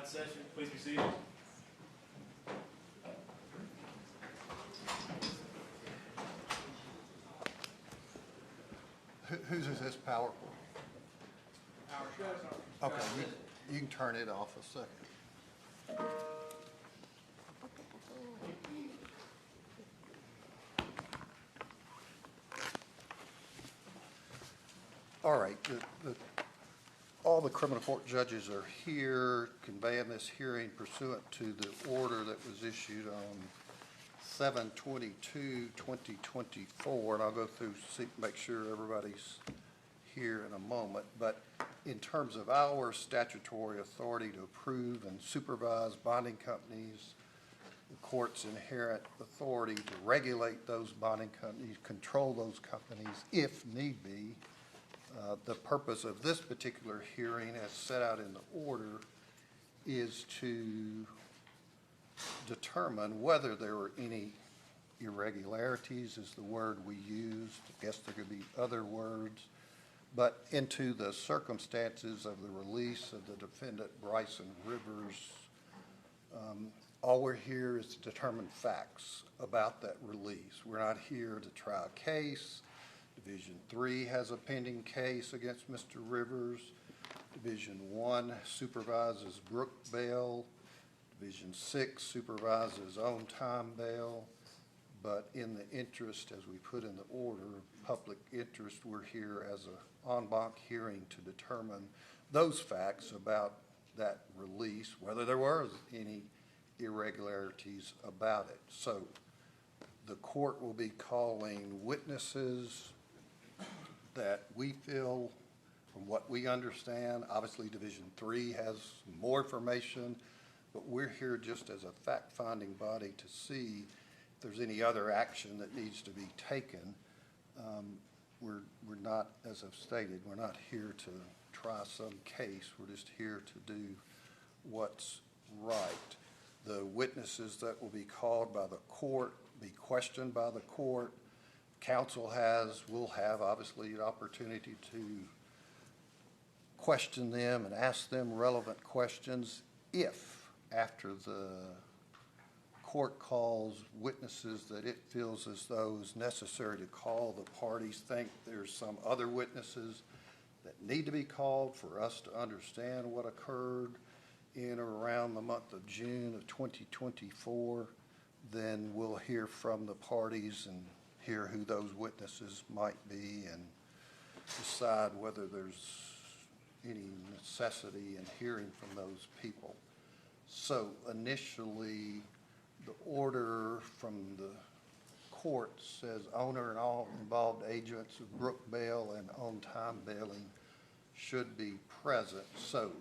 tonight's session. Please be seated. Whose is this PowerPoint? Okay, you can turn it off a second. All right, all the criminal court judges are here conveying this hearing pursuant to the order that was issued on 7/22/2024, and I'll go through, make sure everybody's here in a moment. But in terms of our statutory authority to approve and supervise bonding companies, the court's inherent authority to regulate those bonding companies, control those companies if need be. The purpose of this particular hearing, as set out in the order, is to determine whether there were any irregularities, is the word we used. I guess there could be other words, but into the circumstances of the release of the defendant Bricen Rivers. All we're here is to determine facts about that release. We're not here to try a case. Division 3 has a pending case against Mr. Rivers. Division 1 supervises Brook bail. Division 6 supervises on-time bail. But in the interest, as we put in the order, public interest, we're here as an en banc hearing to determine those facts about that release, whether there was any irregularities about it. So the court will be calling witnesses that we feel, from what we understand, obviously Division 3 has more information, but we're here just as a fact-finding body to see if there's any other action that needs to be taken. We're not, as I've stated, we're not here to try some case. We're just here to do what's right. The witnesses that will be called by the court, be questioned by the court. Counsel will have obviously an opportunity to question them and ask them relevant questions if, after the court calls witnesses that it feels as though is necessary to call, the parties think there's some other witnesses that need to be called for us to understand what occurred in or around the month of June of 2024, then we'll hear from the parties and hear who those witnesses might be and decide whether there's any necessity in hearing from those people. So initially, the order from the court says owner and all involved agents of Brook bail and on-time bailing should be present. So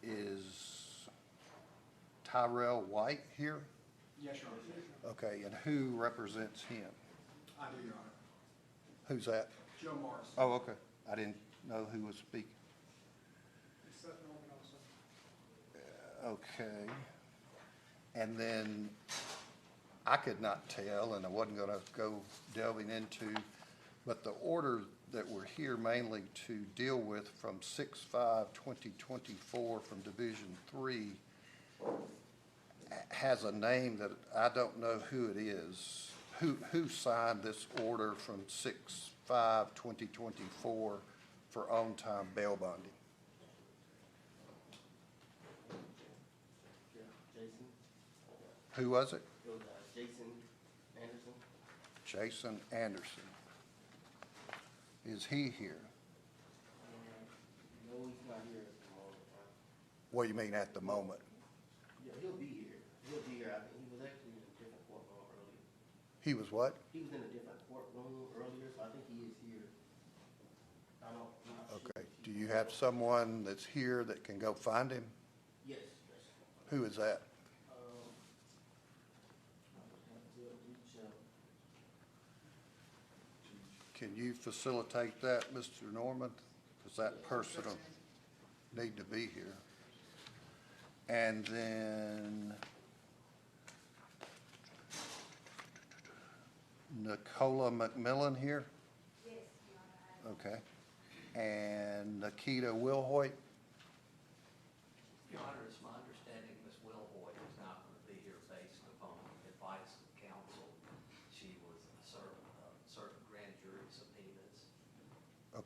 is Tyrell White here? Yes, Your Honor. Okay, and who represents him? I do, Your Honor. Who's that? Joe Morris. Oh, okay. I didn't know who was speaking. It's Seth Norman also. Okay. And then I could not tell, and I wasn't going to go delving into, but the order that we're here mainly to deal with from 6/5/2024 from Division 3 has a name that I don't know who it is. Who signed this order from 6/5/2024 for on-time bail bonding? Jason. Who was it? It was Jason Anderson. Jason Anderson. Is he here? No, he's not here at the moment. What do you mean at the moment? Yeah, he'll be here. He'll be here. I think he was actually in a different courtroom earlier. He was what? He was in a different courtroom earlier, so I think he is here. I'm not Okay. sure. Do you have someone that's here that can go find him? Yes. Who is that? I would have to reach out. Can you facilitate that, Mr. Norman? Because that person will need to be here. And then Nicola McMillan here? Yes, Your Honor. Okay. And Nikita Wilhoit? Your Honor, it's my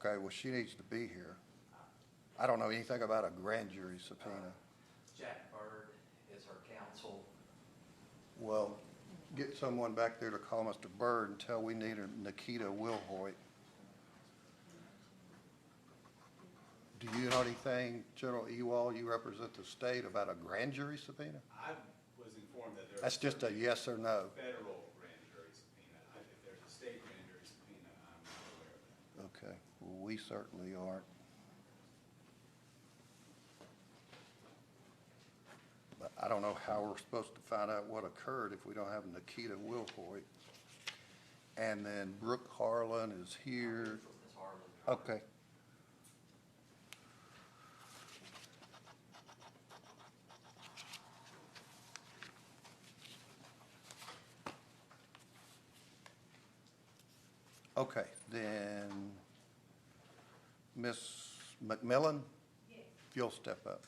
Okay, well, she needs to be here. I don't know anything about a grand jury subpoena. Jack Bird is her counsel. Well, get someone back there to call Mr. Bird and tell we need a Nikita Wilhoit. Do you know anything, General Ewald, you represent the state, about a grand jury subpoena? I was informed that there's. That's just a yes or no. Federal grand jury subpoena. If there's a state grand jury subpoena, I'm not aware of that. Okay, well, we certainly aren't. But I don't know how we're supposed to find out what occurred if we don't have Nikita Wilhoit. And then Brooke Harlan is here. Ms. Harlan. Okay. Okay, then Ms. McMillan? Yes. If you'll step up.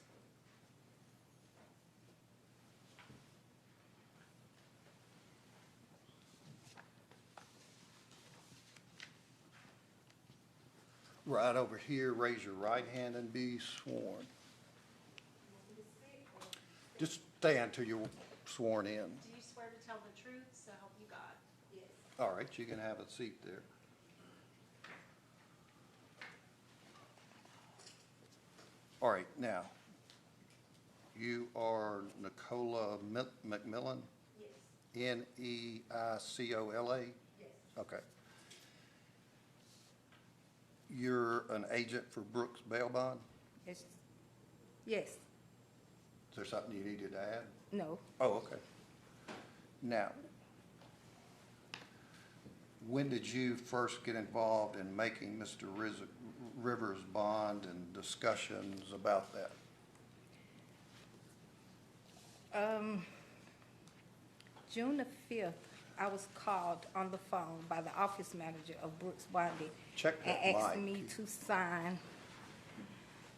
Right over here, raise your right hand and be sworn. Just stand till you're sworn in. Do you swear to tell the truth, so help you God? Yes. All right, you can have a seat there. All right, now, you are Nicola McMillan? Yes. Neicola? Yes. Okay. You're an agent for Brooks Bail Bond? Yes. Yes. Is there something you needed to add? No. Oh, okay. Now, when did you first get involved in making Mr. Rivers' bond and discussions about that? June the 5th, I was called on the phone by the office manager of Brooks Bonding Check and that asked mic. me to sign,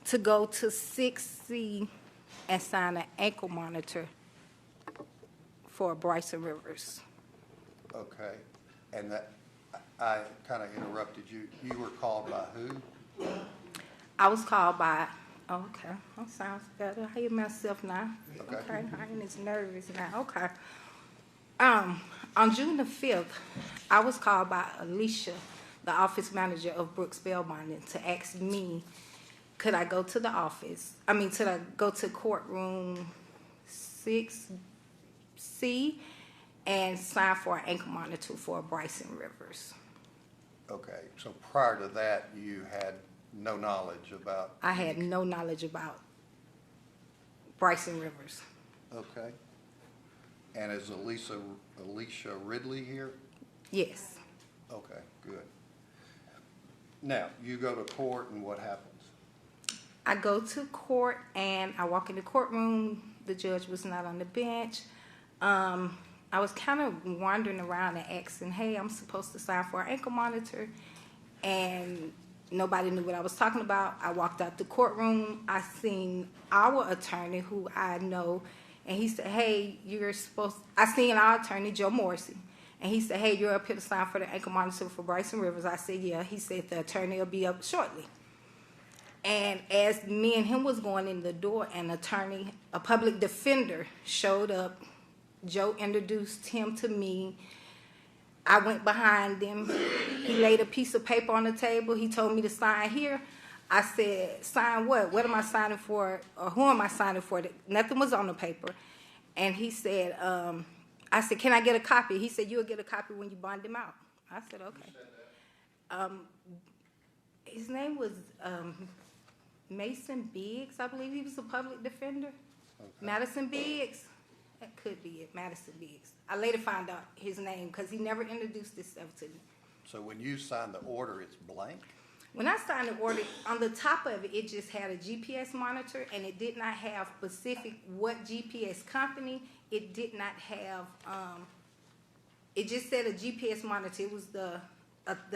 to go to 6C and sign an ankle monitor for Bricen Rivers. Okay, and that, I kind of interrupted you. You were called by who? I was called by, okay, that sounds better. I hear myself now. Okay. I ain't as nervous now, okay. On June the 5th, I was called by Alicia, the office manager of Brooks Bail Bonding, to ask me, could I go to the office, could I go to courtroom 6C and sign for an ankle monitor for Bricen Rivers. Okay, so prior to that, you had no knowledge about? I had no knowledge about Bricen Rivers. Okay. And is Alicia Ridley here? Yes. Okay, good. Now, you go to court and what happens? I go to court and I walk in the courtroom. The judge was not on the bench. I was kind of wandering around and asking, hey, I'm supposed to sign for an ankle monitor. And nobody knew what I was talking about. I walked out the courtroom. I seen our attorney, who I know, and he said, hey, I seen our attorney, Joe Morrissey. And he said, hey, you're up here to sign for the ankle monitor for Bricen Rivers. I said, yeah. He said, the attorney will be up shortly. And as me and him was going in the door, an attorney, a public defender, showed up. Joe introduced him to me. I went behind him. He laid a piece of paper on the table. He told me to sign here. I said, sign what? What am I signing for? Or who am I signing for? Nothing was on the paper. And he said, I said, can I get a copy? He said, you'll get a copy when you bond him out. I said, okay. His name was Mason Biggs, I believe he was a public defender. Okay. Madison Biggs. That could be it, Madison Biggs. I later found out his name because he never introduced himself to me. So when you sign the order, it's blank? When I signed the order, on the top of it, it just had a GPS monitor, and it did not have specific what GPS company. It did not have, it just said a GPS monitor. It was the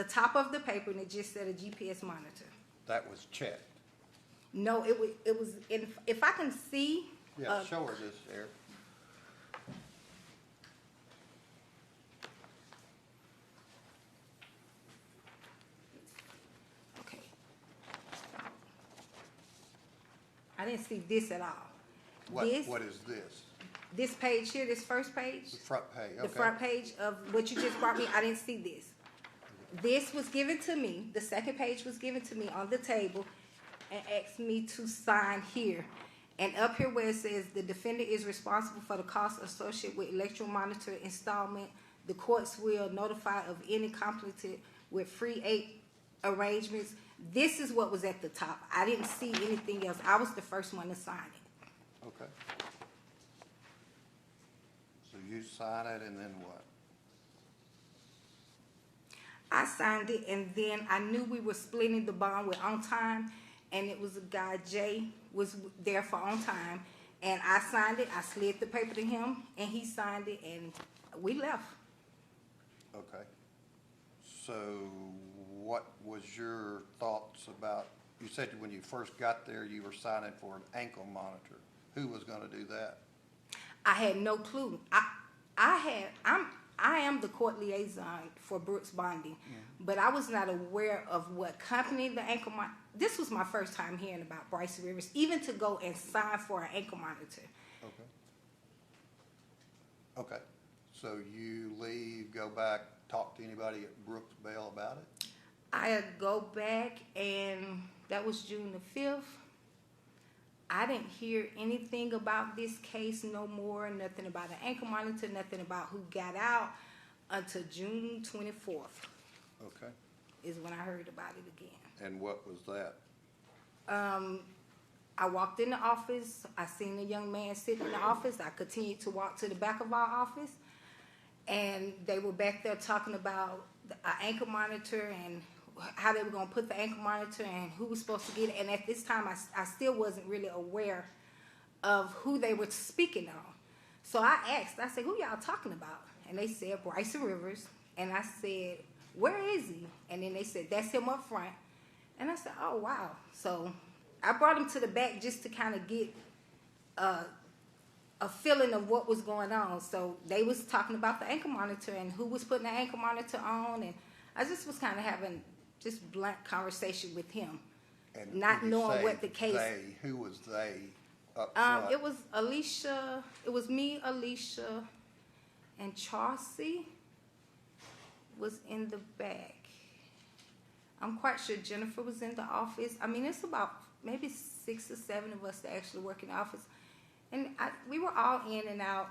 top of the paper, and it just said a GPS monitor. That was checked? No, it was if I can see. Yeah, show her this there. Okay, didn't see this at all. What This, is this? this page here, this first page, The front page, okay. the front page of what you just brought me, I didn't see this. This was given to me, the second page was given to me on the table and asked me to sign here. And up here where it says the defendant is responsible for the costs associated with electoral monitor installment, the courts will notify of any conflict with free aid arrangements. This is what was at the top. I didn't see anything else. I was the first one to sign it. Okay. So you sign it and then what? I signed it, and then I knew we were splitting the bond with On Time, and it was a guy, Jay, was there for On Time, and I signed it. I slid the paper to him, and he signed it, and we left. Okay. So what was your thoughts about, you said when you first got there, you were signing for an ankle monitor. Who was gonna do that? I had no clue. I am the court liaison for Brooks Bonding, but I was not aware of what company the ankle monitor. This was my first time hearing about Bricen Rivers, even to go and sign for an ankle monitor. Okay. Okay. So you leave, go back, talk to anybody at Brooks Bell about it? I go back, and that was June the 5th. I didn't hear anything about this case no more, nothing about an ankle monitor, nothing about who got out until June 24th Okay. is when I heard about it again. And what was that? I walked in the office. I seen a young man sitting in the office. I continued to walk to the back of our office, and they were back there talking about an ankle monitor and how they were going to put the ankle monitor and who was supposed to get it. And at this time, I still wasn't really aware of who they were speaking on. So I asked, I said, who y'all talking about? And they said, Bricen Rivers. And I said, where is he? And then they said, that's him up front. And I said, oh, wow. So I brought him to the back just to kind of get a feeling of what was going on. So they was talking about the ankle monitor and who was putting the ankle monitor on. And I just was kind of having just blunt conversation with him, And not when you knowing say what the case. they, who was they up front? It was Alicia. It was me, Alicia, and Chauncey was in the back. I'm quite sure Jennifer was in the office. I mean, it's about maybe 6 or 7 of us that actually work in the office, and we were all in and out.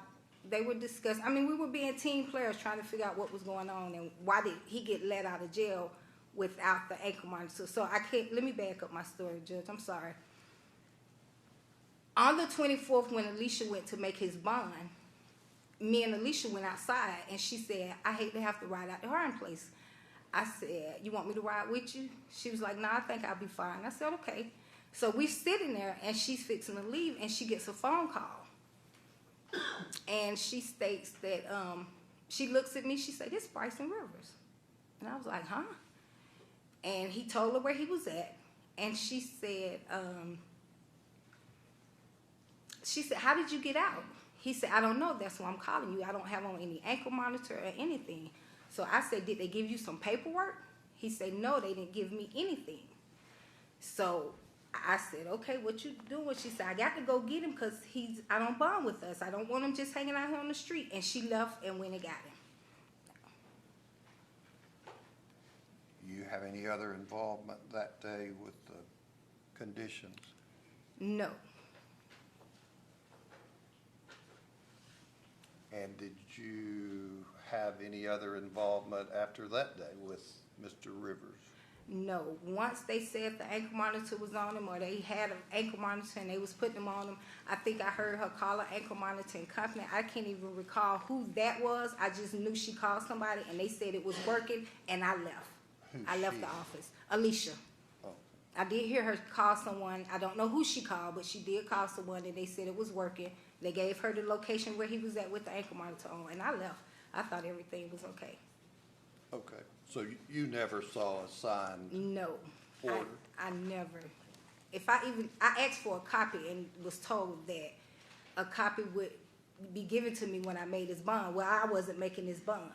They were discussing. I mean, we were being team players, trying to figure out what was going on and why did he get let out of jail without the ankle monitor. So I can't, let me back up my story, Judge. I'm sorry. On the 24th, when Alicia went to make his bond, me and Alicia went outside, and she said, I hate to have to ride out to her place. I said, you want me to ride with you? She was like, no, I think I'll be fine. I said, okay. So we're sitting there, and she's fixing to leave, and she gets a phone call. And she states that, she looks at me, she said, this is Bricen Rivers. And I was like, huh? And he told her where he was at. And she said, how did you get out? He said, I don't know. That's why I'm calling you. I don't have on any ankle monitor or anything. So I said, did they give you some paperwork? He said, no, they didn't give me anything. So I said, okay, what you doing? She said, I got to go get him because he's out on bond with us. I don't want him just hanging out here on the street. And she left and went and got him. You have any other involvement that day with the conditions? No. And did you have any other involvement after that day with Mr. Rivers? No. Once they said the ankle monitor was on him, or they had an ankle monitor and they was putting them on him, I think I heard her call an ankle monitoring company. I can't even recall who that was. I just knew she called somebody and they said it was working, and I left. I left the office. Alicia. Oh. I did hear her call someone. I don't know who she called, but she did call someone, and they said it was working. They gave her the location where he was at with the ankle monitor on, and I left. I thought everything was okay. Okay. So you never saw a signed No. order? I never. I asked for a copy and was told that a copy would be given to me when I made his bond. Well, I wasn't making his bond.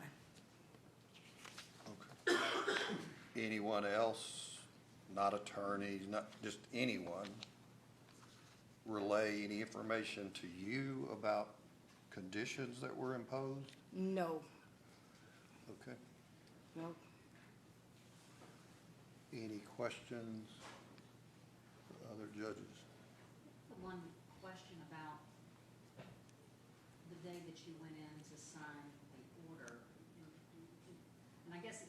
Okay. Anyone else, not attorneys, not just anyone, relay any information to you about conditions that were imposed? No, Okay. no. Any questions for other judges? One question about the day that you went in to sign the order. And I guess I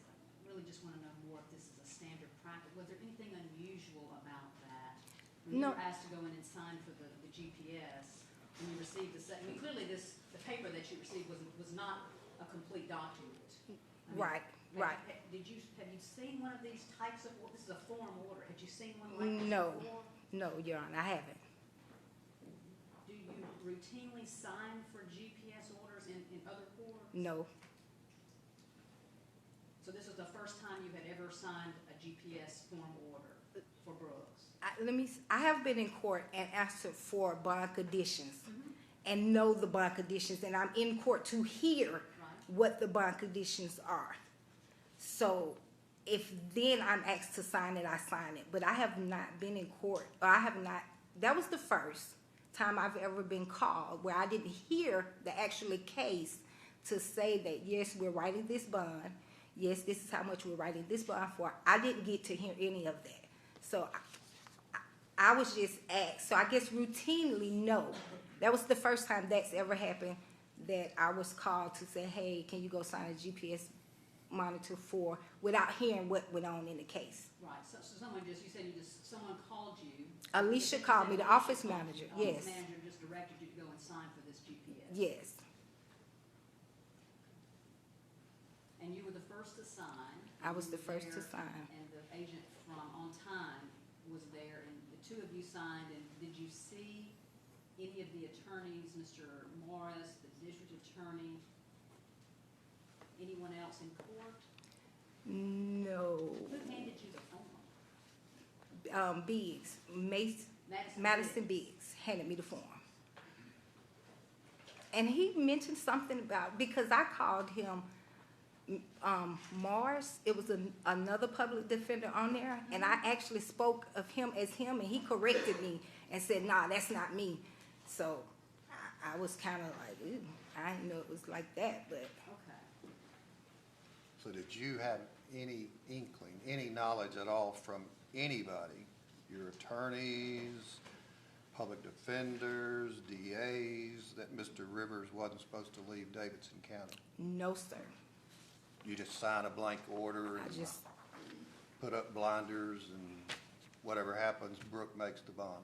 really just want to know more if this is a standard practice. Was there anything unusual about that? When you No. were asked to go in and sign for the GPS, and you received I mean, clearly the paper that you received was not a complete document. I mean, Right, right. Have you seen one of these types of, this is a form order, had you seen one like this No, before? no, Your Honor, I haven't. Do you routinely sign for GPS orders in other courts? No, So this is the first time you had ever signed a GPS form order for Brooks? I have been in court and asked for bond conditions and know the bond conditions, and I'm in court to hear what the bond conditions are. So if then I'm asked to sign it, I sign it. But I have not been in court, or I have not, that was the first time I've ever been called where I didn't hear the actual case to say that, yes, we're writing this bond. Yes, this is how much we're writing this bond for. I didn't get to hear any of that. So I was just asked. So I guess routinely, no. That was the first time that's ever happened that I was called to say, hey, can you go sign a GPS monitor for, without hearing what went on in the case. Right, so someone someone called you. Alicia called me, the office manager, yes. The manager just directed you to go and sign for this GPS. Yes, And you were the first to sign. I was You the were first to there, sign. And the agent from On Time was there, and the two of you signed, and did you see any of the attorneys, Mr. Morris, the district attorney, anyone else in court? no. Who handed you the form? Biggs, Madison Biggs handed me the form. And he mentioned something about, because I called him Mars, it was another public defender on there, and I actually spoke of him as him, and he corrected me and said, nah, that's not me. So I was kind of like, ooh, I didn't know it was like that, but. Okay. So did you have any inkling, any knowledge at all from anybody, your attorneys, public defenders, DAs, that Mr. Rivers wasn't supposed to leave Davidson County? No, sir. You just sign a blank order and put up blinders, and whatever happens, Brooke makes the bond?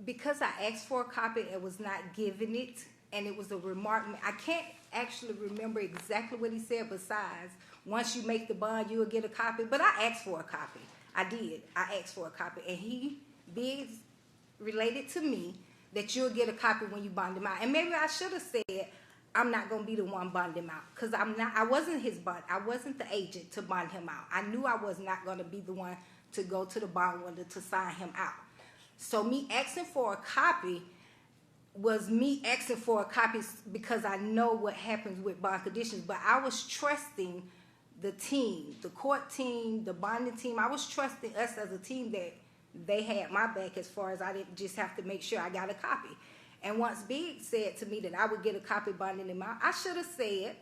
Because I asked for a copy, it was not given it, and it was a remark. I can't actually remember exactly what he said besides, once you make the bond, you will get a copy. But I asked for a copy. I did. I asked for a copy. And he Biggs related to me that you'll get a copy when you bond him out. And maybe I should have said, I'm not going to be the one bond him out. Because I wasn't his bond. I wasn't the agent to bond him out. I knew I was not going to be the one to go to the bond window to sign him out. So me asking for a copy was me asking for a copy because I know what happens with bond conditions. But I was trusting the team, the court team, the bonding team. I was trusting us as a team that they had my back as far as I didn't just have to make sure I got a copy. And once Big said to me that I would get a copy bonding him out, I should have said,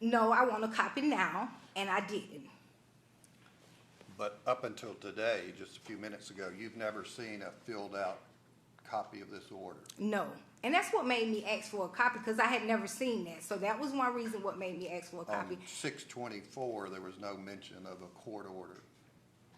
no, I want a copy now, and I didn't. But up until today, just a few minutes ago, you've never seen a filled out copy of this order? No. And that's what made me ask for a copy, because I had never seen that. So that was one reason what made me ask for a copy. On 6/24, there was no mention of a court order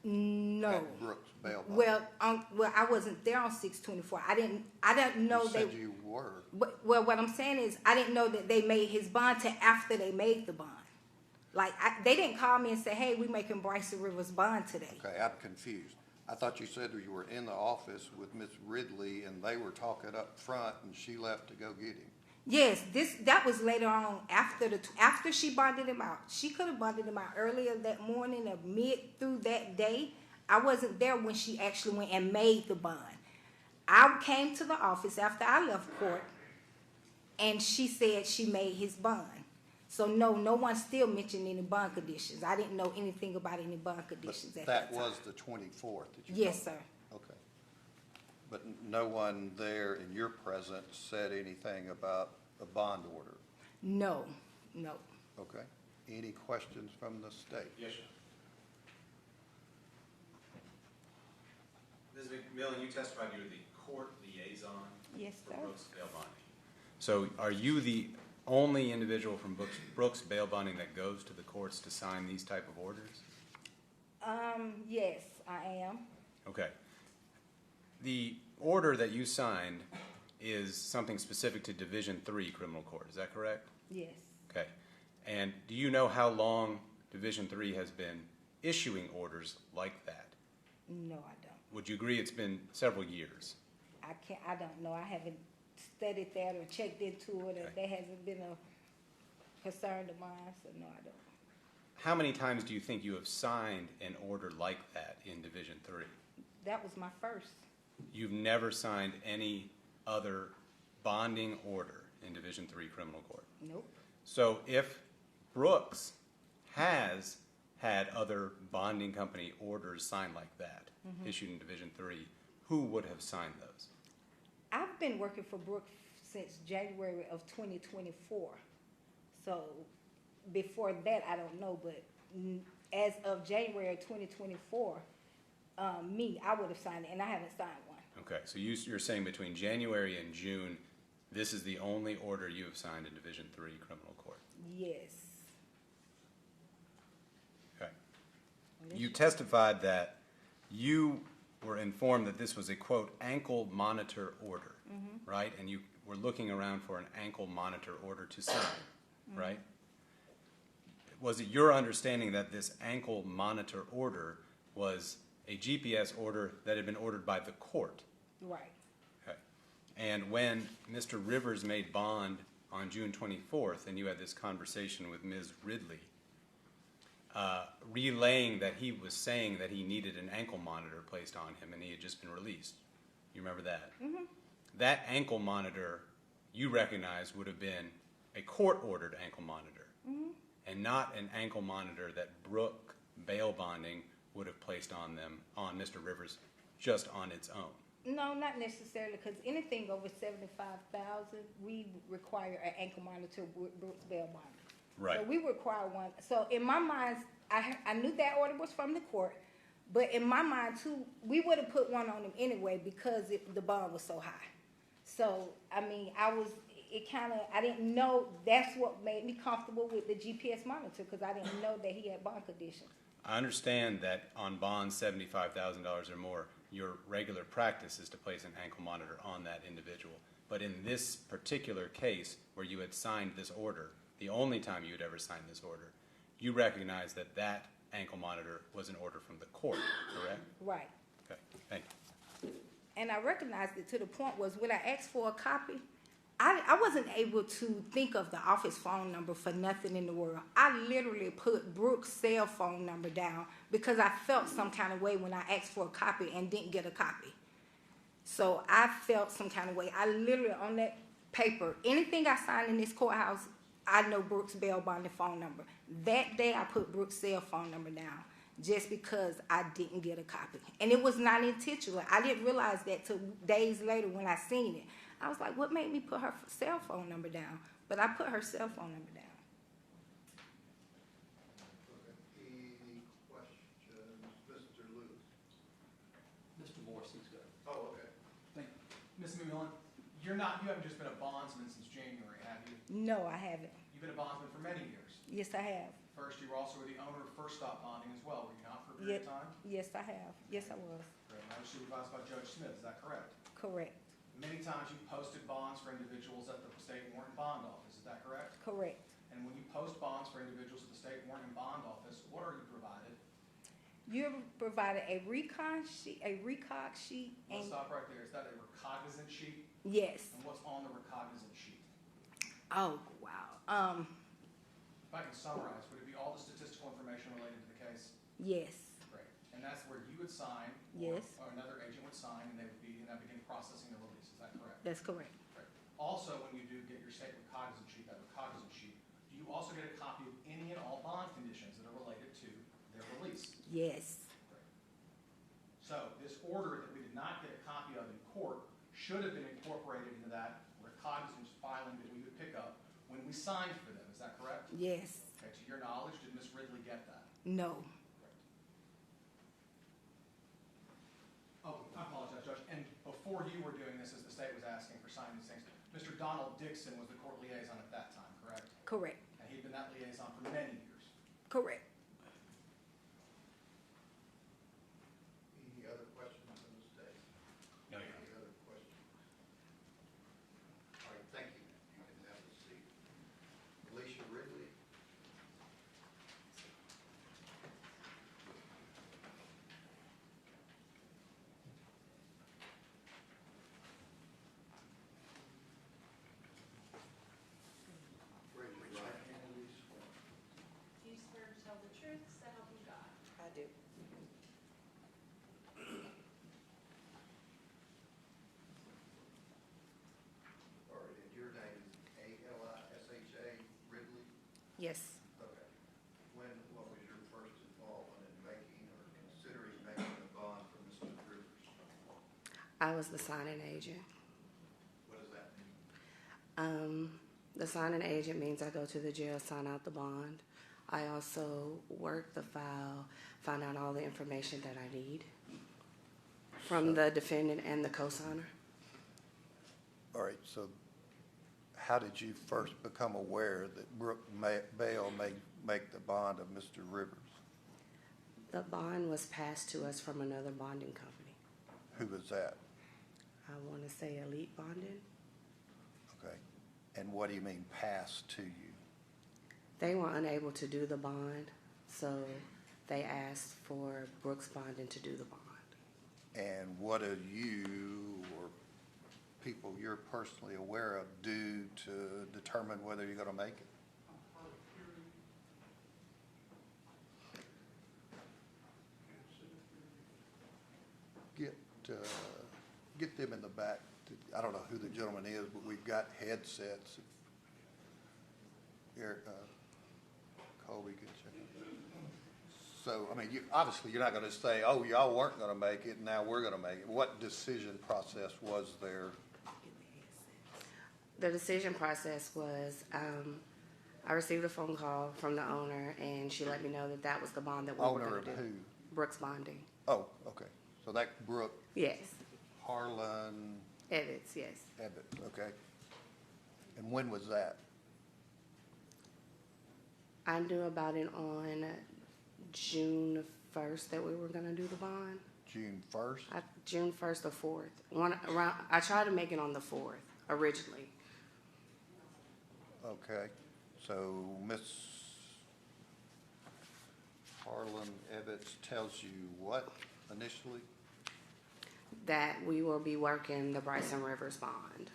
No. at Brooks bail bond. Well, I wasn't there on 6/24. I didn't know You they. said you were. Well, what I'm saying is, I didn't know that they made his bond till after they made the bond. Like, they didn't call me and say, hey, we making Bricen Rivers bond today. Okay, I'm confused. I thought you said you were in the office with Miss Ridley and they were talking up front and she left to go get him. Yes, that was later on after she bonded him out. She could have bonded him out earlier that morning or mid through that day. I wasn't there when she actually went and made the bond. I came to the office after I left court and she said she made his bond. So no one still mentioned any bond conditions. I didn't know anything about any bond conditions But at that that time. was the 24th that you Yes, told me? sir. Okay. But no one there in your presence said anything about a bond order? No. Okay. Any questions from the state? Yes, sir. Ms. McMillan, you testified you were the court liaison Yes, for sir. Brooks Bail Bonding. So are you the only individual from Brooks Bail Bonding that goes to the courts to sign these type of orders? Yes, I am. Okay. The order that you signed is something specific to Division III Criminal Court, is that correct? Yes. Okay. And do you know how long Division III has been issuing orders like that? No, I don't. Would you agree it's been several years? I don't know. I haven't studied that or checked into it, or Okay. that hasn't been a concern of mine, so no, I don't. How many times do you think you have signed an order like that in Division III? That was my first. You've never signed any other bonding order in Division III Criminal Court? Nope. So if Brooks has had other bonding company orders signed like that, issued in Division III, who would have signed those? I've been working for Brooks since January of 2024. So before that, I don't know, but as of January 2024, I would have signed it, and I haven't signed one. Okay, so you're saying between January and June, this is the only order you have signed in Division III Criminal Court? Yes. Okay. You testified that you were informed that this was a, quote, ankle monitor order, right? And you were looking around for an ankle monitor order to sign, right? Was it your understanding that this ankle monitor order was a GPS order that had been ordered by the court? Right. Okay. And when Mr. Rivers made bond on June 24th, and you had this conversation with Ms. Ridley, relaying that he was saying that he needed an ankle monitor placed on him and he had just been released. You remember that? Mm-hmm. That ankle monitor, you recognize, would have been a court-ordered ankle monitor, and not an ankle monitor that Brooke bail bonding would have placed on them, on Mr. Rivers, just on its own. No, not necessarily, because anything over 75,000, we require an ankle monitor with Brooks bail bonding. Right. So we require one. So in my mind, I knew that order was from the court, but in my mind too, we would have put one on him anyway because the bond was so high. So I mean, I didn't know. That's what made me comfortable with the GPS monitor, because I didn't know that he had bond conditions. I understand that on bonds $75,000 or more, your regular practice is to place an ankle monitor on that individual. But in this particular case, where you had signed this order, the only time you had ever signed this order, you recognize that that ankle monitor was an order from the court, correct? Right. Okay, thank you. And I recognized it to the point was when I asked for a copy, I wasn't able to think of the office phone number for nothing in the world. I literally put Brooke's cell phone number down because I felt some kind of way when I asked for a copy and didn't get a copy. So I felt some kind of way. I literally, on that paper, anything I signed in this courthouse, I know Brooke's bail bonding phone number. That day I put Brooke's cell phone number down just because I didn't get a copy. And it was not intentional. I didn't realize that till days later when I seen it. I was like, what made me put her cell phone number down? But I put her cell phone number down. Any questions? Mr. Lewis? Mr. Morrison's good. Oh, okay. Thank you. Ms. McMillan, you haven't just been a bondsman since January, have you? No, I haven't. You've been a bondsman for many years. Yes, I have. First, you were also the owner of First Stop Bonding as well, were you not, for a period of time? Yes, I have. Yes, I was. Correct. I was supervised by Judge Smith, is that correct? Correct. Many times you posted bonds for individuals at the State Warrant and Bond Office, is that correct? Correct. And when you post bonds for individuals at the State Warrant and Bond Office, what are you provided? You provided a recon sheet, Let's stop right there. Is that a recognizant sheet? yes. And what's on the recognizant sheet? Oh, wow. If I can summarize, would it be all the statistical information related to the case? Yes. Great. And that's where you would sign, Yes. or another agent would sign, and that begin processing the release. Is that correct? That's correct. Great. Also, when you do get your state recognizant sheet, do you you also get a copy of any and all bond conditions that are related to their release. Yes. So this order that we did not get a copy of in court should have been incorporated into that recognizance filing that we would pick up when we signed for them. Is that correct? Yes. Okay, to your knowledge, did Ms. Ridley get that? No. Oh, I apologize, Judge. And before you were doing this, as the state was asking for signing these things, Mr. Donald Dixon was the court liaison at that time, correct? Correct. And he'd been that liaison for many years. Correct. Any other questions from the state? No, Your Honor. Any other questions? All right, thank you. You can have a seat. Alicia Ridley. Raise your right hand and be sworn. Do you swear to tell the truth, so help you God? I do. All right, and your name is Alisha Ridley? Yes. Okay. What was your first involvement in making or considering making a bond for Mr. Rivers? I was the signing agent. What does that mean? The signing agent means I go to the jail, sign out the bond. I also work the file, find out all the information that I need from the defendant and the cosigner. All right, so how did you first become aware that Brooke Bale may make the bond of Mr. Rivers? The bond was passed to us from another bonding company. Who was that? I want to say Elite Bonding. Okay. And what do you mean passed to you? They were unable to do the bond, so they asked for Brooks Bonding to do the bond. And what do you or people you're personally aware of do to determine whether you're going to make it? Get them in the back. I don't know who the gentleman is, but we've got headsets. Here, Colby, good check. So, I mean, obviously you're not going to say, oh, y'all weren't going to make it, now we're going to make it. What decision process was there? The decision process was, I received a phone call from the owner, and she let me know that that was the bond that we were Owner going of to do. who? Brooks Bonding. Oh, okay. So that Brooke Yes. Harlan Evans, yes. Evans, okay. And when was that? I knew about it on June 1st that we were going to do the bond. June 1st? June 1st or 4th. I tried to make it on the 4th originally. Okay. So Miss Harlan Evans tells you what initially? That we will be working the Bricen Rivers bond.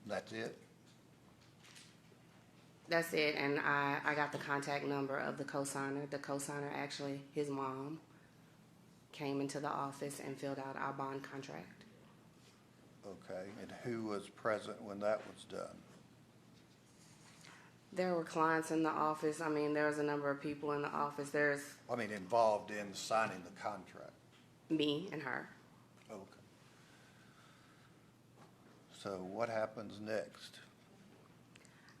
That's it? That's it, and I got the contact number of the cosigner. The cosigner, actually, his mom, came into the office and filled out our bond contract. Okay. And who was present when that was done? There were clients in the office. I mean, there was a number of people in the office. There's I mean, involved in signing the contract. me and her. Okay. So what happens next?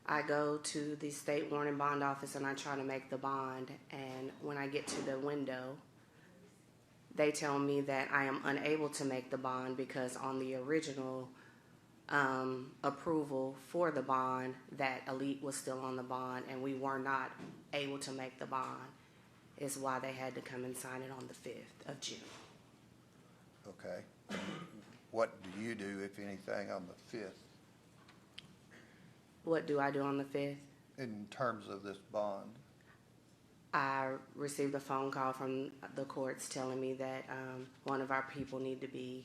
I go to the state warning bond office and I try to make the bond. And when I get to the window, they tell me that I am unable to make the bond because on the original approval for the bond, that Elite was still on the bond and we were not able to make the bond. Is why they had to come and sign it on the 5th of June. Okay. What do you do, if anything, on the 5th What do I do on the 5th? in terms of this bond? I received a phone call from the courts telling me that one of our people need to be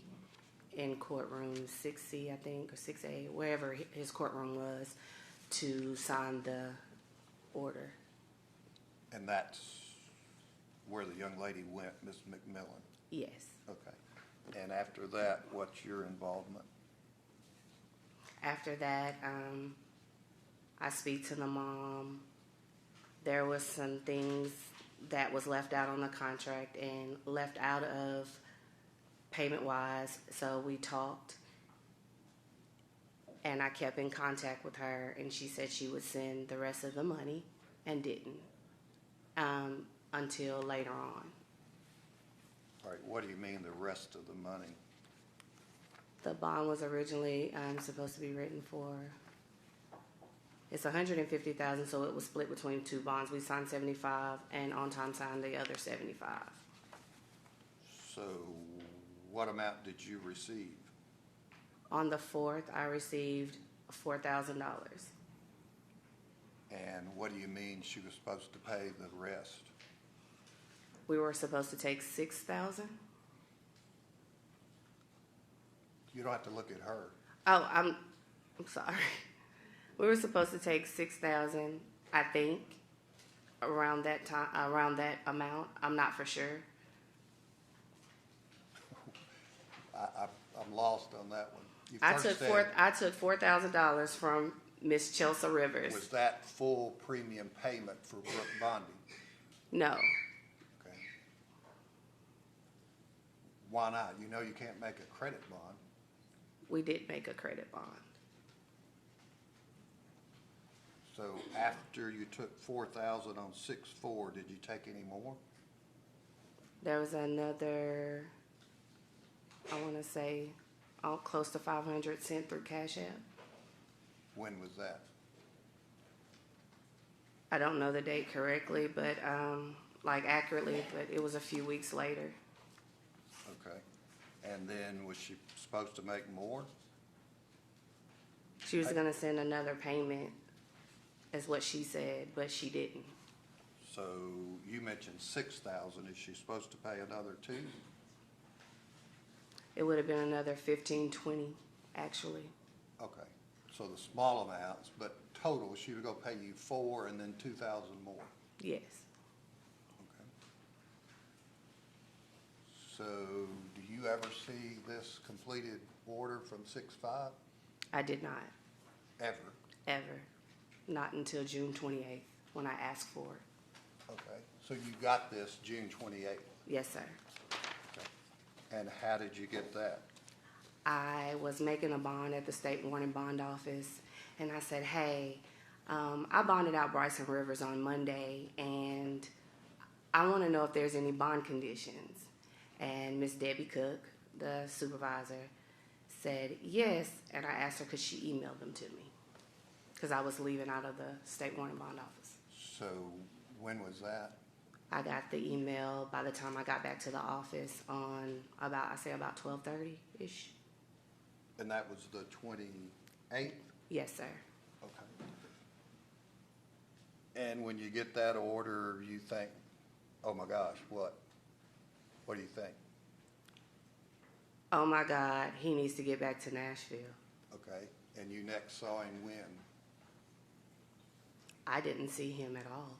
in courtroom 6C, I think, or 6A, wherever his courtroom was, to sign the order. And that's where the young lady went, Miss McMillan? Yes. Okay. And after that, what's your involvement? After that, I speak to the mom. There was some things that was left out on the contract and left out of payment-wise, so we talked. And I kept in contact with her, and she said she would send the rest of the money, and didn't until later on. All right, what do you mean the rest of the money? The bond was originally supposed to be written for. It's $150,000, so it was split between two bonds. We signed 75, and On Time signed the other 75. So what amount did you receive? On the 4th, I received $4,000. And what do you mean she was supposed to pay the rest? We were supposed to take $6,000. You don't have to look at her. Oh, I'm sorry. We were supposed to take $6,000, I think, around that time, around that amount. I'm not for sure. I'm lost on that one. You I first took said- $4,000 from Miss Chelsea Rivers. Was that full premium payment for Brook bonding? No, Okay. Why not? You know you can't make a credit bond. we did make a credit bond. So after you took 4,000 on 6/4, did you take any more? There was another, I want to say, close to 500 sent through Cash App. When was that? I don't know the date correctly, but like accurately, but it was a few weeks later. Okay. And then was she supposed to make more? She was going to send another payment, is what she said, but she didn't. So you mentioned 6,000. Is she supposed to pay another 2? It would have been another 15, 20, actually. Okay. So the small amounts, but total, she was gonna pay you 4 and then 2,000 more. Yes. Okay. So do you ever see this completed order from 6/5? I did not, Ever? ever. Not until June 28th, when I asked for it. Okay. So you got this June 28th. Yes, sir. Okay. And how did you get that? I was making a bond at the state warning bond office, and I said, hey, I bonded out Bricen Rivers on Monday, and I want to know if there's any bond conditions. And Miss Debbie Cook, the supervisor, said yes, and I asked her could she email them to me, because I was leaving out of the state warning bond office. So when was that? I got the email by the time I got back to the office on about 12:30-ish. And that was the 28th? Yes, sir. Okay. And when you get that order, you think, oh my gosh, what? What do you think? Oh my God, he needs to get back to Nashville. Okay. And you next saw him when? I didn't see him at all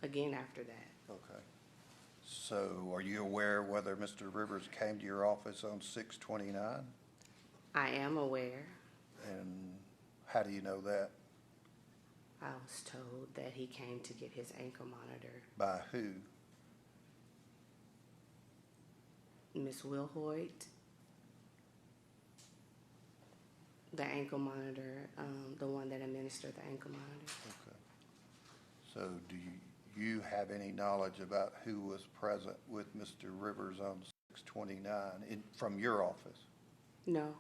again after that. Okay. So are you aware whether Mr. Rivers came to your office on 6/29? I am aware. And how do you know that? I was told that he came to get his ankle monitor. By who? Miss Wilhoit, the ankle monitor, the one that administered the ankle monitor. Okay. So do you have any knowledge about who was present with Mr. Rivers on 6/29 from your office? No.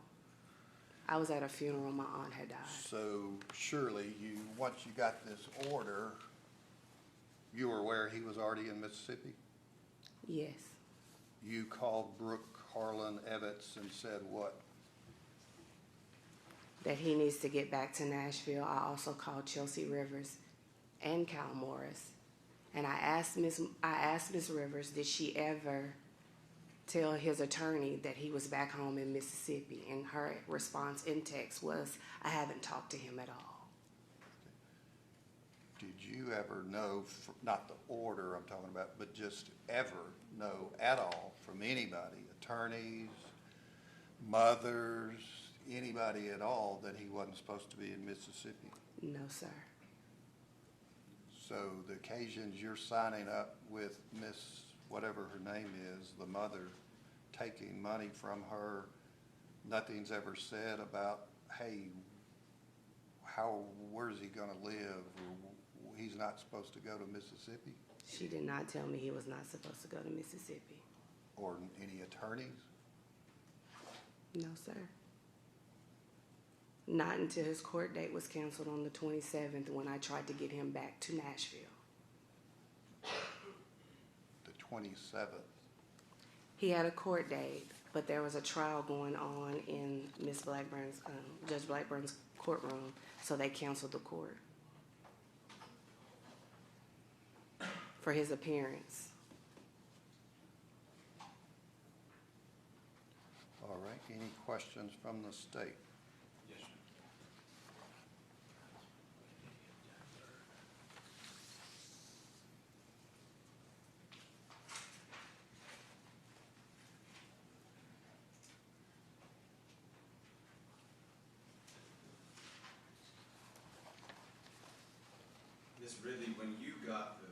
I was at a funeral. My aunt had died. So surely once you got this order, you were aware he was already in Mississippi? Yes. You called Brooke Harlan Evans and said what? That he needs to get back to Nashville. I also called Chelsea Rivers and Cal Morris. And I asked Miss Rivers, did she ever tell his attorney that he was back home in Mississippi? And her response in text was, I haven't talked to him at all. Did you ever know, not the order I'm talking about, but just ever know at all from anybody, attorneys, mothers, anybody at all, that he wasn't supposed to be in Mississippi? No, sir. So the occasions you're signing up with Miss, whatever her name is, the mother, taking money from her, nothing's ever said about, hey, where's he gonna live? Or he's not supposed to go to Mississippi? She did not tell me he was not supposed to go to Mississippi. Or any attorneys? No, sir. Not until his court date was canceled on the 27th when I tried to get him back to Nashville. The 27th. He had a court date, but there was a trial going on in Miss Blackburn's, Judge Blackburn's courtroom, so they canceled the court for his appearance. All right, any questions from the state? Yes, sir. Miss Ridley, when you got the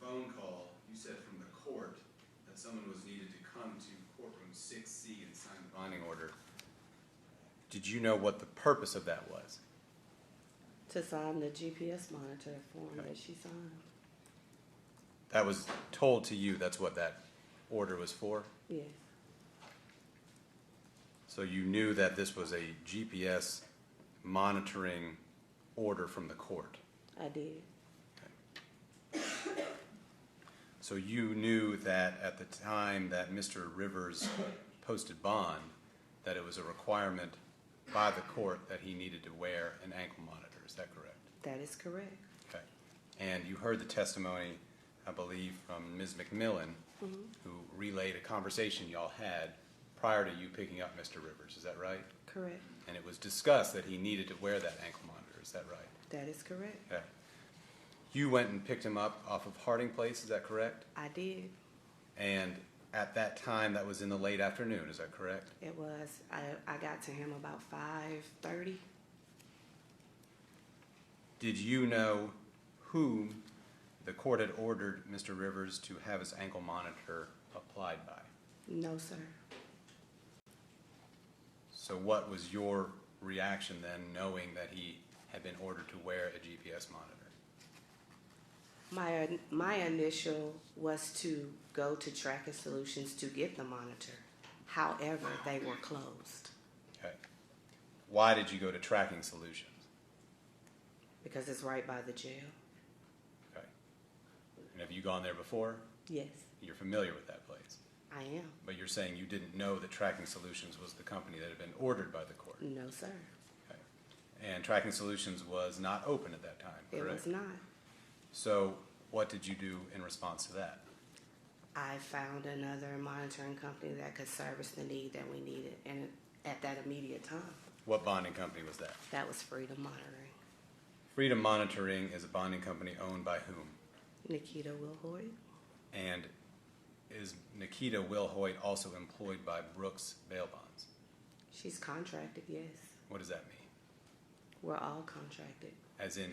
phone call, you said from the court that someone was needed to come to courtroom 6C and sign the bonding order. Did you know what the purpose of that was? To sign the GPS monitor form Okay. that she signed. That was told to you, that's what that order was for? Yes, So you knew that this was a GPS monitoring order from the court? I did. So you knew that at the time that Mr. Rivers posted bond, that it was a requirement by the court that he needed to wear an ankle monitor, is that correct? That is correct. Okay. And you heard the testimony, I believe, from Ms. McMillan, who relayed a conversation y'all had prior to you picking up Mr. Rivers, is that right? Correct. And it was discussed that he needed to wear that ankle monitor, is that right? That is correct. Okay. You went and picked him up off of Harding Place, is that correct? I did. And at that time, that was in the late afternoon, is that correct? It was. I got to him about 5:30. Did you know whom the court had ordered Mr. Rivers to have his ankle monitor applied by? No, sir. So what was your reaction then, knowing that he had been ordered to wear a GPS monitor? My initial was to go to Tracking Solutions to get the monitor. However, they were closed Okay. Why did you go to Tracking Solutions? because it's right by the jail. Okay. And have you gone there before? Yes, You're familiar with that place? I am. But you're saying you didn't know that Tracking Solutions was the company that had been ordered by the court? No, sir. Okay. And Tracking Solutions was not open at that time, It correct? was not. So what did you do in response to that? I found another monitoring company that could service the need that we needed, and at that immediate time, What bonding company was that? that was Freedom Monitoring. Freedom Monitoring is a bonding company owned by whom? Nikita Wilhoit. And is Nikita Wilhoit also employed by Brooks Bail Bonds? She's contracted, yes. What does that mean? We're all contracted. As in,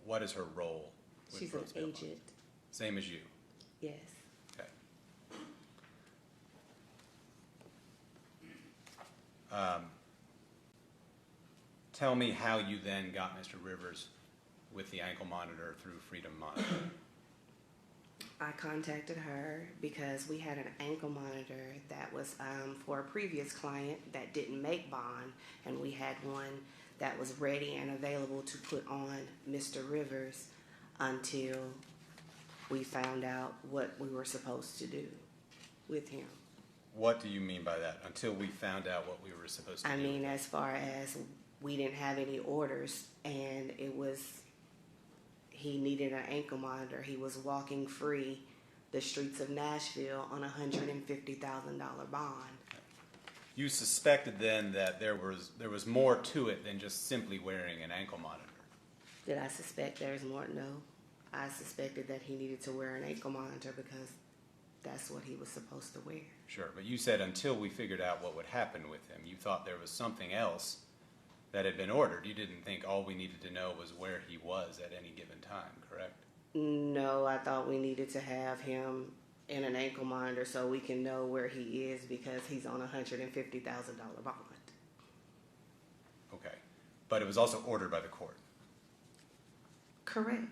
what is her role with She's an Brooks Bail Bonds? agent, Same as you? yes. Okay. Tell me how you then got Mr. Rivers with the ankle monitor through Freedom Monitoring. I contacted her because we had an ankle monitor that was for a previous client that didn't make bond, and we had one that was ready and available to put on Mr. Rivers until we found out what we were supposed to do with him. What do you mean by that? Until we found out what we were supposed to I do? mean, as far as we didn't have any orders, and he needed an ankle monitor. He was walking free the streets of Nashville on a $150,000 bond. You suspected then that there was more to it than just simply wearing an ankle monitor. Did I suspect there's more? No. I suspected that he needed to wear an ankle monitor because that's what he was supposed to wear. Sure, but you said until we figured out what would happen with him, you thought there was something else that had been ordered. You didn't think all we needed to know was where he was at any given time, correct? No, I thought we needed to have him in an ankle monitor so we can know where he is because he's on a $150,000 bond. Okay. But it was also ordered by the court. Correct.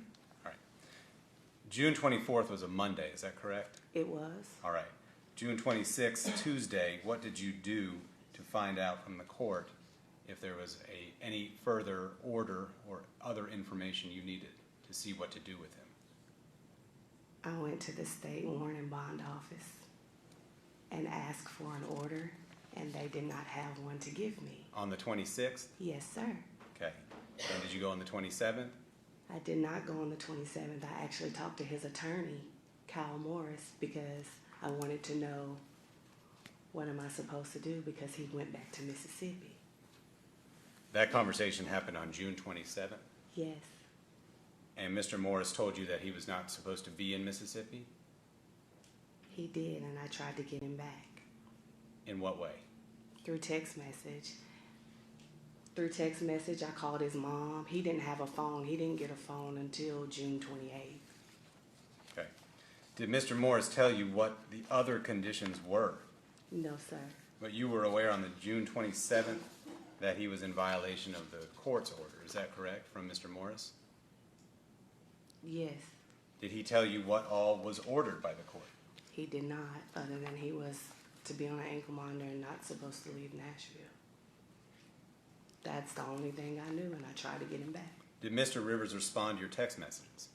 All right. June 24th was a Monday, is that correct? It was. All right. June 26th, Tuesday, what did you do to find out from the court if there was any further order or other information you needed to see what to do with him? I went to the state warrant and bond office and asked for an order, and they did not have one to give me. On the 26th? Yes, sir. Okay. And did you go on the 27th? I did not go on the 27th. I actually talked to his attorney, Kyle Morris, because I wanted to know what am I supposed to do because he went back to Mississippi. That conversation happened on June 27th? Yes. And Mr. Morris told you that he was not supposed to be in Mississippi? He did, and I tried to get him back. In what way? Through text message. Through text message, I called his mom. He didn't have a phone. He didn't get a phone until June 28th. Okay. Did Mr. Morris tell you what the other conditions were? No, sir. But you were aware on the June 27th that he was in violation of the court's order. Is that correct, from Mr. Morris? Yes. Did he tell you what all was ordered by the court? He did not, other than he was to be on an ankle monitor and not supposed to leave Nashville. That's the only thing I knew, and I tried to get him back. Did Mr. Rivers respond to your text messages?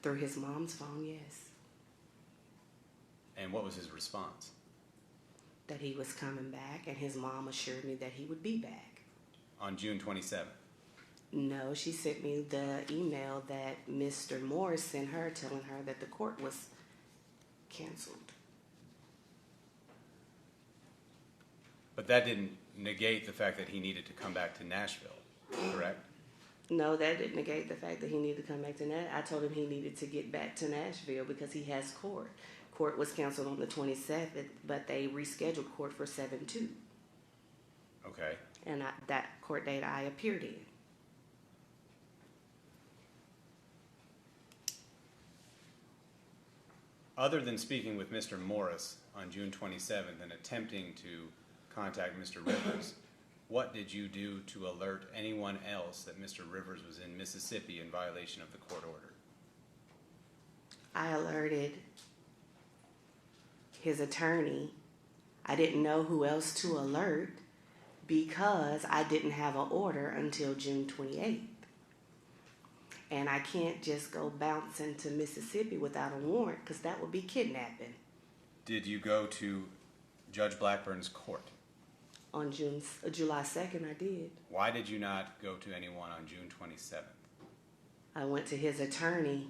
Through his mom's phone, yes. And what was his response? That he was coming back, and his mom assured me that he would be back. On June 27th? No, she sent me the email that Mr. Morris sent her telling her that the court was canceled. But that didn't negate the fact that he needed to come back to Nashville, correct? No, that didn't negate the fact that he needed to come back to Nashville. I told him he needed to get back to Nashville because he has court. Court was canceled on the 27th, but they rescheduled court for 7/2. Okay. And that court date I appeared in. Other than speaking with Mr. Morris on June 27th and attempting to contact Mr. Rivers, what did you do to alert anyone else that Mr. Rivers was in Mississippi in violation of the court order? I alerted his attorney. I didn't know who else to alert because I didn't have an order until June 28th. And I can't just go bouncing to Mississippi without a warrant because that would be kidnapping. Did you go to Judge Blackburn's court? On July 2nd, I did. Why did you not go to anyone on June 27th? I went to his attorney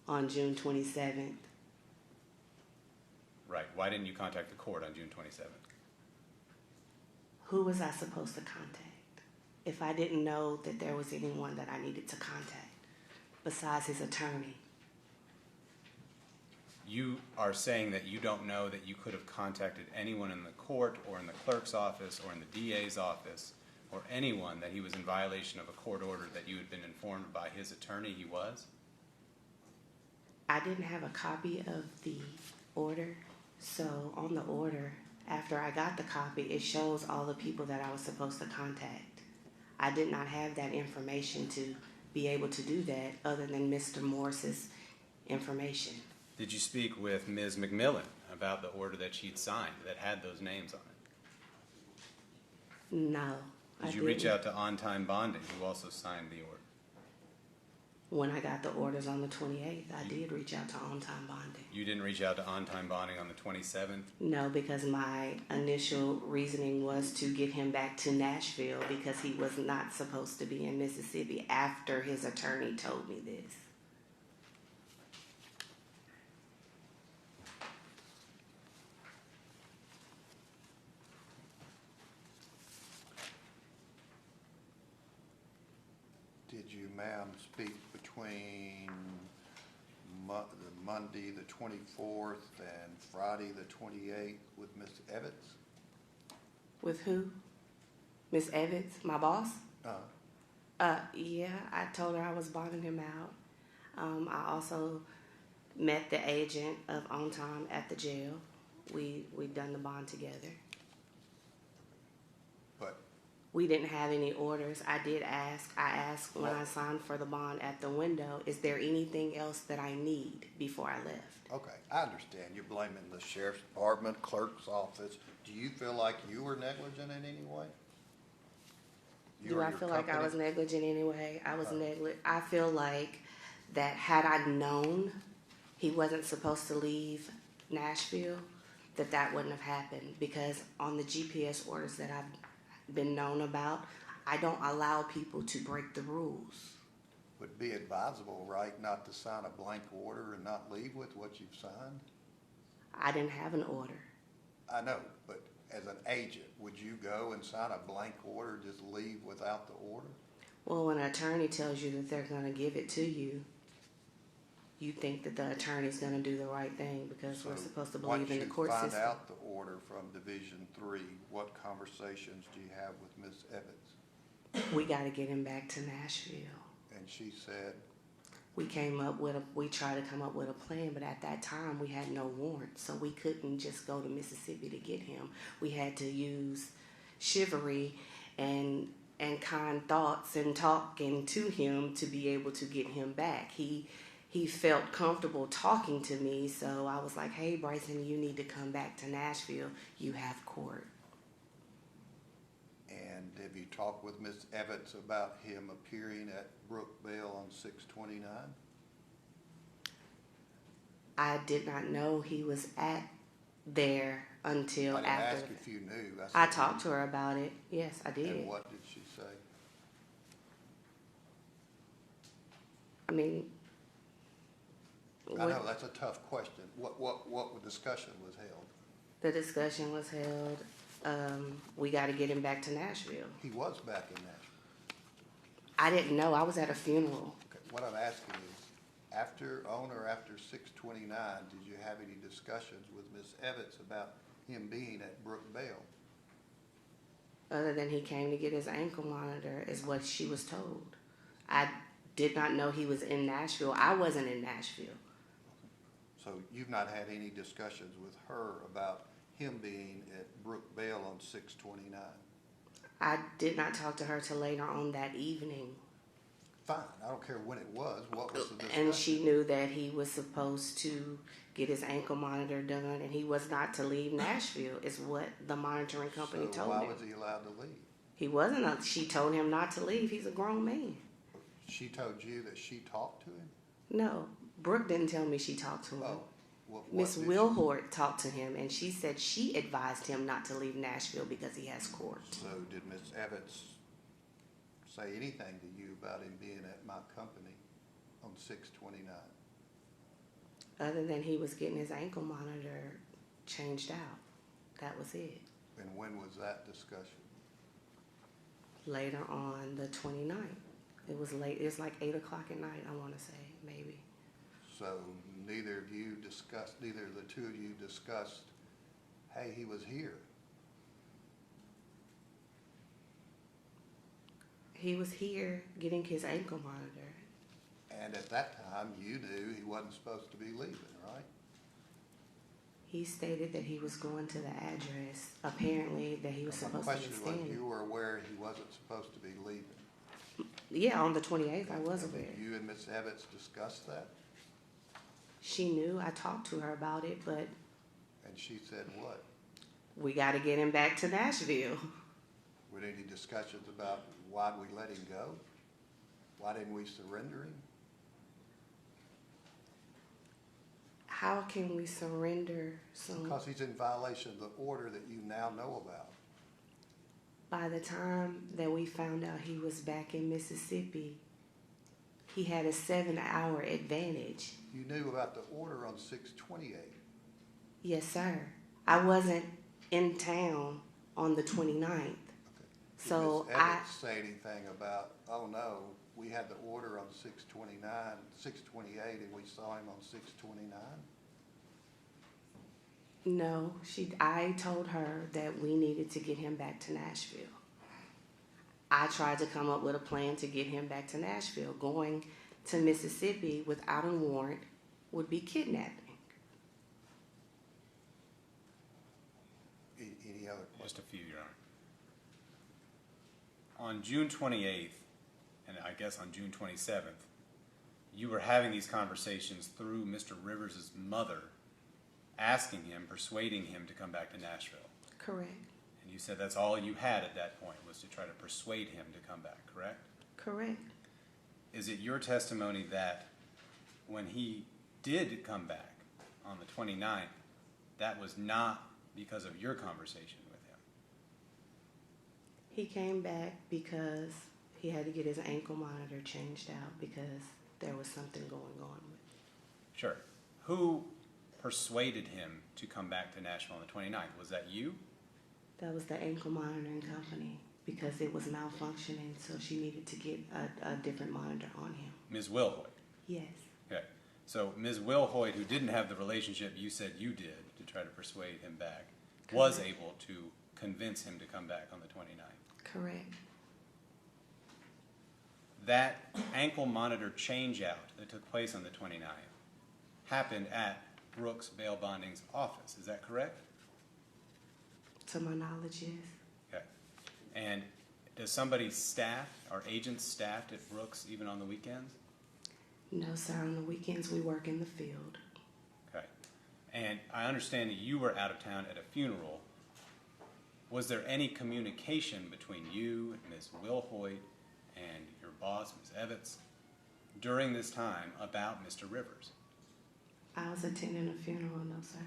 on June 27th. Right. Why didn't you contact the court on June 27th? Who was I supposed to contact if I didn't know that there was anyone that I needed to contact besides his attorney? You are saying that you don't know that you could have contacted anyone in the court or in the clerk's office or in the DA's office or anyone that he was in violation of a court order that you had been informed by his attorney he was? I didn't have a copy of the order, so on the order, after I got the copy, it shows all the people that I was supposed to contact. I did not have that information to be able to do that other than Mr. Morris's information. Did you speak with Ms. McMillan about the order that she'd signed that had those names on it? No. Did you reach out to On-Time Bonding, who also signed the order? When I got the orders on the 28th, I did reach out to On-Time Bonding. You didn't reach out to On-Time Bonding on the 27th? No, because my initial reasoning was to get him back to Nashville because he was not supposed to be in Mississippi after his attorney told me this. Did you, ma'am, speak between Monday the 24th and Friday the 28th with Ms. Evans? With who? Miss Evans, my boss. Uh, Yeah, I told her I was bonding him out. I also met the agent of On Time at the jail. We done the bond together. but We didn't have any orders. I asked when I signed for the bond at the window, is there anything else that I need before I left? okay, I understand. You're blaming the sheriff's department, clerk's office. Do you feel like you were negligent in any way? You Do or I your feel like I company? was negligent anyway? I was negligent. I feel like that had I known he wasn't supposed to leave Nashville, that wouldn't have happened, because on the GPS orders that I've been known about, I don't allow people to break the rules. Would be advisable, right, not to sign a blank order and not leave with what you've signed? I didn't have an order. I know, but as an agent, would you go and sign a blank order, just leave without the order? Well, when an attorney tells you that they're going to give it to you, you think that the attorney's going to do the right thing, because we're supposed to believe in the court Once system. you find out the order from Division 3, what conversations do you have with Ms. Evans? We got to get him back to Nashville. And she said, We tried to come up with a plan, but at that time we had no warrant, so we couldn't just go to Mississippi to get him. We had to use chivalry and kind thoughts and talking to him to be able to get him back. He felt comfortable talking to me, so I was like, hey, Bricen, you need to come back to Nashville. You have court. and have you talked with Ms. Evans about him appearing at Brookville on 6/29? I did not know he was at there until I didn't after. ask if you knew. I said, talked to her about it. Yes, I did. And what did she say? I mean, I know, that's a tough question. What discussion was held? the discussion was held. We got to get him back to Nashville. He was back in Nashville. I didn't know. I was at a funeral. Okay, what I'm asking is, after 6/29, did you have any discussions with Ms. Evans about him being at Brookville? Other than he came to get his ankle monitor, is what she was told. I did not know he was in Nashville. I wasn't in Nashville. So you've not had any discussions with her about him being at Brookville on 6/29? I did not talk to her till later on that evening. Fine, I don't care when it was. What was the discussion? And she knew that he was supposed to get his ankle monitor done, and he was not to leave Nashville, is what the monitoring company So told why him. was he allowed to leave? He wasn't. She told him not to leave. He's a grown man. She told you that she talked to him? No, Brooke didn't tell me she talked to him. Oh, what Miss did Wilhort talked to him, and she said she advised him not to leave Nashville because he has court. So did Ms. Evans say anything to you about him being at my company on 6/29? Other than he was getting his ankle monitor changed out. That was it. And when was that discussion? Later on the 29th. It was late. It was like 8 o'clock at night, I want to say, maybe. So neither of the two of you discussed, hey, he was here. He was here getting his ankle monitor. And at that time, you knew he wasn't supposed to be leaving, right? He stated that he was going to the address, apparently that he was My supposed to be question was, standing. you were aware he wasn't supposed to be leaving? Yeah, on the 28th, I was And aware. did you and Ms. Evans discuss that? She knew. I talked to her about it, but And she said what? we got to get him back to Nashville. Were there any discussions about why'd we let him go? Why didn't we surrender him? How can we surrender someone? Because he's in violation of the order that you now know about. By the time that we found out he was back in Mississippi, he had a 7-hour advantage. You knew about the order on 6/28. Yes, sir. I wasn't in town on the 29th. Okay. So Did Ms. Evans say anything about, oh no, we had the order on 6/28, and we saw him on 6/29? No, I told her that we needed to get him back to Nashville. I tried to come up with a plan to get him back to Nashville. Going to Mississippi without a warrant would be kidnapping. Any other Just questions? a few, Your Honor. On June 28th, and I guess on June 27th, you were having these conversations through Mr. Rivers' mother, asking him, persuading him to come back to Nashville. Correct. And you said that's all you had at that point, was to try to persuade him to come back, correct? Correct. Is it your testimony that when he did come back on the 29th, that was not because of your conversation with him? He came back because he had to get his ankle monitor changed out because there was something going on with it. Sure. Who persuaded him to come back to Nashville on the 29th? Was that you? That was the ankle monitoring company because it was malfunctioning, so she needed to get a different monitor on him. Ms. Wilhoit? Yes. Okay. So Ms. Wilhoit, who didn't have the relationship you said you did to try to persuade him back, was Correct. able to convince him to come back on the 29th. Correct. That ankle monitor change out that took place on the 29th happened at Brooks Bail Bonding's office. Is that correct? To my knowledge, yes. Okay. And does somebody staff or agents staffed at Brooks even on the weekends? No, sir. On the weekends, we work in the field. Okay. And I understand that you were out of town at a funeral. Was there any communication between you, Ms. Wilhoit, and your boss, Ms. Evans, during this time about Mr. Rivers? I was attending a funeral, no, sir.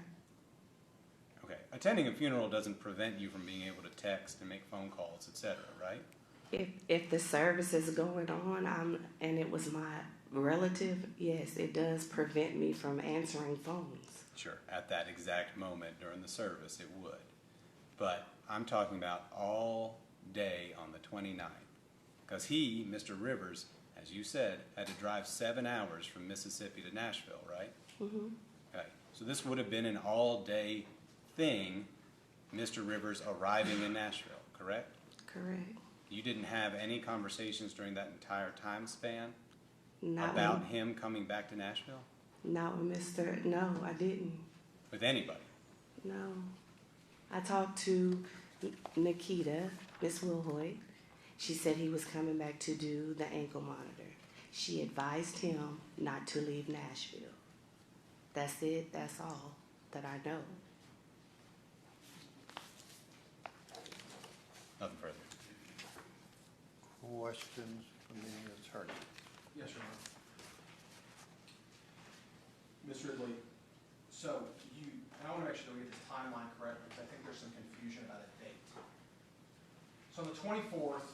Okay. Attending a funeral doesn't prevent you from being able to text and make phone calls, etc., right? If the service is going on, and it was my relative, yes, it does prevent me from answering phones. Sure. At that exact moment during the service, it would. But I'm talking about all day on the 29th. Because he, Mr. Rivers, as you said, had to drive 7 hours from Mississippi to Nashville, right? Mm-hmm. Okay. So this would have been an all-day thing, Mr. Rivers arriving in Nashville, correct? Correct. You didn't have any conversations during that entire time span Not about with, him coming back to Nashville? not with Mr. No, I didn't. With anybody? No. I talked to Nikita, Miss Wilhoit. She said he was coming back to do the ankle monitor. She advised him not to leave Nashville. That's it. That's all that I know. Nothing further. Questions from the attorney? Yes, Your Honor. Ms. Ridley, so and I want to make sure that we get this timeline correct because I think there's some confusion about a date. So on the 24th,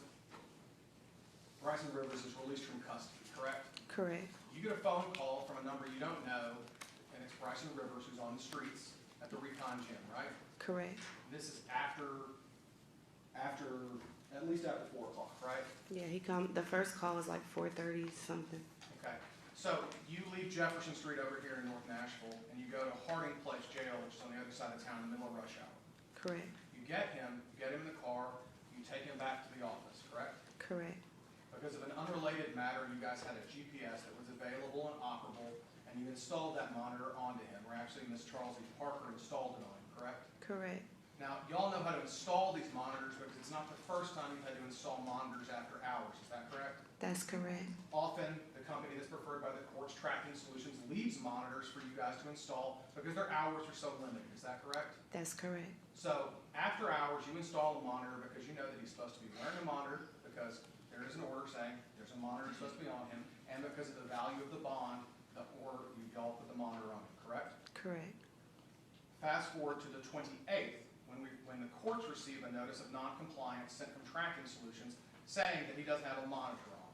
Bricen Rivers is released from custody, correct? Correct. You get a phone call from a number you don't know, and it's Bricen Rivers who's on the streets at the Recon Gym, right? Correct. This is at least after 4 o'clock, right? Yeah, the first call was like 4:30 something. Okay. So you leave Jefferson Street over here in North Nashville, and you go to Harding Place Jail, which is on the other side of town in the middle of rush hour. Correct. You get him in the car, you take him back to the office, correct? Correct. Because of an unrelated matter, you guys had a GPS that was available and operable, and you installed that monitor onto him, or actually Ms. Charles E. Parker installed it on him, correct? Correct. Now, y'all know how to install these monitors because it's not the first time you've had to install monitors after hours, is that correct? That's correct. Often, the company that's preferred by the court's tracking solutions leaves monitors for you guys to install because their hours are so limited, is that correct? That's correct. So, after hours, you install a monitor because you know that he's supposed to be wearing a monitor because there is an order saying there's a monitor supposed to be on him, and because of the value of the bond, the order, y'all put the monitor on him, correct? Correct. Fast forward to the 28th, when the courts receive a notice of noncompliance sent from Tracking Solutions saying that he doesn't have a monitor on.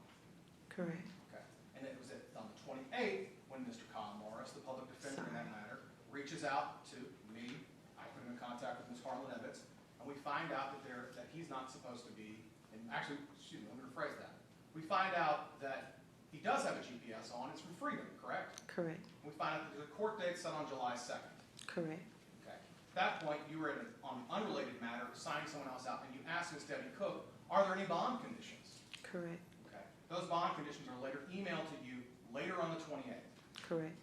Correct. Okay. And it was on the 28th when Mr. Kyle Morris, the public defender in that matter, reaches out to me. I put him in contact with Ms. Harlan Evans, and we find out that he's not supposed to be. And actually, excuse me, let me rephrase that. We find out that he does have a GPS on. It's from Freedom, correct? Correct. We find out that there's a court date set on July 2nd. Correct. Okay. At that point, you were on an unrelated matter, signing someone else out, and you asked Ms. Debbie Cook, Are there any bond conditions? Correct. Okay. Those bond conditions are later emailed to you later on the 28th. Correct.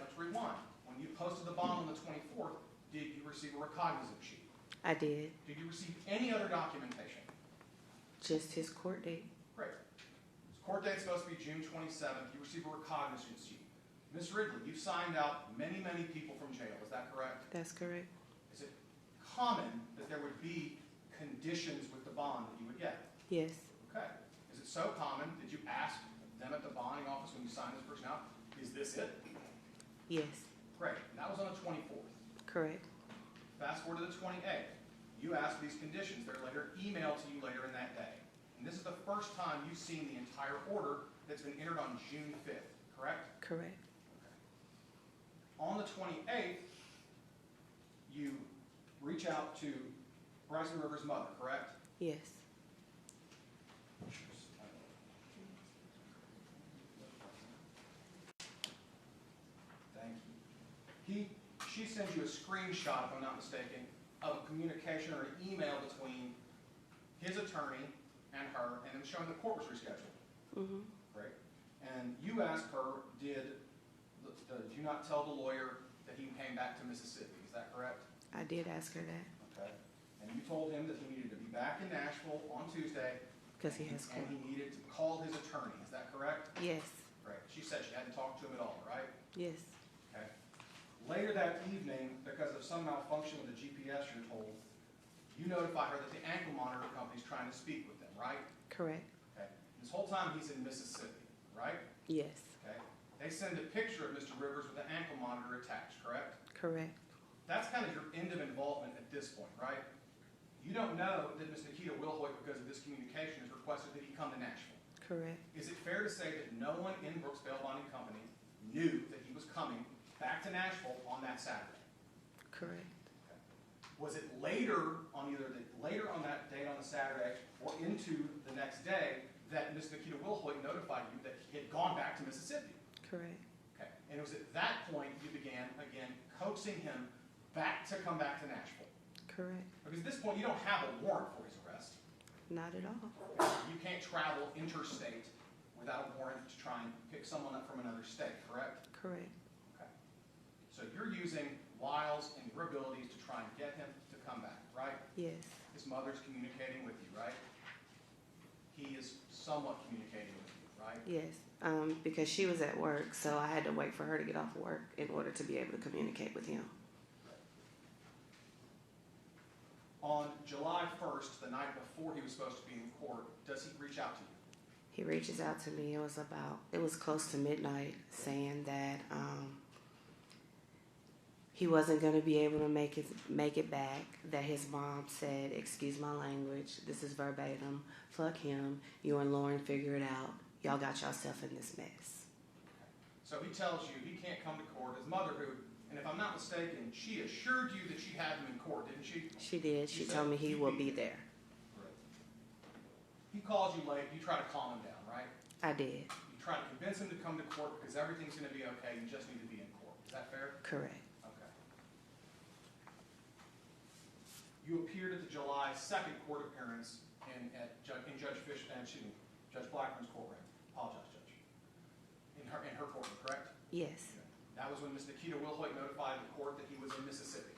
Let's rewind. When you posted the bond on the 24th, did you receive a recognizance sheet? I did. Did you receive any other documentation? Just his court date. Great. His court date's supposed to be June 27th. You received a recognizance sheet. Ms. Ridley, you've signed out many, many people from jail. Is that correct? That's correct. Is it common that there would be conditions with the bond that you would get? Yes. Okay. Is it so common that you ask them at the bonding office when you sign this person out, is this it? Yes. Great. And that was on the 24th. Correct. Fast forward to the 28th. You ask these conditions. They're later emailed to you later in that day. And this is the first time you've seen the entire order that's been entered on June 5th, correct? Correct. On the 28th, you reach out to Bricen Rivers' mother, correct? Yes. Thank you. She sends you a screenshot, if I'm not mistaken, of a communication or an email between his attorney and her, and then showing the court was rescheduled. Mm-hmm. Right? And you asked her, did you not tell the lawyer that he came back to Mississippi? Is that correct? I did ask her that Okay. And you told him that he needed to be back in Nashville on Tuesday. because he has And court. he needed to call his attorney. Is that correct? Yes. Right. She said she hadn't talked to him at all, right? Yes. Okay. Later that evening, because of some malfunction with the GPS, you're told, you notify her that the ankle monitor company is trying to speak with them, right? Correct. Okay. This whole time he's in Mississippi, right? Yes. Okay. They send a picture of Mr. Rivers with the ankle monitor attached, correct? Correct. That's kind of your end of involvement at this point, right? You don't know that Ms. Nikita Wilhoit, because of this communication, has requested that he come to Nashville. Correct. Is it fair to say that no one in Brooks Bail Bonding Company knew that he was coming back to Nashville on that Saturday? Correct. Was it later on that date on the Saturday or into the next day that Ms. Nikita Wilhoit notified you that he had gone back to Mississippi? Correct. Okay. And it was at that point you began, again, coaxing him back to come back to Nashville. Correct. Because at this point you don't have a warrant for his arrest. Not at all. You can't travel interstate without a warrant to try and pick someone up from another state, correct? Correct. Okay. So you're using wiles and your abilities to try and get him to come back, right? Yes. His mother's communicating with you, right? He is somewhat communicating with you, right? Yes. Because she was at work, so I had to wait for her to get off work in order to be able to communicate with him. On July 1st, the night before he was supposed to be in court, does he reach out to you? He reaches out to me. It was close to midnight, saying that he wasn't going to be able to make it back. That his mom said, "Excuse my language. This is verbatim. Fuck him. You and Lauren figure it out. Y'all got yourself in this mess." So he tells you he can't come to court. His mother, who, and if I'm not mistaken, she assured you that she had him in court, didn't she? She did. She said told me he he'd will be there. He calls you late. You try to calm him down, right? I did. You try to convince him to come to court because everything's going to be okay. You just need to be in court. Is that fair? Correct. Okay. You appeared at the July 2nd court appearance in Judge Blackburn's courtroom. Apologize, Judge. In her courtroom, correct? Yes. That was when Ms. Nikita Wilhoit notified the court that he was in Mississippi.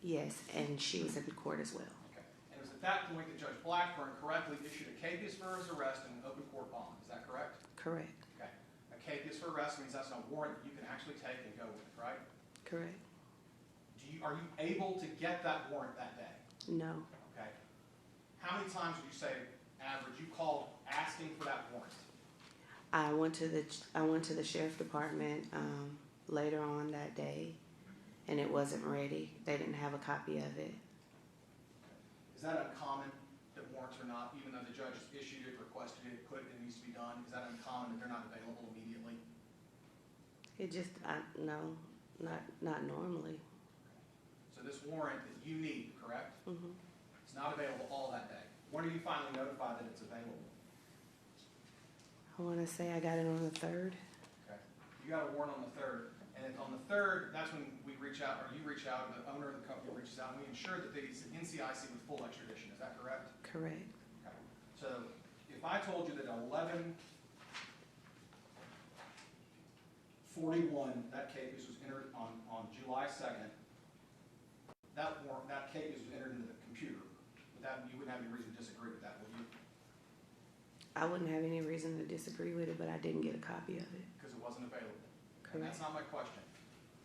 Yes, and she was in court as well. Okay. And it was at that point that Judge Blackburn correctly issued a capias for his arrest and an open court bond. Is that correct? Correct. Okay. A capias for arrest means that's a warrant that you can actually take and go with, right? Correct. Are you able to get that warrant that day? No. Okay. How many times would you say, average, you called asking for that warrant? I went to the sheriff department later on that day, and it wasn't ready. They didn't have a copy of it. Is that uncommon that warrants are not, even though the judge issued it, requested it, put it needs to be done? Is that uncommon that they're not available immediately? It just no, not normally. So this warrant that you need, correct? Mm-hmm. It's not available all that day. When are you finally notified that it's available? I want to say I got it on the 3rd. Okay. You got a warrant on the 3rd. And on the 3rd, that's when we reach out, or you reach out, or the owner of the company reaches out, and we ensure that he's in NCIC with full extradition. Is that correct? Correct. Okay. So if I told you that 11:41, that case was entered on July 2nd, that case was entered into the computer, you wouldn't have any reason to disagree with that, would you? I wouldn't have any reason to disagree with it, but I didn't get a copy of it. Because it wasn't available. And Correct. that's not my question.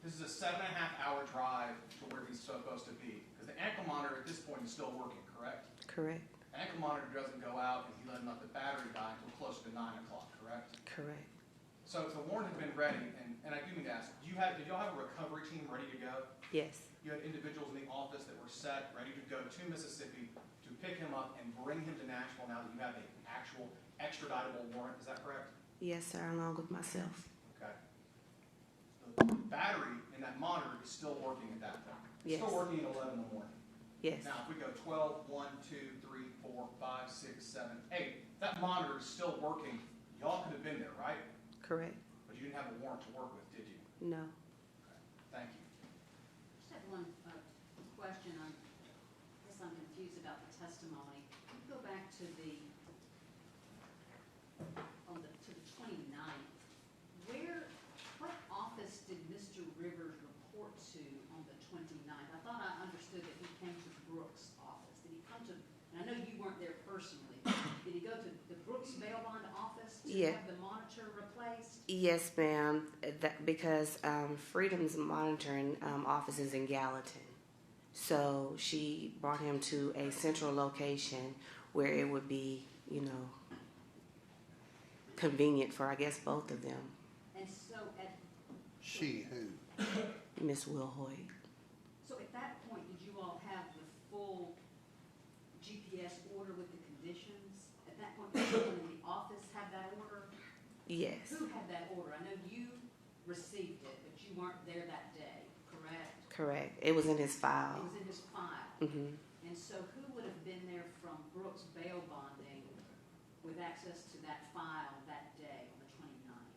This is a 7.5-hour drive to where he's supposed to be. Because the ankle monitor at this point is still working, correct? Correct. Ankle monitor doesn't go out and he doesn't let the battery die until closer to 9 o'clock, correct? Correct. So if the warrant had been ready, and I do need to ask, did y'all have a recovery team ready to go? Yes. You had individuals in the office that were set, ready to go to Mississippi to pick him up and bring him to Nashville now that you have an actual extraditable warrant, is that correct? Yes, sir, along with myself. Okay. The battery in that monitor is still working at that time. It's Yes. still working at 11 in the morning. Yes. Now, if we go 12, 1, 2, 3, 4, 5, 6, 7, 8, that monitor is still working. Y'all could have been there, right? Correct. But you didn't have a warrant to work with, did you? No. Okay. Thank you. Just have one question. I guess I'm confused about the testimony. Can you go back to the 29th? What office did Mr. Rivers report to on the 29th? I thought I understood that he came to Brooks' office. Did he come to, and I know you weren't there personally, did he go to the Brooks bail bond office to Yeah. have the monitor replaced? Yes, ma'am. Because Freedom's monitoring office is in Gallatin. So she brought him to a central location where it would be, convenient for, I guess, both of them. And so She who? Miss Wilhoit. So at that point, did you all have the full GPS order with the conditions? At that point, did someone in the office have that order? Yes. Who had that order? I know you received it, but you weren't there that day, correct? Correct. It was in his It file. was in his file. Hmm. And so who would have been there from Brooks bail bonding with access to that file that day on the 29th?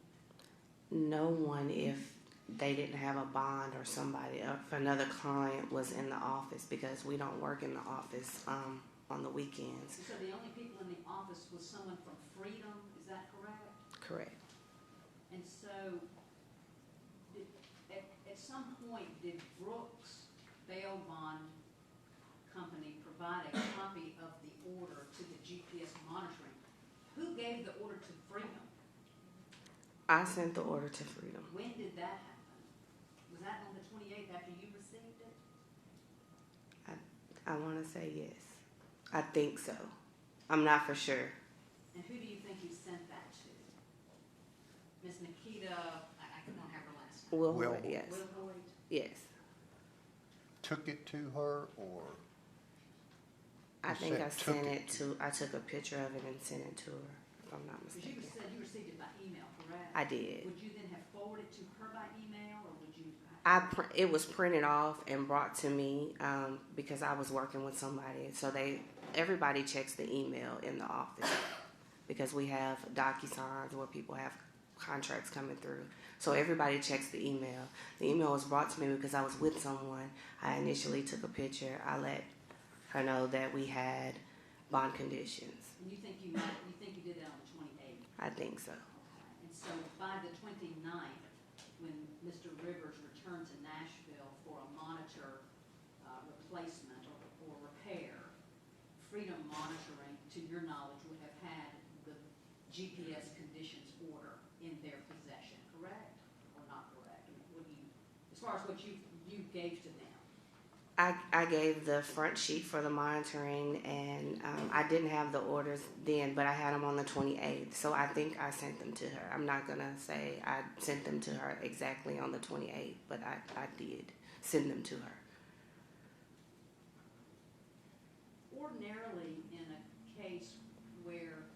No one, if they didn't have a bond or somebody, if another client was in the office, because we don't work in the office on the weekends. So the only people in the office was someone from Freedom, is that correct? Correct. And so, at some point, did Brooks Bail Bond Company provide a copy of the order to the GPS monitoring? Who gave the order to Freedom? I sent the order to Freedom. When did that happen? Was that on the 28th after you received it? I want to say yes. I think so. I'm not for sure. And who do you think you sent that to? Miss Nikita, I don't have her last name. Wilhoit, yes. Wilhoit? Yes. Took it to her, or I You think said I took sent it. it to, I took a picture of it and sent it to her, if I'm not Because you mistaken. said you received it by email, correct? I did. Would you then have forwarded to her by email, or would you? It was printed off and brought to me because I was working with somebody. So everybody checks the email in the office because we have DocuSigns where people have contracts coming through. So everybody checks the email. The email was brought to me because I was with someone. I initially took a picture. I let her know that we had bond conditions. And you think you did that on the 28th? I think so. Okay. And so by the 29th, when Mr. Rivers returned to Nashville for a monitor replacement or repair, Freedom Monitoring, to your knowledge, would have had the GPS conditions order in their possession, correct? Or not correct? I mean, as far as what you gave to them? I gave the front sheet for the monitoring, and I didn't have the orders then, but I had them on the 28th, so I think I sent them to her. I'm not going to say I sent them to her exactly on the 28th, but I did send them to her. Ordinarily, in a case where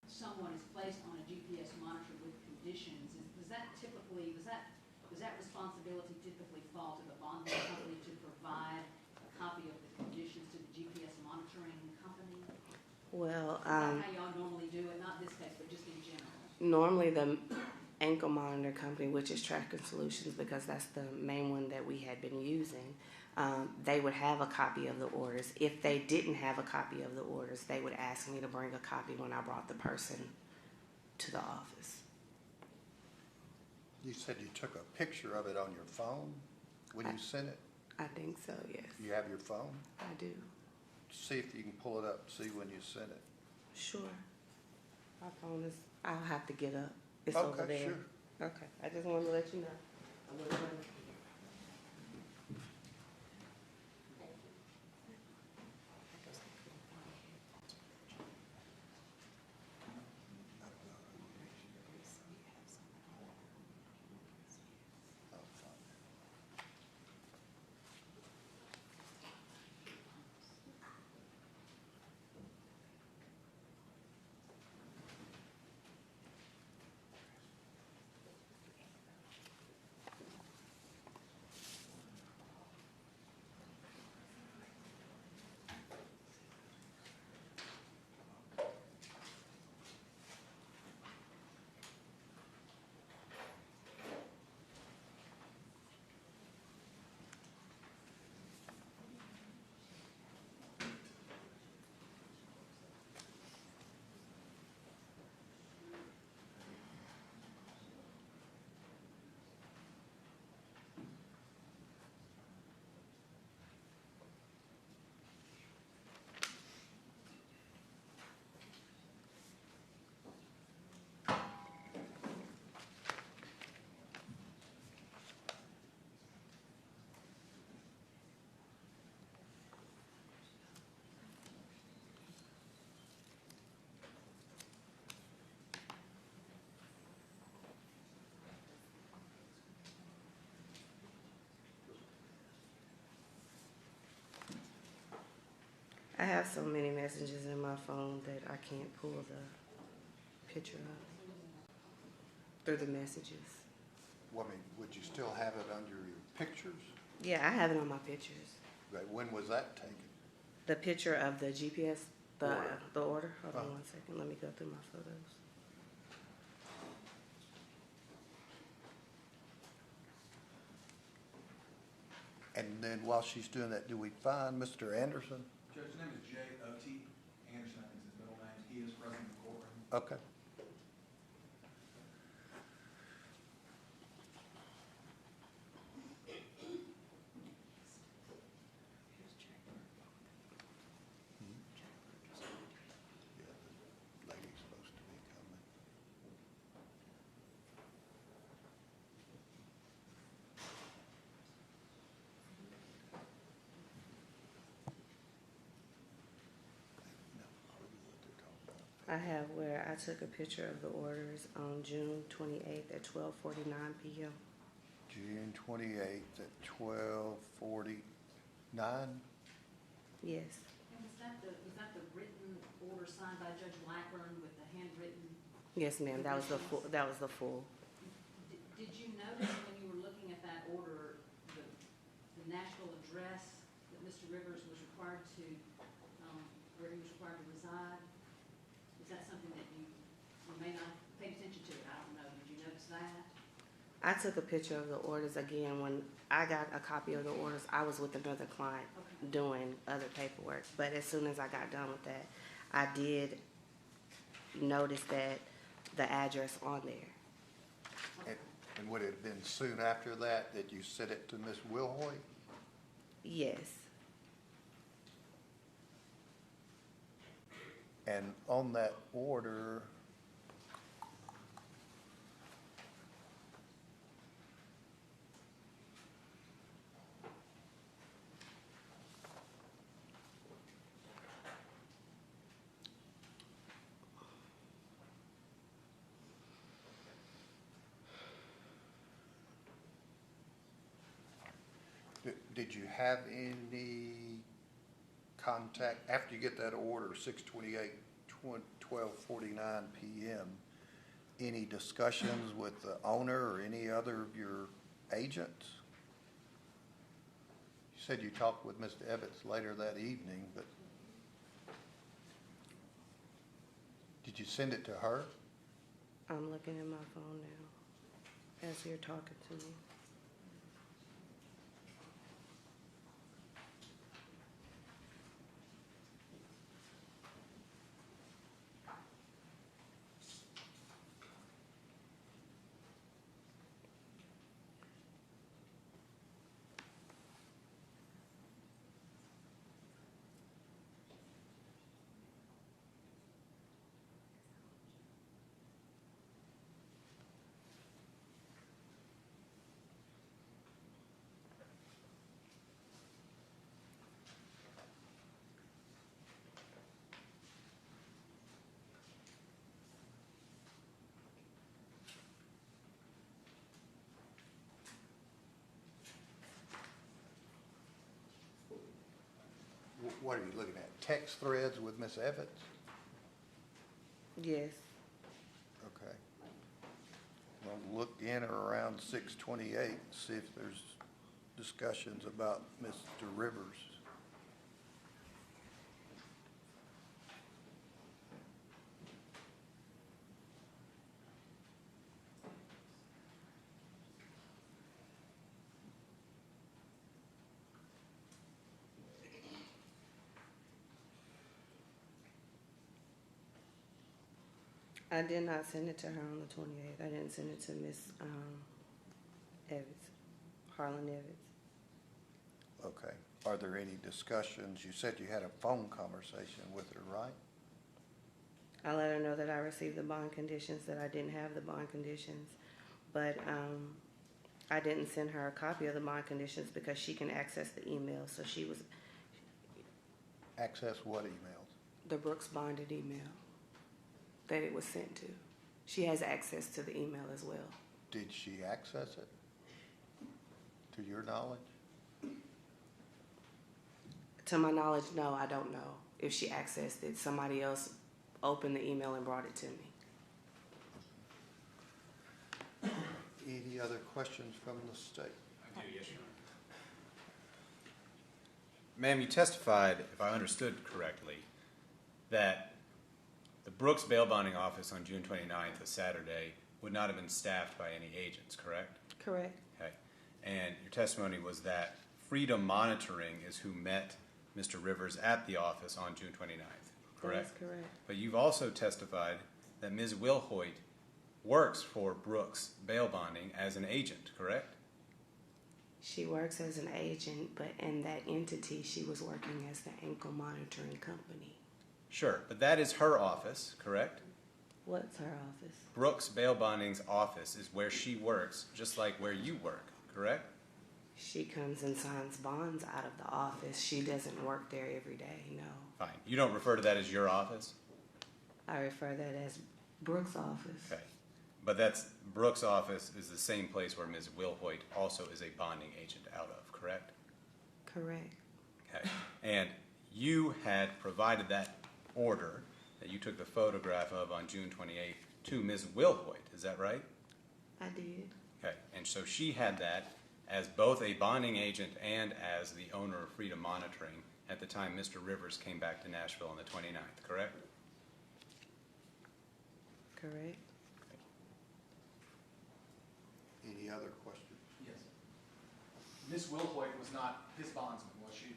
someone is placed on a GPS monitor with conditions, does that responsibility typically fall to the bonding company to provide a copy of the conditions to the GPS monitoring company? Well, Is that how y'all normally do it? Not this case, but just in general. normally the ankle monitor company, which is Tracking Solutions, because that's the main one that we had been using, they would have a copy of the orders. If they didn't have a copy of the orders, they would ask me to bring a copy when I brought the person to the office. You said you took a picture of it on your phone when you sent it? I think so, yes. You have your phone? I do. See if you can pull it up, see when you sent it. Sure. My phone is, I'll have to get up. It's over Okay, there. sure. Okay, I just wanted to let you know. I wasn't gonna- I have so many messages in my phone that I can't pull the picture up through the messages. Well, I mean, would you still have it under your pictures? Yeah, I have it on my pictures. Okay, when was that taken? The picture of the GPS, the Order. the order. Hold on Oh. 1 second. Let me go through my photos. And then while she's doing that, do we find Mr. Anderson? Judge, his name is J.O.T. Anderson, I think is his middle name. He is present in the courtroom. Okay. Yeah, the lady's supposed to be coming. No clue what they're talking about. I have where I took a picture of the orders on June 28th at 12:49 p.m. June 28th at 12:49. Yes. And was that the written order signed by Judge Blackburn with the handwritten? Yes, ma'am. That was the full. That was the full. Did you notice when you were looking at that order, the national address that Mr. Rivers was required to, where he was required to reside? Is that something that you may not pay attention to? I don't know. Did you notice that? I took a picture of the orders again when I got a copy of the orders. I was with another client Okay. doing other paperwork, but as soon as I got done with that, I did notice that the address on there. And would it have been soon after that that you sent it to Ms. Wilhoy? Yes. And on that order, did you have any contact, after you get that order, 6/28, 12:49 p.m., any discussions with the owner or any other of your agents? You said you talked with Mr. Ebbets later that evening, but did you send it to her? I'm looking at my phone now as you're talking to me. what are you looking at? Text threads with Miss Evans? Yes. Okay. We'll look in or around 6:28, see if there's discussions about Mr. Rivers. I did not send it to her on the 28th. I didn't send it to Miss Evans, Harlan Evans. Okay. Are there any discussions? You said you had a phone conversation with her, right? I let her know that I received the bond conditions, that I didn't have the bond conditions, but I didn't send her a copy of the bond conditions because she can access the email. So she was Access what emails? the Brooks bonded email that it was sent to. She has access to the email as well. Did she access it? To your knowledge? To my knowledge, no, I don't know if she accessed it. Somebody else opened the email and brought it to me. Any other questions from the state? I do, yes, Your Honor. Ma'am, you testified, if I understood correctly, that the Brooks bail bonding office on June 29th, a Saturday, would not have been staffed by any agents, correct? Correct. Okay. And your testimony was that Freedom Monitoring is who met Mr. Rivers at the office on June 29th, correct? That's correct. But you've also testified that Ms. Wilhoit works for Brooks bail bonding as an agent, correct? She works as an agent, but in that entity, she was working as the ankle monitoring company. Sure, but that is her office, correct? What's her office? Brooks bail bonding's office is where she works, just like where you work, correct? She comes and signs bonds out of the office. She doesn't work there every day, no. Fine. You don't refer to that as your office? I refer that as Brooks' office. Okay. But that's Brooks' office is the same place where Ms. Wilhoit also is a bonding agent out of, correct? Correct. Okay. And you had provided that order that you took the photograph of on June 28th to Ms. Wilhoit, is that right? I did. Okay. And so she had that as both a bonding agent and as the owner of Freedom Monitoring at the time Mr. Rivers came back to Nashville on the 29th, correct? Correct. Any other questions? Yes. Miss Wilhoit was not his bondsman, was she?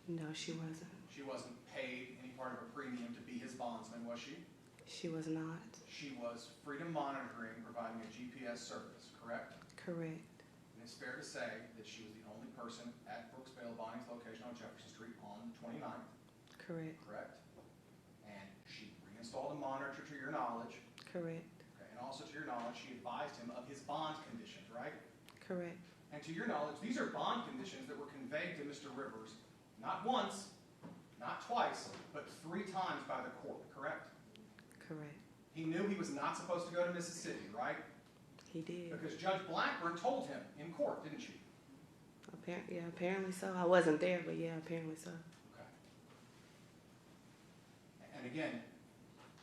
No, she wasn't. She wasn't paid any part of a premium to be his bondsman, was she? She was not. She was Freedom Monitoring, providing a GPS service, correct? Correct. And it's fair to say that she was the only person at Brooks Bail Bonding's location on Jefferson Street on the 29th, Correct. correct? And she reinstalled a monitor to your knowledge, Correct. okay, and also to your knowledge, she advised him of his bond conditions, right? Correct. And to your knowledge, these are bond conditions that were conveyed to Mr. Rivers, not once, not twice, but 3 times by the court, correct? Correct. He knew he was not supposed to go to Mississippi, right? He did. Because Judge Blackburn told him in court, didn't she? Yeah, apparently so. I wasn't there, but yeah, apparently so. Okay. And again,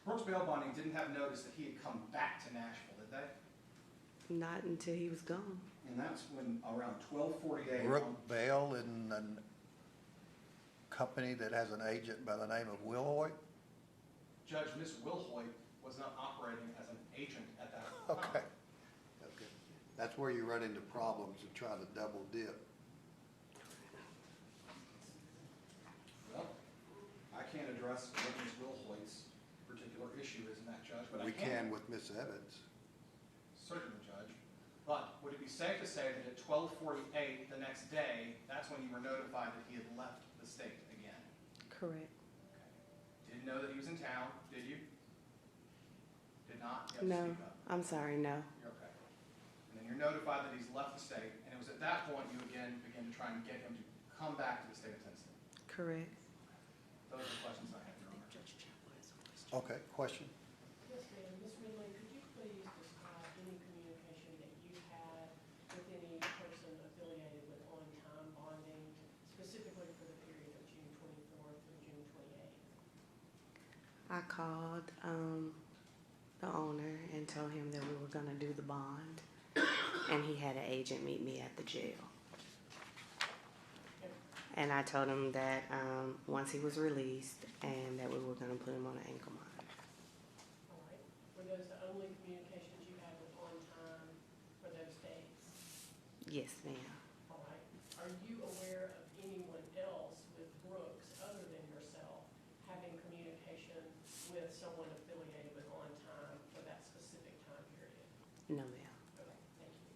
Brooks Bail Bonding didn't have notice that he had come back to Nashville, did they? Not until he was gone. And that's when around 12:48. Brook Bail in a company that has an agent by the name of Wilhoit? Judge, Miss Wilhoit was not operating as an agent at that time. Okay. Okay. That's where you run into problems and try to double dip. Well, I can't address what Miss Wilhoit's particular issue is in that, Judge, but We I can. can with Miss Evans. Certainly, Judge. But would it be safe to say that at 12:48 the next day, that's when you were notified that he had left the state again? Correct. Okay. Didn't know that he was in town, did you? Did not? You have to No, speak up. I'm sorry, no. You're okay. And then you're notified that he's left the state, and it was at that point you again began to try and get him to come back to the state of Tennessee. Correct. Those are the questions I have, Your Honor. Okay, question? Yes, ma'am. Ms. Ridley, could you please describe any communication that you had with any person affiliated with on-time bonding, specifically for the period of June 24th through I called the owner and told him that we were going to do the bond, and he had an agent meet me at the jail. And I told him that once he was released, and that we were going to put him on an ankle monitor. All right. Were those the only communications you had with On Time for those days? Yes, ma'am. All right. Are you aware of anyone else with Brooks other than yourself having communication with someone affiliated with On Time for that specific time period? No, ma'am. Okay, thank you.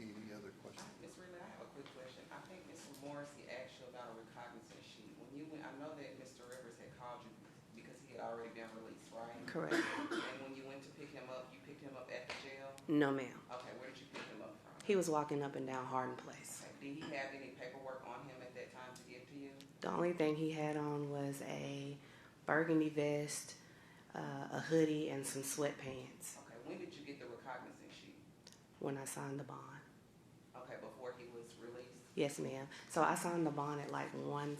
Any other questions? Ms. Ridley, I have a quick question. I think Mr. Morrissey asked you about a recognizance sheet. When you went, I know that Mr. Rivers had called you because he had already been released, right? Correct. And when you went to pick him up, you picked him up at the jail? No, ma'am. Okay, where did you pick him up from? He was walking up and down Hardin Place. Okay, did he have any paperwork on him at that time to give to you? The only thing he had on was a burgundy vest, a hoodie, and some sweatpants Okay, when did you get the recognizance sheet? when I signed the bond. Okay, before he was released? Yes, ma'am. So I signed the bond at like 1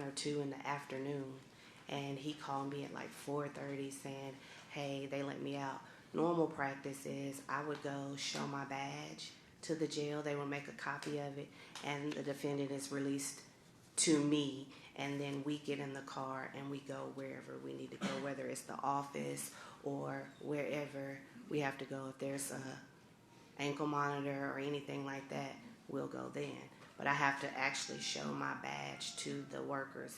or 2 in the afternoon, and he called me at like 4:30 saying, "Hey, they let me out." Normal practice is I would go show my badge to the jail. They would make a copy of it, and the defendant is released to me, and then we get in the car and we go wherever we need to go, whether it's the office or wherever we have to go. If there's a ankle monitor or anything like that, we'll go then. But I have to actually show my badge to the workers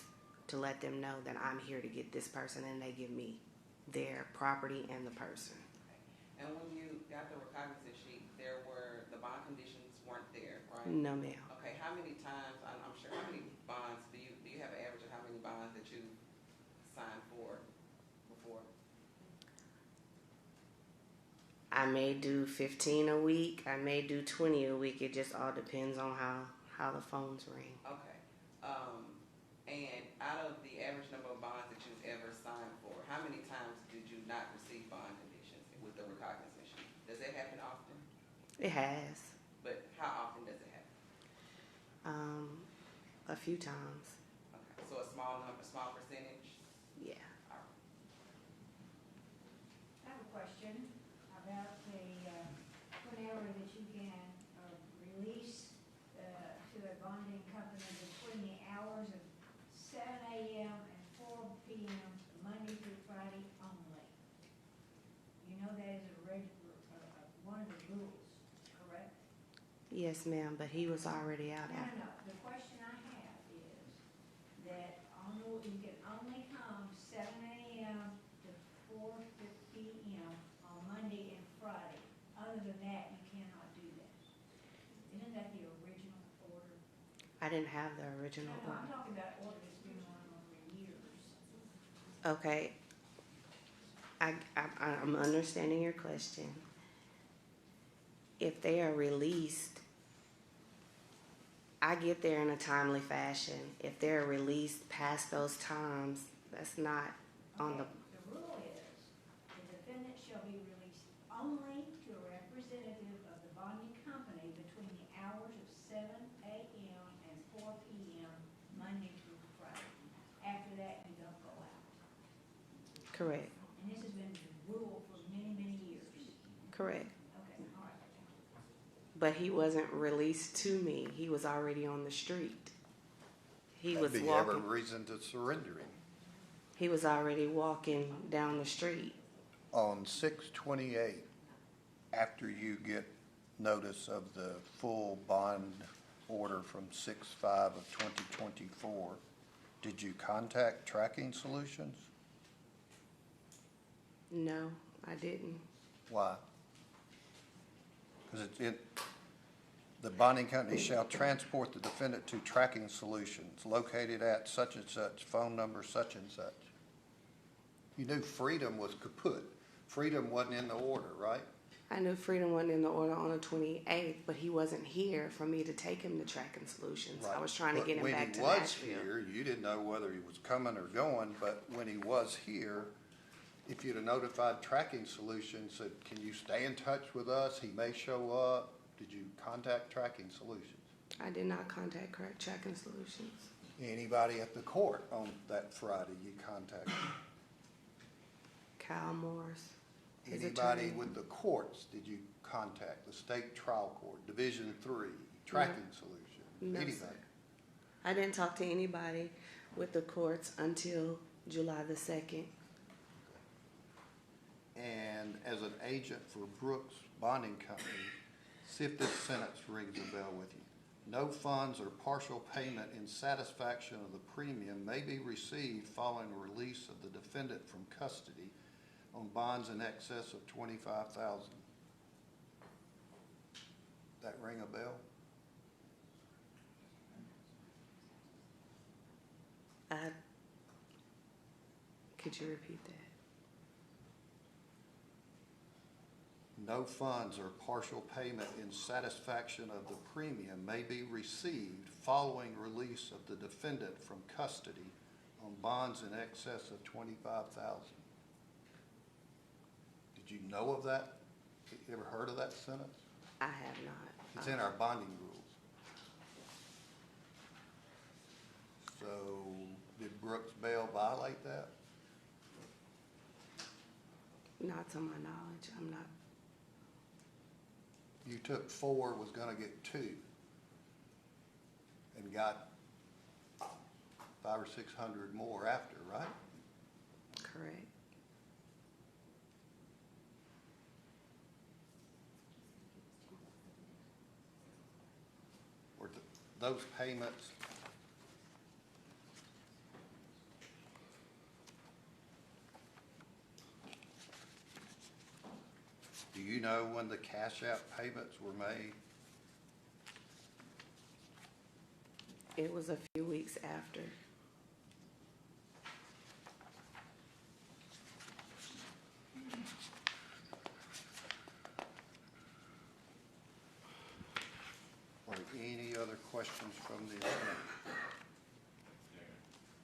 to let them know that I'm here to get this person, and they give me their property and the person. And when you got the recognizance sheet, the bond conditions weren't there, right? No, ma'am. Okay, how many times, I'm sure, how many bonds, do you have an average of how many bonds that you signed for before? I may do 15 a week. I may do 20 a week. It just all depends on how the phones ring. Okay, and out of the average number of bonds that you've ever signed for, how many times did you not receive bond conditions with the recognizance sheet? Does that happen often? It has. But how often does it happen? A few times. Okay, so a small percentage? Yeah. All right. I have a question about whenever that you can release to a bonding company between the hours of 7 a.m. and 4 p.m. Monday through Friday only. You know that is one of the rules, correct? Yes, ma'am, but he was already out No, after. no, no. The question I have is that you can only come 7 a.m. to 4 p.m. on Monday and Friday. Other than that, you cannot do that. Isn't that the original order? I didn't have the original No, I'm order. talking about order that's been going on for years. Okay. I'm understanding your question. If they are released, I get there in a timely fashion. If they're released past those times, that's not on the. The rule is, the defendant shall be released only to a representative of the bonding company between the hours of 7 a.m. and 4 p.m. Monday through Friday. After that, you don't go out. Correct. And this has been the rule for many, many years. Correct. Okay, all right. But he wasn't released to me. He was already on the street. He was That'd be every walking. reason to surrender him. He was already walking down the street. On 6/28, after you get notice of the full bond order from 6/5 of 2024, did you contact Tracking Solutions? No, I didn't. Why? Because the bonding company shall transport the defendant to Tracking Solutions located at such and such, phone number such and such. You knew Freedom was kaput. Freedom wasn't in the order, right? I knew Freedom wasn't in the order on the 28th, but he wasn't here for me to take him to Tracking Solutions. I Right. was trying to But get him back to when he was Nashville. here, you didn't know whether he was coming or going, but when he was here, if you'd have notified Tracking Solutions, said, can you stay in touch with us? He may show up. Did you contact Tracking Solutions? I did not contact Tracking Solutions. Anybody at the court on that Friday you contacted? Kyle Morris. his Anybody attorney. with the courts did you contact? The state trial court, Division III, Tracking Solution, No, anything? sir. I didn't talk to anybody with the courts until July the 2nd. And as an agent for Brooks Bonding Company, see if this sentence rings a bell with you. No funds or partial payment in satisfaction of the premium may be received following release of the defendant from custody on bonds in excess of $25,000. That ring a bell? Could you repeat that? No funds or partial payment in satisfaction of the premium may be received following release of the defendant from custody on bonds in excess of $25,000. Did you know of that? You ever heard of that sentence? I have not. It's in our bonding rules. So, did Brooks Bail violate that? Not to my knowledge. I'm not. You took 4, was gonna get 2, and got 500 or 600 more after, right? Correct. Or those payments, do you know when the cash out payments were made? It was a few weeks after. Or any other questions from the attorney?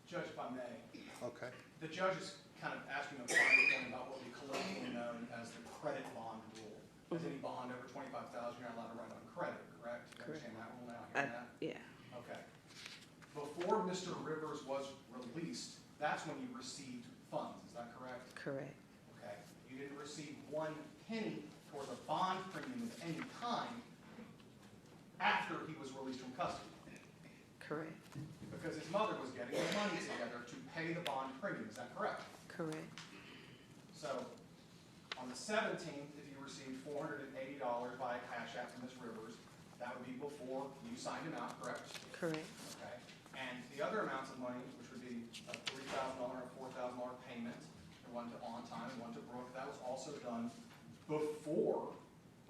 Judge, if I may, Okay. the judge is kind of asking a final thing about what we colloquially known as the credit bond rule. As any bond over 25,000, you're not allowed to write on credit, correct? You Correct. understand that rule now, hearing that? Yeah. Okay. Before Mr. Rivers was released, that's when you received funds, is that correct? Correct. Okay. You didn't receive 1 penny for the bond premium of any kind after he was released from custody, Correct. because his mother was getting the money together to pay the bond premium, is that correct? Correct. So, on the 17th, if you received $480 by a cash app from Ms. Rivers, that would be before you signed him out, correct? Correct. Okay. And the other amounts of money, which would be a $3,000 or $4,000 payment, one to On Time and one to Brooke, that was also done before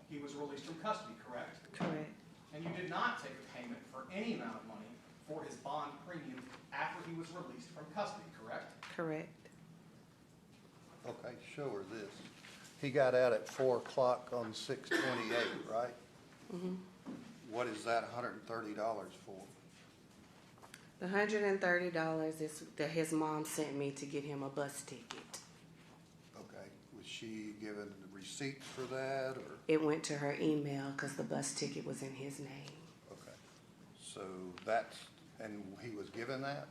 he was released from custody, correct? Correct. And you did not take a payment for any amount of money for his bond premium after he was released from custody, correct? Correct. Okay, show her this. He got out at 4 o'clock on 6/28, right? Mm-hmm. What is that $130 for? The $130 is that his mom sent me to get him a bus ticket. Okay, was she given the receipt for that, or? It went to her email because the bus ticket was in his name. Okay, so that's, and he was given that?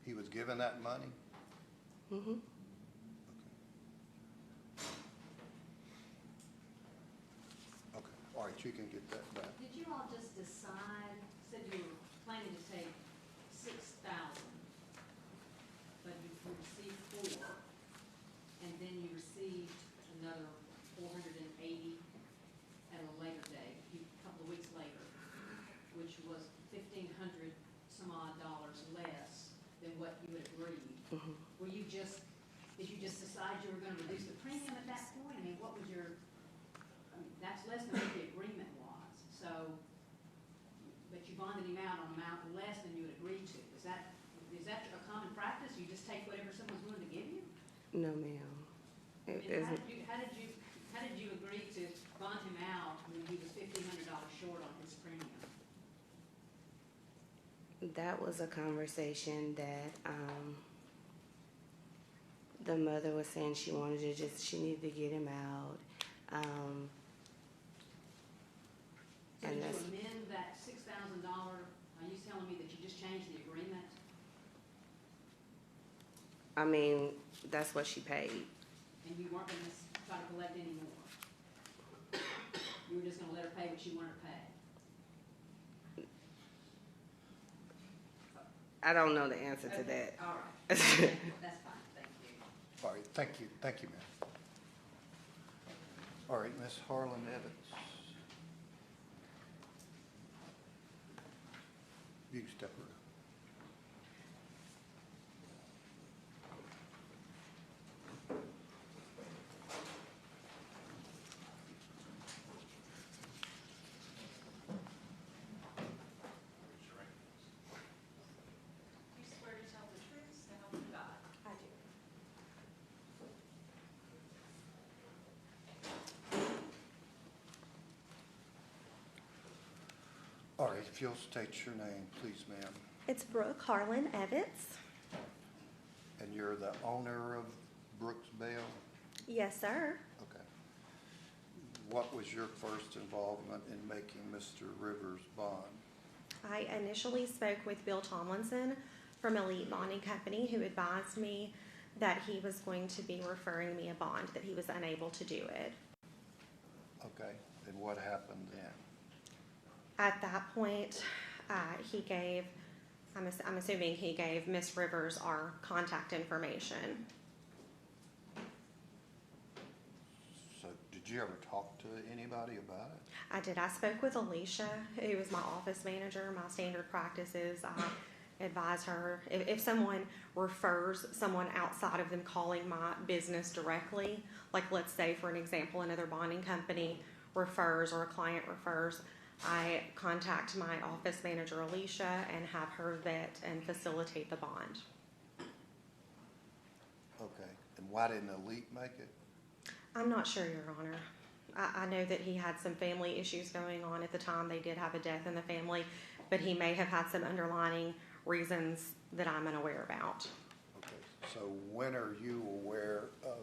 He was given that money? Mm-hmm. Okay, all right, you can get that back. Did you all just decide, said you were planning to take 6,000, but you received 4, and then you received another 480 at a later date, a couple of weeks later, which was $1,500 some odd dollars less than what you had agreed. Mm-hmm. Were you just, did you just decide you were gonna reduce the premium at that point? I mean, what was your, I mean, that's less than what the agreement was, so, but you bonded him out on an amount less than you had agreed to. Is that a common practice? You just take whatever someone's willing to give you? No, ma'am. I It mean, isn't. how did you agree to bond him out when he was $1,500 short on his premium? That was a conversation that the mother was saying she wanted to she needed to get him out. So And did that's, you amend that $6,000, are you telling me that you just changed change the agreement? I mean, that's what she paid. And you weren't gonna try to collect any more? You were just gonna let her pay what she wanted to pay? I don't know the answer to Okay, that. all right. That's fine, thank you. All right, thank you, ma'am. All right, Ms. Harlan Evans. You can step around. You swear to tell the truth, so help you God? I do. All right, if you'll state your name, please, ma'am. It's Brooke Harlan Evans. And you're the owner of Brooks Bell? Yes, sir. Okay. What was your first involvement in making Mr. Rivers bond? I initially spoke with Bill Tomlinson from Elite Bonding Company, who advised me that he was going to be referring me a bond, that he was unable to do it. Okay, and what happened then? At that point, he gave, I'm assuming he gave Miss Rivers our contact information. So did you ever talk to anybody about it? I did. I spoke with Alicia, who was my office manager. My standard practice is I advise her if someone refers someone outside of them calling my business directly, like let's say for an example, another bonding company refers or a client refers, I contact my office manager Alicia and have her vet and facilitate the bond. Okay, and why didn't Elite make it? I'm not sure, Your Honor. I know that he had some family issues going on at the time. They did have a death in the family, but he may have had some underlying reasons that I'm unaware about. Okay, so when are you aware of,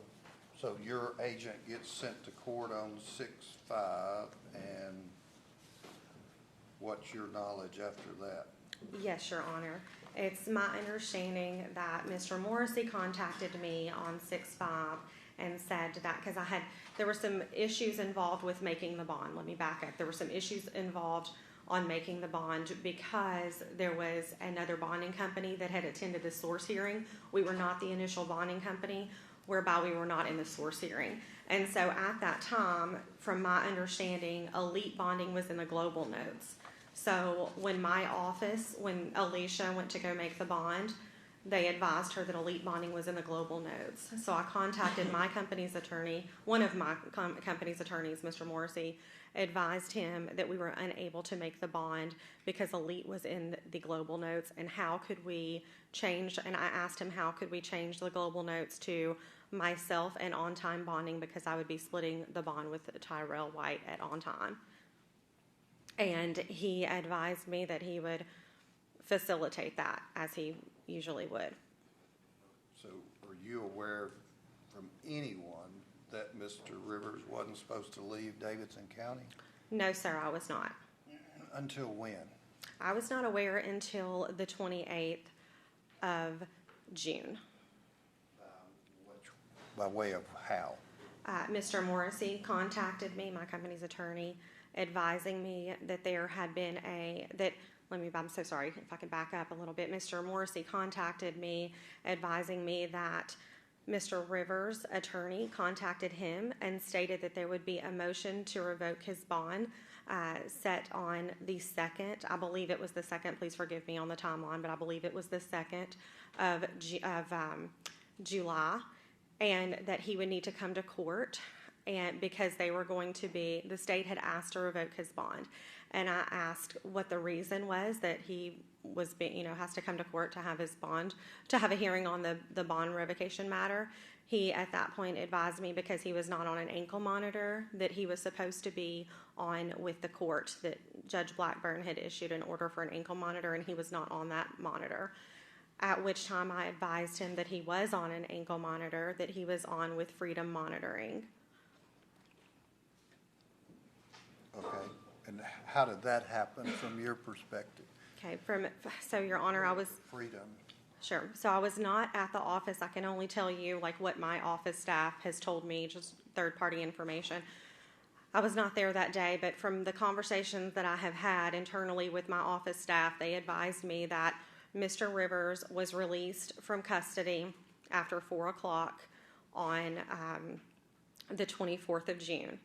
so your agent gets sent to court on 6/5, and what's your knowledge after that? Yes, Your Honor. It's my understanding that Mr. Morrissey contacted me on 6/5 and said that because there were some issues involved with making the bond. Let me back up. There were some issues involved on making the bond because there was another bonding company that had attended the source hearing. We were not the initial bonding company, whereby we were not in the source hearing. And so at that time, from my understanding, Elite Bonding was in the global notes. So when Alicia went to go make the bond, they advised her that Elite Bonding was in the global notes. So I contacted my company's attorney, one of my company's attorneys, Mr. Morrissey, advised him that we were unable to make the bond because Elite was in the global notes, and how could we change, and I asked him how could we change the global notes to myself and On Time Bonding, because I would be splitting the bond with Tyrell White at On Time. And he advised me that he would facilitate that as he usually would. So are you aware from anyone that Mr. Rivers wasn't supposed to leave Davidson County? No, sir, I was not. Until when? I was not aware until the 28th of June. By way of how? Mr. Morrissey contacted me, my company's attorney, advising me that there had been I'm so sorry, if I could back up a little bit. Mr. Morrissey contacted me, advising me that Mr. Rivers' attorney contacted him and stated that there would be a motion to revoke his bond set on the 2nd. I believe it was the 2nd. Please forgive me on the timeline, but I believe it was the 2nd of July, and that he would need to come to court, and because the state had asked to revoke his bond. And I asked what the reason was that he was has to come to court to have his bond, to have a hearing on the bond revocation matter. He at that point advised me because he was not on an ankle monitor that he was supposed to be on with the court, that Judge Blackburn had issued an order for an ankle monitor and he was not on that monitor. At which time I advised him that he was on an ankle monitor, that he was on with Freedom Monitoring. Okay, and how did that happen from your perspective? Okay, so Your Honor, I was, Freedom. sure. So I was not at the office. I can only tell you like what my office staff has told me, just third-party information. I was not there that day, but from the conversations that I have had internally with my office staff, they advised me that Mr. Rivers was released from custody after 4 o'clock on the 24th of June,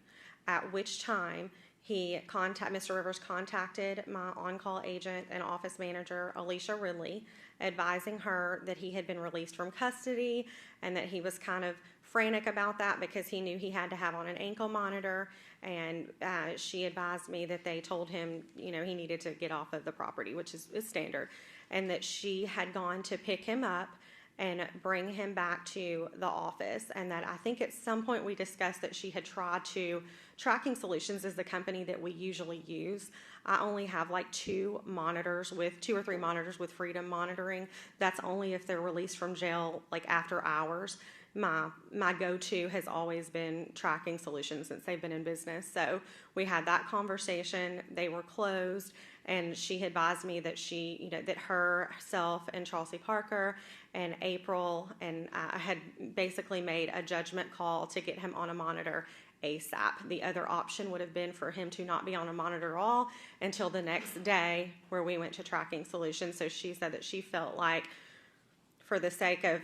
at which time Mr. Rivers contacted my on-call agent and office manager, Alicia Ridley, advising her that he had been released from custody and that he was kind of frantic about that because he knew he had to have on an ankle monitor. And she advised me that they told him, he needed to get off of the property, which is standard, and that she had gone to pick him up and bring him back to the office. And that I think at some point we discussed that she had tried to, Tracking Solutions is the company that we usually use. I only have like 2 or 3 monitors with Freedom monitoring. That's only if they're released from jail, like after hours. My go-to has always been Tracking Solutions since they've been in business. So we had that conversation. They were closed, and she advised me that that herself and Chelsea Parker and April and I had basically made a judgment call to get him on a monitor ASAP. The other option would have been for him to not be on a monitor at all until the next day, where we went to Tracking Solutions. So she said that she felt like, for the sake of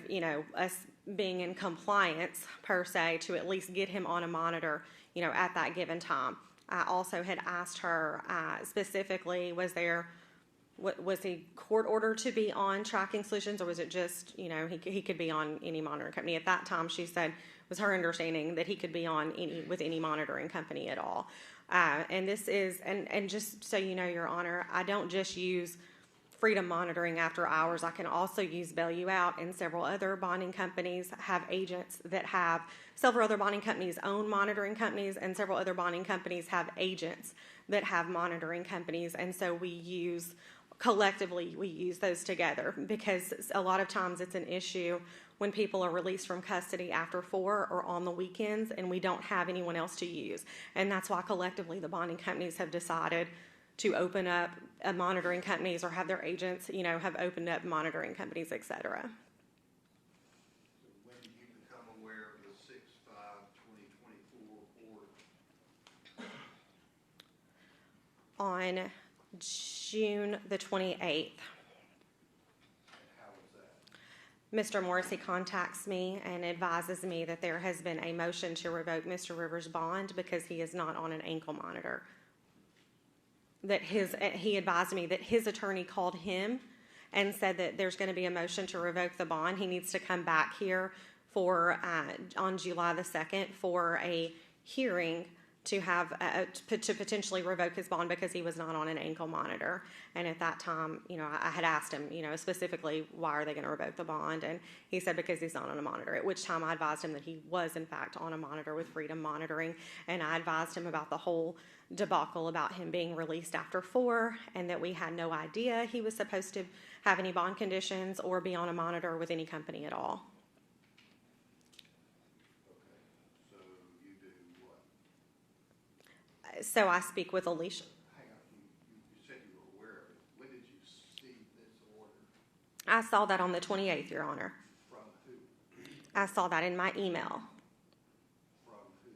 us being in compliance per se, to at least get him on a monitor at that given time. I also had asked her specifically, was he court ordered to be on Tracking Solutions, or was it just he could be on any monitoring company? At that time, she said it was her understanding that he could be on any monitoring company at all. And this is and just so you know, Your Honor, I don't just use Freedom monitoring after hours. I can also use bail you out, and several other bonding companies have agents that have, several other bonding companies own monitoring companies, and several other bonding companies have agents that have monitoring companies. And so collectively we use those together, because a lot of times it's an issue when people are released from custody after 4 or on the weekends and we don't have anyone else to use. And that's why collectively the bonding companies have decided to open up monitoring companies, or have their agents, have opened up monitoring companies, etc. So when did you become aware of the 6/5/2024 order? On June the 28th. How was that? Mr. Morrissey contacts me and advises me that there has been a motion to revoke Mr. Rivers' bond because he is not on an ankle monitor. He advised me that his attorney called him and said that there's going to be a motion to revoke the bond. He needs to come back here on July the 2nd for a hearing to potentially revoke his bond because he was not on an ankle monitor. And at that time, I had asked him, specifically, why are they going to revoke the bond? And he said because he's not on a monitor, at which time I advised him that he was, in fact, on a monitor with Freedom monitoring. And I advised him about the whole debacle about him being released after 4, and that we had no idea he was supposed to have any bond conditions or be on a monitor with any company at all. So I speak with Alicia. Hang on, you said you were aware of it. When did you see this order? I saw that on the 28th, Your Honor. From who? I saw that in my email. From who?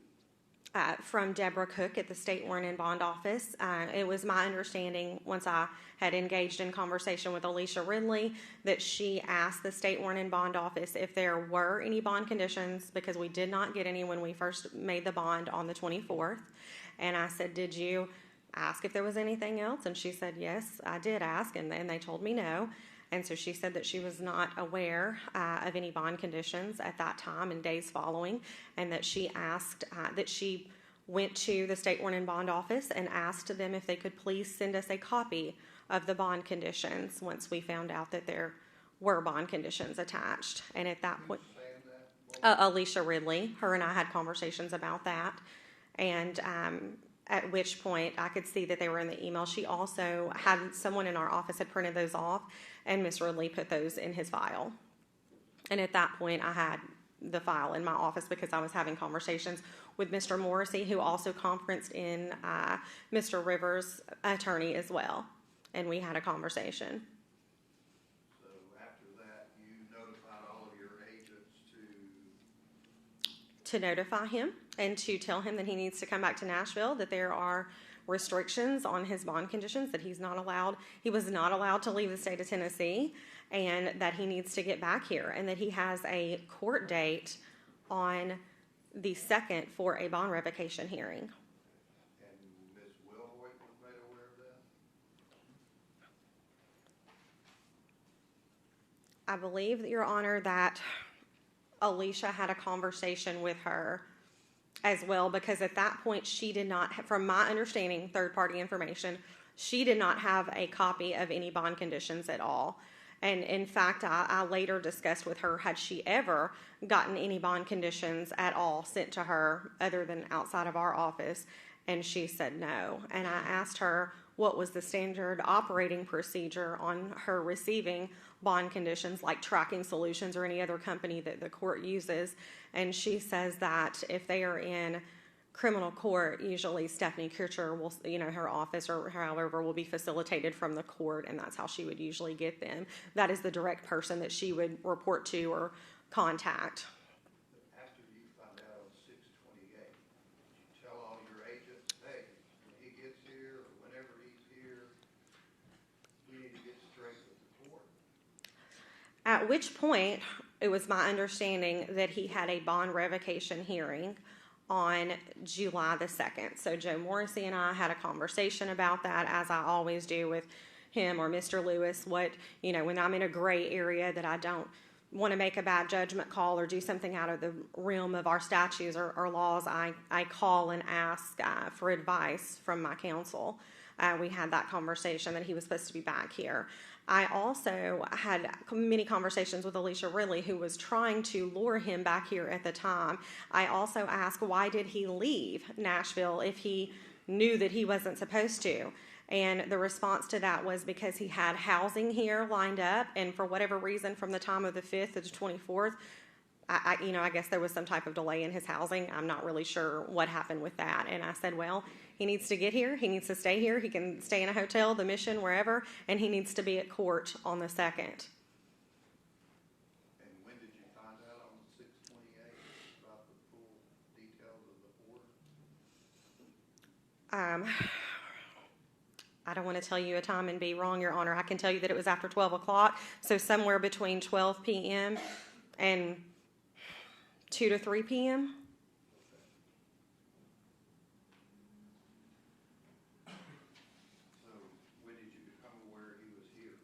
From Deborah Cook at the State Warrant and Bond Office. It was my understanding, once I had engaged in conversation with Alicia Ridley, that she asked the State Warrant and Bond Office if there were any bond conditions, because we did not get any when we first made the bond on the 24th. And I said, did you ask if there was anything else? And she said, yes, I did ask, and they told me no. And so she said that she was not aware of any bond conditions at that time and days following, and that she asked, that she went to the State Warrant and Bond Office and asked them if they could please send us a copy of the bond conditions once we found out that there were bond conditions attached. And at that point, Alicia Ridley, her and I had conversations about that. And at which point I could see that they were in the email. She also had someone in our office had printed those off, and Ms. Ridley put those in his file. And at that point I had the file in my office because I was having conversations with Mr. Morrissey, who also conferenced in Mr. Rivers' attorney as well. and we had a conversation. So after that, you notified all of your agents To notify him and to tell him that he needs to come back to Nashville, that there are restrictions on his bond conditions, that he was not allowed to leave the state of Tennessee, and that he needs to get back here, and that he has a court date on the 2nd for a bond revocation hearing. and Ms. Wilhoit was made aware of that? I believe, Your Honor, that Alicia had a conversation with her as well, because at that point she did not, from my understanding, third-party information, she did not have a copy of any bond conditions at all. And in fact, I later discussed with her, had she ever gotten any bond conditions at all sent to her other than outside of our office, and she said no. And I asked her what was the standard operating procedure on her receiving bond conditions, like Tracking Solutions or any other company that the court uses. And she says that if they are in criminal court, usually Stephanie Kircher will, her office or however will be facilitated from the court, and that's how she would usually get them. That is the direct person that she would report to or contact. After you found out on 6/28, did you tell all your agents, hey, when he gets here or whenever he's here, we need to get straight with the court? At which point, it was my understanding that he had a bond revocation hearing on July the 2nd. So Joe Morrissey and I had a conversation about that, as I always do with him or Mr. Lewis, when I'm in a gray area that I don't want to make a bad judgment call or do something out of the realm of our statutes or laws, I call and ask for advice from my counsel. We had that conversation that he was supposed to be back here. I also had many conversations with Alicia Ridley, who was trying to lure him back here at the time. I also asked, why did he leave Nashville if he knew that he wasn't supposed to? And the response to that was because he had housing here lined up, and for whatever reason, from the time of the 5th to the 24th, I guess there was some type of delay in his housing. I'm not really sure what happened with that. And I said, well, he needs to get here. He needs to stay here. He can stay in a hotel, the Mission, wherever, and he needs to be at court on the 2nd. And when did you find out on 6/28 about the full details of the order? I don't want to tell you a time and be wrong, Your Honor. I can tell you that it was after 12 o'clock, so somewhere between 12 p.m. and 2 to 3 p.m. So when did you become aware he was here?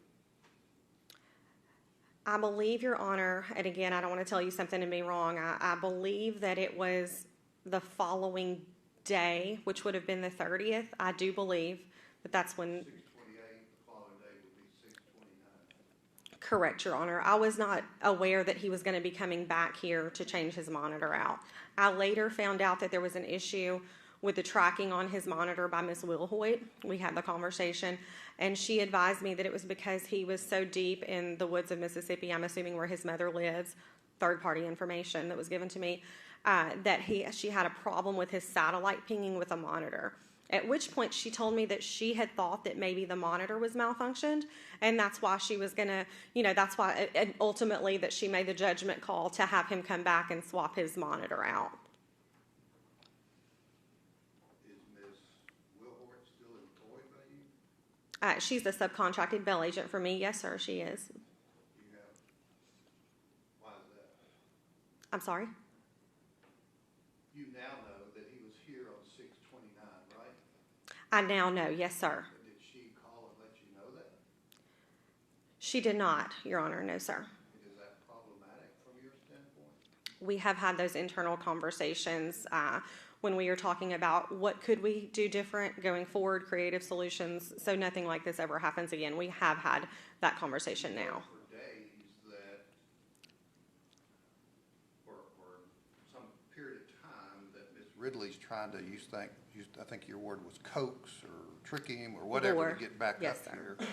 I believe, Your Honor, and again, I don't want to tell you something and be wrong. I believe that it was the following day, which would have been the 30th. I do believe that that's when. 6/28, the following day would be 6/29. Correct, Your Honor. I was not aware that he was going to be coming back here to change his monitor out. I later found out that there was an issue with the tracking on his monitor by Ms. Wilhoit. We had the conversation, and she advised me that it was because he was so deep in the woods of Mississippi, I'm assuming where his mother lives, third-party information that was given to me, that she had a problem with his satellite pinging with a monitor. At which point she told me that she had thought that maybe the monitor was malfunctioned, and that's why she was going to, that's why ultimately that she made the judgment call to have him come back and swap his monitor out. Is Ms. Wilhoit still employed by you? She's a subcontracted bell agent for me. Yes, sir, she is. You have. Why is that? I'm sorry? You now know that he was here on 6/29, right? I now know. Yes, sir. Did she call and let you know that? She did not, Your Honor. No, sir. Is that problematic from your standpoint? We have had those internal conversations when we are talking about what could we do different going forward, creative solutions, so nothing like this ever happens again. We have had that conversation now. For days that, or some period of time that Ms. Ridley's trying to, I think your word was coax or trick him or whatever Lure. to get back Yes, up sir. here.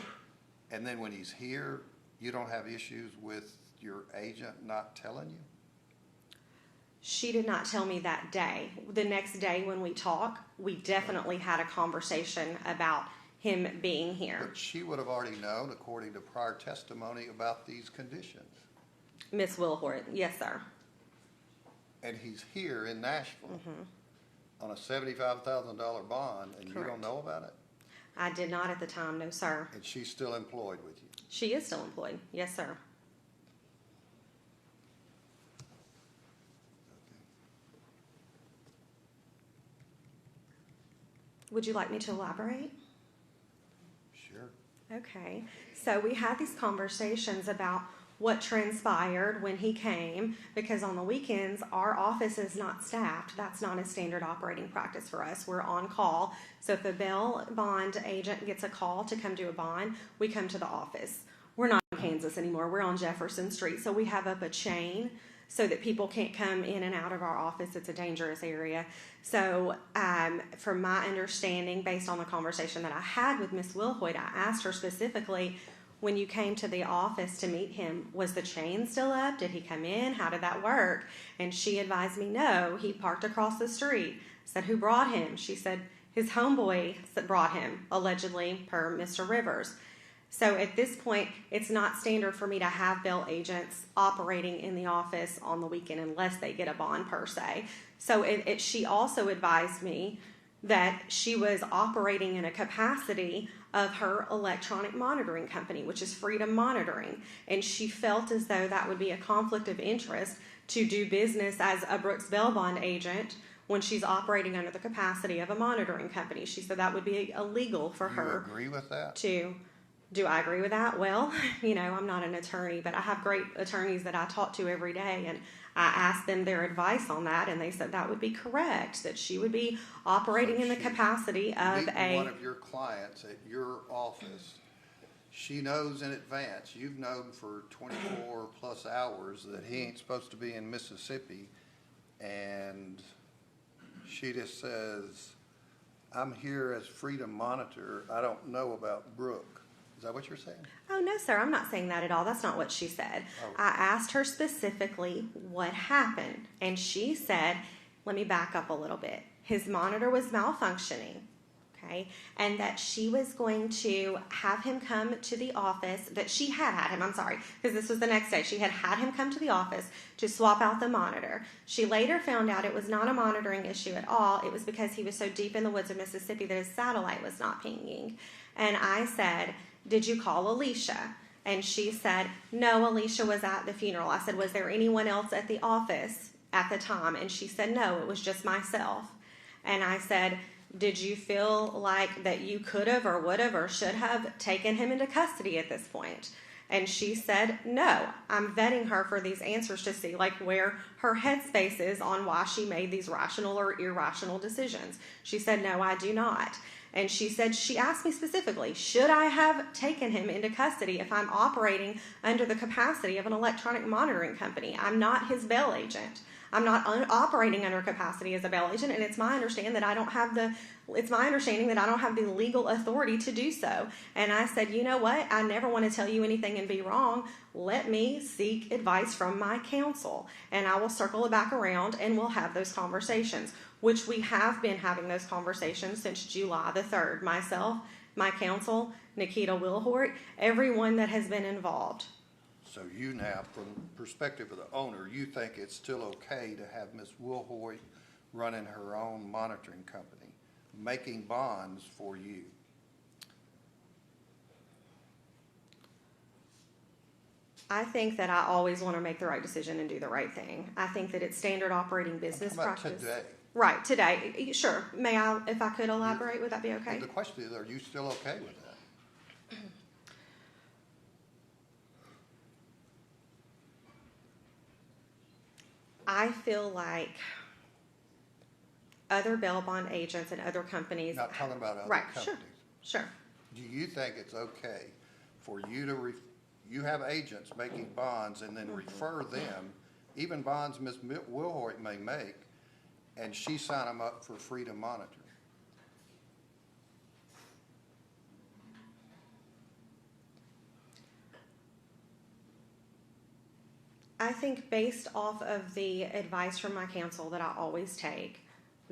And then when he's here, you don't have issues with your agent not telling you? She did not tell me that day. The next day when we talk, we definitely had a conversation about him being here. But she would have already known, according to prior testimony, about these conditions. Miss Wilhort, yes, sir. And he's here in Nashville Mm-hmm. on a $75,000 bond, and you Correct. don't know about it? I did not at the time, no, sir. And she's still employed with you? She is still employed, yes, sir. Would you like me to elaborate? Sure. Okay, so we had these conversations about what transpired when he came, because on the weekends, our office is not staffed. That's not a standard operating practice for us. We're on call. So if a bail bond agent gets a call to come do a bond, we come to the office. We're not in Kansas anymore. We're on Jefferson Street. So we have up a chain so that people can't come in and out of our office. It's a dangerous area. So from my understanding, based on the conversation that I had with Miss Wilhoit, I asked her specifically, when you came to the office to meet him, was the chain still up? Did he come in? How did that work? And she advised me, no, he parked across the street. I said, who brought him? She said, his homeboy brought him, allegedly, per Mr. Rivers. So at this point, it's not standard for me to have bail agents operating in the office on the weekend unless they get a bond per se. So she also advised me that she was operating in a capacity of her electronic monitoring company, which is Freedom Monitoring. And she felt as though that would be a conflict of interest to do business as a Brooks bail bond agent when she's operating under the capacity of a monitoring company. She said that would be illegal for her. You agree with that? Do I agree with that? Well, I'm not an attorney, but I have great attorneys that I talk to every day, and I asked them their advice on that, and they said that would be correct, that she would be operating in the capacity of one of your clients at your office. She knows in advance, you've known for 24 plus hours that he ain't supposed to be in Mississippi, and she just says, I'm here as Freedom Monitor. I don't know about Brooke. Is that what you're saying? Oh, no, sir. I'm not saying that at all. That's not what she said. Oh. I asked her specifically what happened, and she said, let me back up a little bit. His monitor was malfunctioning, okay, and that she was going to have him come to the office, that she had him, I'm sorry, because this was the next day. She had him come to the office to swap out the monitor. She later found out it was not a monitoring issue at all. It was because he was so deep in the woods of Mississippi that his satellite was not pinging. And I said, did you call Alicia? And she said, no, Alicia was at the funeral. I said, was there anyone else at the office at the time? And she said, no, it was just myself. And I said, did you feel like that you could have or would have or should have taken him into custody at this point? And she said, no. I'm vetting her for these answers to see like where her headspace is on why she made these rational or irrational decisions. She said, no, I do not. And she said, she asked me specifically, should I have taken him into custody if I'm operating under the capacity of an electronic monitoring company? I'm not his bail agent. I'm not operating under capacity as a bail agent, and it's my understanding that I don't have the legal authority to do so. And I said, you know what? I never want to tell you anything and be wrong. Let me seek advice from my counsel, and I will circle it back around, and we'll have those conversations, which we have been having those conversations since July the 3rd. Myself, my counsel, Nikita Wilhort, everyone that has been involved. So you now, from the perspective of the owner, you think it's still okay to have Ms. Wilhoit running her own monitoring company, making bonds for you? I think that I always want to make the right decision and do the right thing. I think that it's standard operating business practice. Today. Right, today. Sure. May I, if I could elaborate, would that be okay? The question is, are you still okay with that? I feel like other bail bond agents and other companies. Not talking about other right, companies. Sure. Do you think it's okay for you to, you have agents making bonds and then refer them, even bonds Ms. Wilhoit may make, and she sign them up for Freedom Monitoring? I think based off of the advice from my counsel that I always take,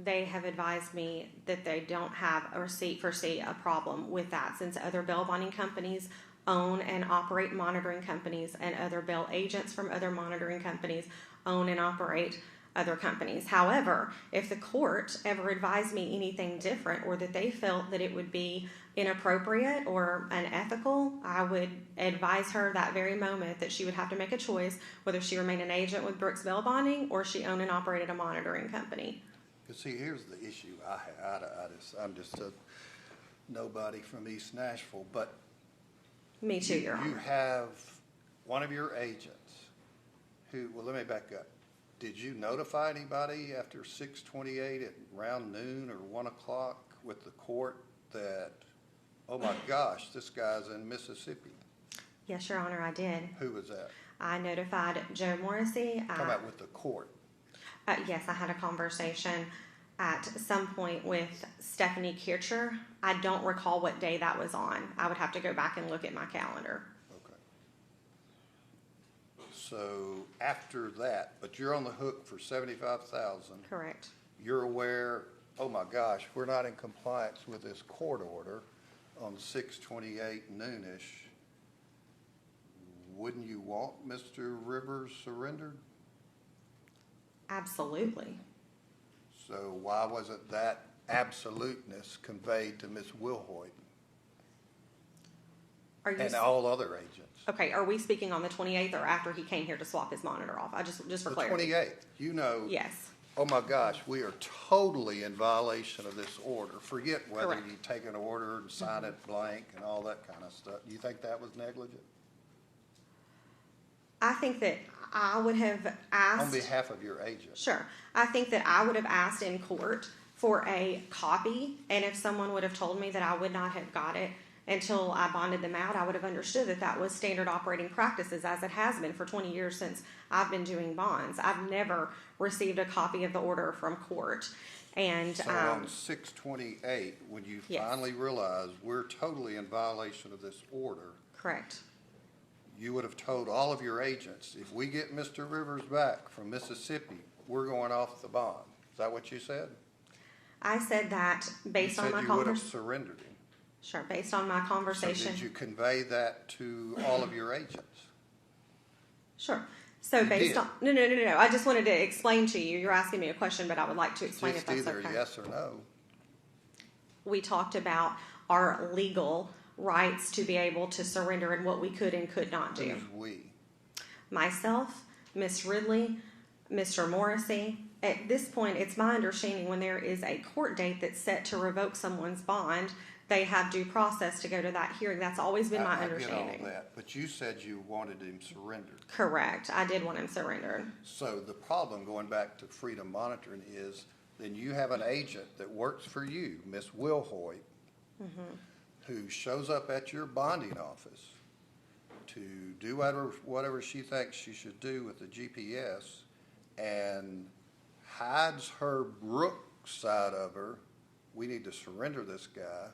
they have advised me that they don't have foresee a problem with that, since other bail bonding companies own and operate monitoring companies, and other bail agents from other monitoring companies own and operate other companies. However, if the court ever advised me anything different, or that they felt that it would be inappropriate or unethical, I would advise her that very moment that she would have to make a choice whether she remained an agent with Brooks Bail Bonding or she owned and operated a monitoring company. You see, here's the issue I had. I'm just a nobody from East Nashville, but Me too, Your you Honor. have one of your agents who, well, let me back up. Did you notify anybody after 6:28 at around noon or 1 o'clock with the court that, oh my gosh, this guy's in Mississippi? Yes, Your Honor, I did. Who was that? I notified Joe Morrissey. Come out with the court. Yes, I had a conversation at some point with Stephanie Kircher. I don't recall what day that was on. I would have to go back and look at my calendar. Okay. So after that, but you're on the hook for $75,000. Correct. You're aware, oh my gosh, we're not in compliance with this court order on 6:28 noonish. Wouldn't you want Mr. Rivers surrendered? Absolutely. So why wasn't that absoluteness conveyed to Ms. Wilhoit Are you and all other agents? okay? Are we speaking on the 28th or after he came here to swap his monitor off? Just for The clarity. 28th, you know. Yes. Oh my gosh, we are totally in violation of this order. Forget whether Correct. you take an order and sign it blank and all that kind of stuff. Do you think that was negligent? I think that I would have asked. On behalf of your agent? Sure. I think that I would have asked in court for a copy, and if someone would have told me that I would not have got it until I bonded them out, I would have understood that that was standard operating practices, as it has been for 20 years since I've been doing bonds. I've never received a copy of the order from court. And So on 6/28, when you Yes. finally realized we're totally in violation of this order, correct. you would have told all of your agents, if we get Mr. Rivers back from Mississippi, we're going off the bond. Is that what you said? I said that based on my You said you would have conversation. surrendered him. Sure, based on my So conversation. did you convey that to all of your agents? Sure. So You based did. on no. I just wanted to explain to you. You're asking me a question, but I would like to explain Just if that's either okay. yes or no. We talked about our legal rights to be able to surrender and what we could and could not do. Who's we? Myself, Miss Ridley, Mr. Morrissey. At this point, it's my understanding when there is a court date that's set to revoke someone's bond, they have due process to go to that hearing. That's always been my I understanding. get all that, but you said you wanted him surrendered. Correct. I did want him surrendered. So the problem, going back to freedom monitoring, is then you have an agent that works for you, Miss Wilhoit, who shows up at your bonding office to do whatever she thinks she should do with the GPS and hides her Brooks side of her, we need to surrender this guy,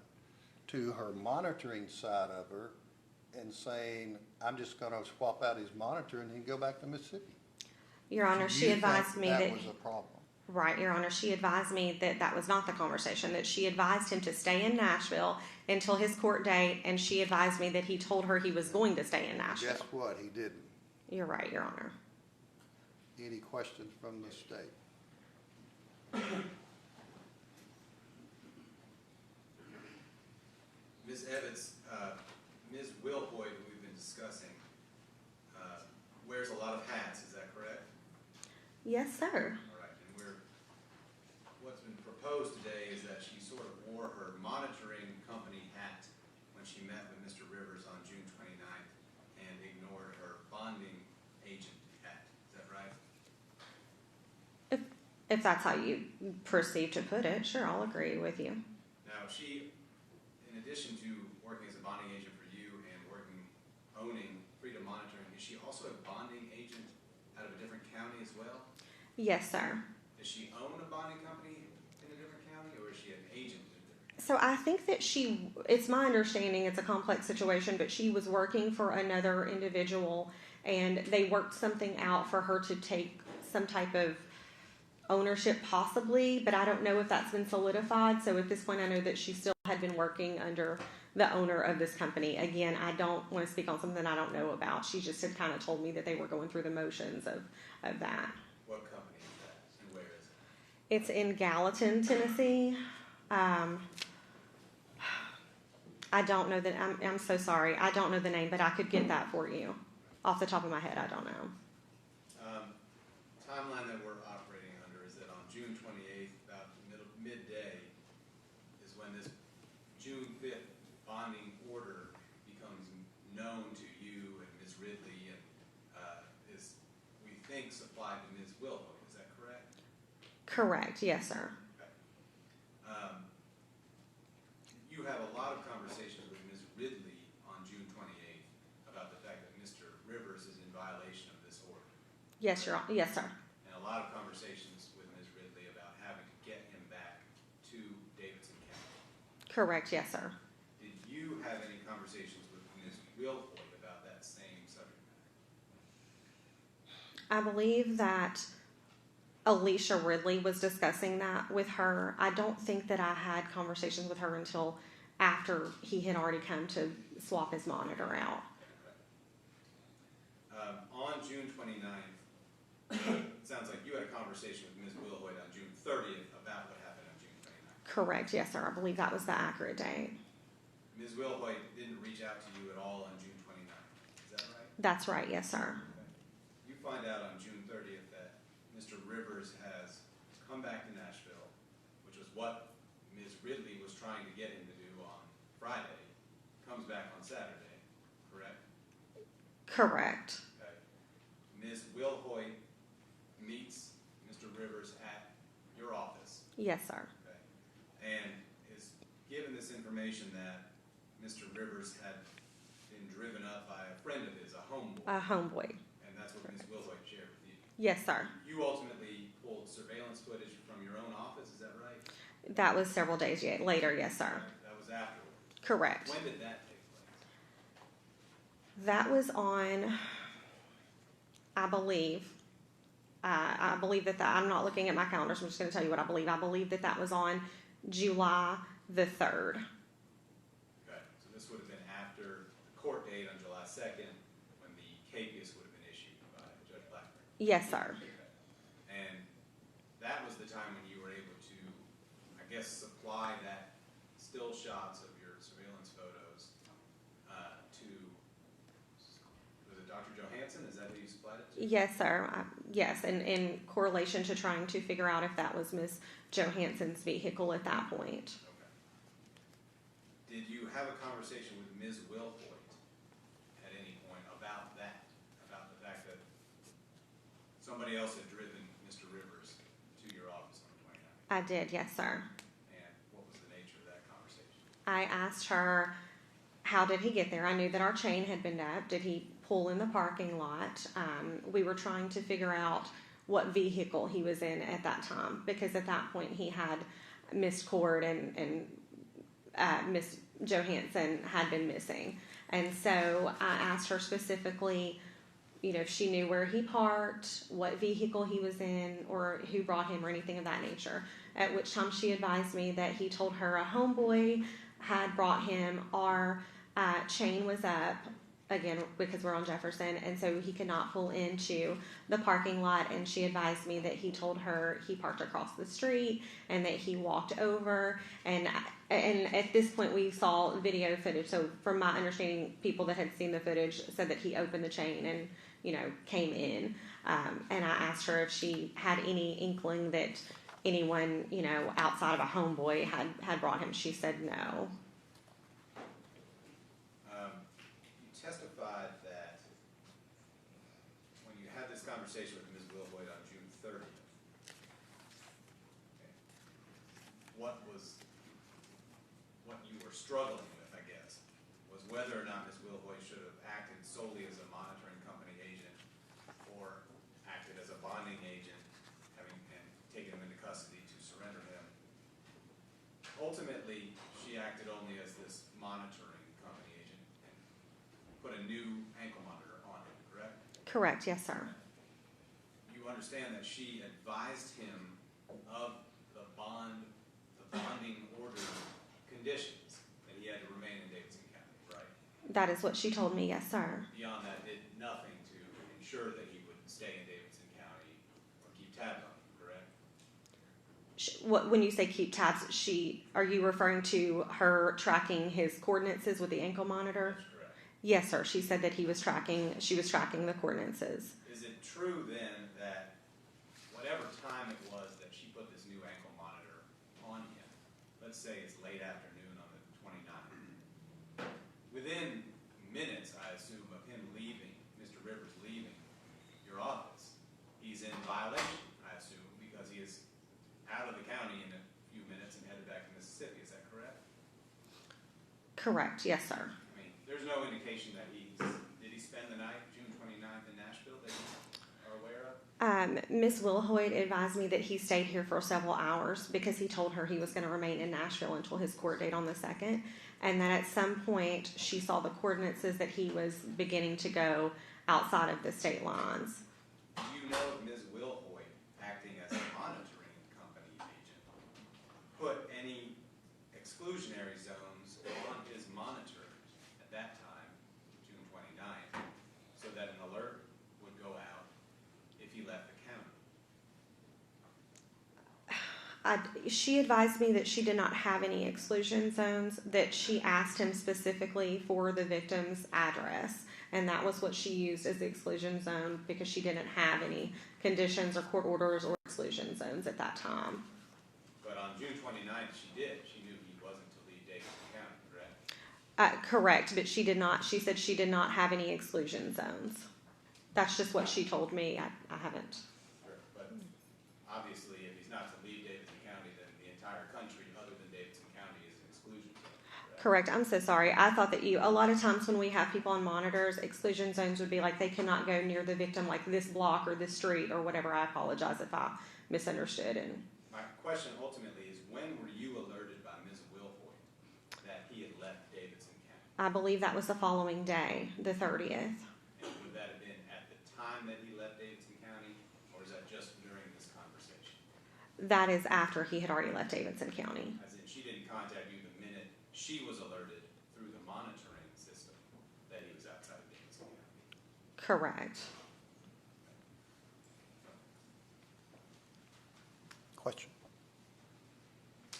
to her monitoring side of her and saying, I'm just going to swap out his monitor and he can go back to Mississippi. Your Honor, Do she you advised think me that that. was a problem? Right, Your Honor. She advised me that that was not the conversation, that she advised him to stay in Nashville until his court date, and she advised me that he told her he was going to stay in Nashville. Guess what? He didn't. You're right, Your Honor. Any questions from the state? Ms. Evans, Ms. Wilhoit, who we've been discussing, wears a lot of hats, is that correct? Yes, sir. All right, and what's been proposed today is that she sort of wore her monitoring company hat when she met with Mr. Rivers on June 29th and ignored her bonding agent hat. Is that right? If that's how you perceive to put it, sure, I'll agree with you. Now, she, in addition to working as a bonding agent for you and owning Freedom Monitoring, is she also a bonding agent out of a different county as well? Yes, sir. Does she own a bonding company in a different county, or is she an agent in a different county? So I think that it's my understanding, it's a complex situation, but she was working for another individual and they worked something out for her to take some type of ownership possibly, but I don't know if that's been solidified. So at this point, I know that she still had been working under the owner of this company. Again, I don't want to speak on something I don't know about. She just had kind of told me that they were going through the motions of that. What company is that, and where is it? It's in Gallatin, Tennessee. I don't know that. I'm so sorry. I don't know the name, but I could get that for you off the top of my head. I don't know. Timeline that we're operating under is that on June 28th, about midday, is when this June 5th bonding order becomes known to you and Ms. Ridley and is, we think, supplied to Ms. Wilhook. Is that correct? Correct. Yes, sir. Okay. You have a lot of conversations with Ms. Ridley on June 28th about the fact that Mr. Rivers is in violation of this order. Yes, yes, sir. And a lot of conversations with Ms. Ridley about having to get him back to Davidson County. Correct. Yes, sir. Did you have any conversations with Ms. Wilhoit about that same subject matter? I believe that Alicia Ridley was discussing that with her. I don't think that I had conversations with her until after he had already come to swap his monitor out. On June 29th, it sounds like you had a conversation with Ms. Wilhoit on June 30th about what happened on June 29th. Correct. Yes, sir. I believe that was the accurate date. Ms. Wilhoit didn't reach out to you at all on June 29th. Is that right? That's right. Yes, sir. Okay. You find out on June 30th that Mr. Rivers has come back to Nashville, which was what Ms. Ridley was trying to get him to do on Friday, comes back on Saturday, correct? Correct. Okay. Ms. Wilhoit meets Mr. Rivers at your office. Yes, sir. Okay. And is given this information that Mr. Rivers had been driven up by a friend of his, a homeboy. A homeboy. And that's what Ms. Wilhoit shared with you. Yes, sir. You ultimately pulled surveillance footage from your own office, is that right? That was several days later. Yes, sir. That was afterward. Correct. When did that take place? That was on, I believe that I'm not looking at my calendar, so I'm just going to tell you what I believe. I believe that was on July the 3rd. Okay, so this would have been after the court date on July 2nd, when the capias would have been issued by Judge Blackburn. Yes, sir. Okay. And that was the time when you were able to, I guess, supply that still shots of your surveillance photos to, was it Dr. Johansen? Is that who you supplied it to? Yes, sir. Yes, and in correlation to trying to figure out if that was Ms. Johansen's vehicle at that point. Okay. Did you have a conversation with Ms. Wilhoit at any point about that? About the fact that somebody else had driven Mr. Rivers to your office on the 29th? I did, yes, sir. And what was the nature of that conversation? I asked her, how did he get there? I knew that our chain had been up. Did he pull in the parking lot? We were trying to figure out what vehicle he was in at that time, because at that point he had Miss Cord and Miss Johansen had been missing. And so I asked her specifically, if she knew where he parked, what vehicle he was in, or who brought him, or anything of that nature. At which time she advised me that he told her a homeboy had brought him. Our chain was up, again, because we're on Jefferson, and so he could not pull into the parking lot. And she advised me that he told her he parked across the street and that he walked over. And at this point, we saw video footage. So from my understanding, people that had seen the footage said that he opened the chain and came in. And I asked her if she had any inkling that anyone outside of a homeboy had brought him. She said no. You testified that when you had this conversation with Ms. Wilhoit on June 30th, what you were struggling with, I guess, was whether or not Ms. Wilhoit should have acted solely as a monitoring company agent or acted as a bonding agent, and taken him into custody to surrender him. Ultimately, she acted only as this monitoring company agent and put a new ankle monitor on him, correct? Correct, yes, sir. You understand that she advised him of the bonding order conditions, that he had to remain in Davidson County, right? That is what she told me, yes, sir. Beyond that, did nothing to ensure that he would stay in Davidson County or keep tabs on him, correct? When you say keep tabs, are you referring to her tracking his coordinates with the ankle monitor? That's correct. Yes, sir. She said that she was tracking the coordinates. Is it true then that whatever time it was that she put this new ankle monitor on him, let's say it's late afternoon on the 29th, within minutes, I assume, of him leaving, Mr. Rivers leaving your office, he's in violation, I assume, because he is out of the county in a few minutes and headed back to Mississippi. Is that correct? Correct. Yes, sir. I mean, there's no indication that did he spend the night, June 29th, in Nashville, that you are aware of? Ms. Wilhoyd advised me that he stayed here for several hours because he told her he was going to remain in Nashville until his court date on the 2nd, and that at some point she saw the coordinates that he was beginning to go outside of the state lines. Do you know if Ms. Wilhoyd, acting as a monitoring company agent, put any exclusionary zones on his monitor at that time, June 29th, so that an alert would go out if he left the county? She advised me that she did not have any exclusion zones, that she asked him specifically for the victim's address, and that was what she used as the exclusion zone because she didn't have any conditions or court orders or exclusion zones at that time. But on June 29th, she did. She knew he wasn't to leave Davidson County, correct? Correct, but she did not. She said she did not have any exclusion zones. That's just what she told me. I haven't. Sure, but obviously, if he's not to leave Davidson County, then the entire country, other than Davidson County, is an exclusion zone. Correct. I'm so sorry. I thought that a lot of times when we have people on monitors, exclusion zones would be like they cannot go near the victim, like this block or this street or whatever. I apologize if I misunderstood. And my question ultimately is, when were you alerted by Ms. Wilhoyd that he had left Davidson County? I believe that was the following day, the 30th. And would that have been at the time that he left Davidson County, or is that just during this conversation? That is after he had already left Davidson County. As in, she didn't contact you the minute she was alerted through the monitoring system that he was outside of Davidson County? Correct. Question?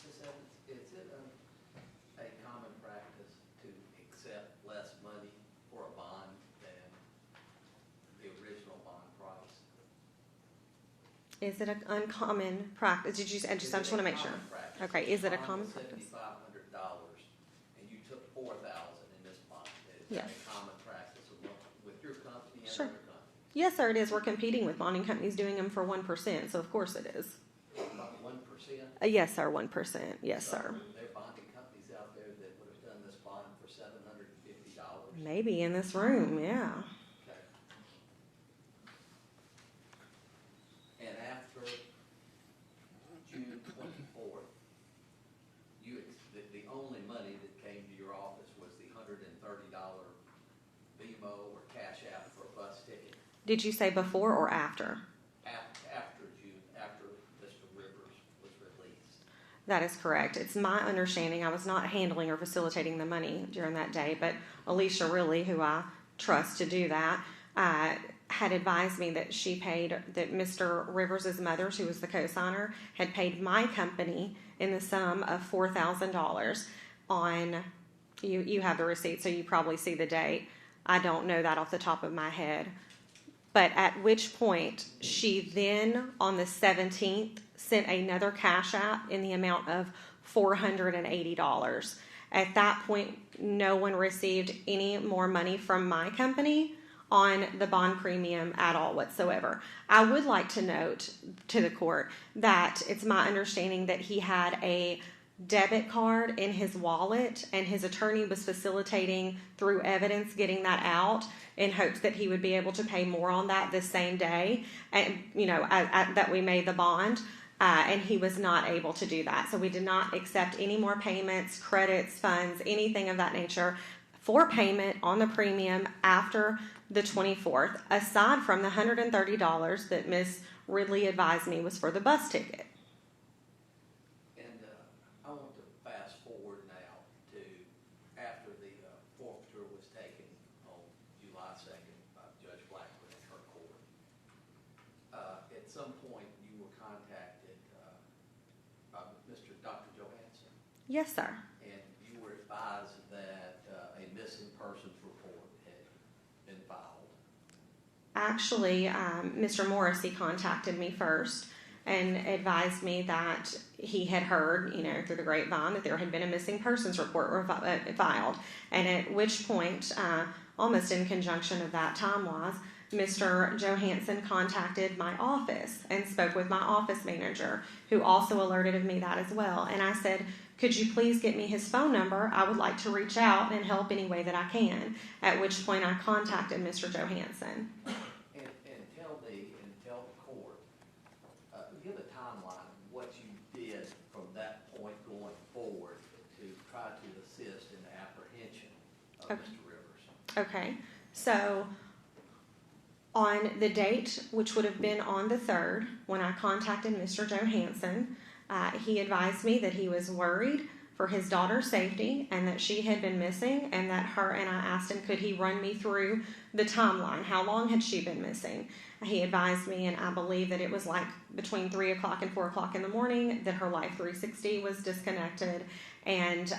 Ms. Evans, is it a common practice to accept less money for a bond than the original bond price? Is it an uncommon practice? Did you? I just want to make sure. Okay. Is it a common practice? $7,500, and you took $4,000 in this bond. Is Yes. that a common practice with your company and Sure. other companies? Yes, sir. It is. We're competing with bonding companies doing them for 1%, so of course it is. About 1%? Yes, sir. 1%. Yes, sir. There are bonding companies out there that would have done this bond for $750. Maybe in this room. Yeah. Okay. And after June 24th, the only money that came to your office was the $130 BMO or cash out for a bus ticket. Did you say before or after? After Mr. Rivers was released. That is correct. It's my understanding, I was not handling or facilitating the money during that day, but Alicia Riley, who I trust to do that, had advised me that that Mr. Rivers' mother, who was the co-signer, had paid my company in the sum of $4,000 on, you have the receipt, so you probably see the date. I don't know that off the top of my head. But at which point, she then, on the 17th, sent another cash app in the amount of $480. At that point, no one received any more money from my company on the bond premium at all whatsoever. I would like to note to the court that it's my understanding that he had a debit card in his wallet, and his attorney was facilitating through evidence getting that out in hopes that he would be able to pay more on that the same day, and that we made the bond, and he was not able to do that. So we did not accept any more payments, credits, funds, anything of that nature for payment on the premium after the 24th, aside from the $130 that Ms. Ridley advised me was for the bus ticket. Yes, sir. And you were advised that a missing persons report had been filed. Actually, Mr. Morrissey contacted me first and advised me that he had heard, through the grapevine that there had been a missing persons report filed. And at which point, almost in conjunction of that time-wise, Mr. Johansen contacted my office and spoke with my office manager, who also alerted of me that as well. And I said, could you please get me his phone number? I would like to reach out and help any way that I can. At which point I contacted Mr. Johansen. And tell the court, give a timeline of what you did from that point going forward to try to assist in the apprehension of Okay. Mr. Rivers. Okay, so on the date, which would have been on the 3rd, when I contacted Mr. Johansen, he advised me that he was worried for his daughter's safety and that she had been missing, and I asked him, could he run me through the timeline? How long had she been missing? He advised me, and I believe that it was like between 3 o'clock and 4 o'clock in the morning, that her Life 360 was disconnected, and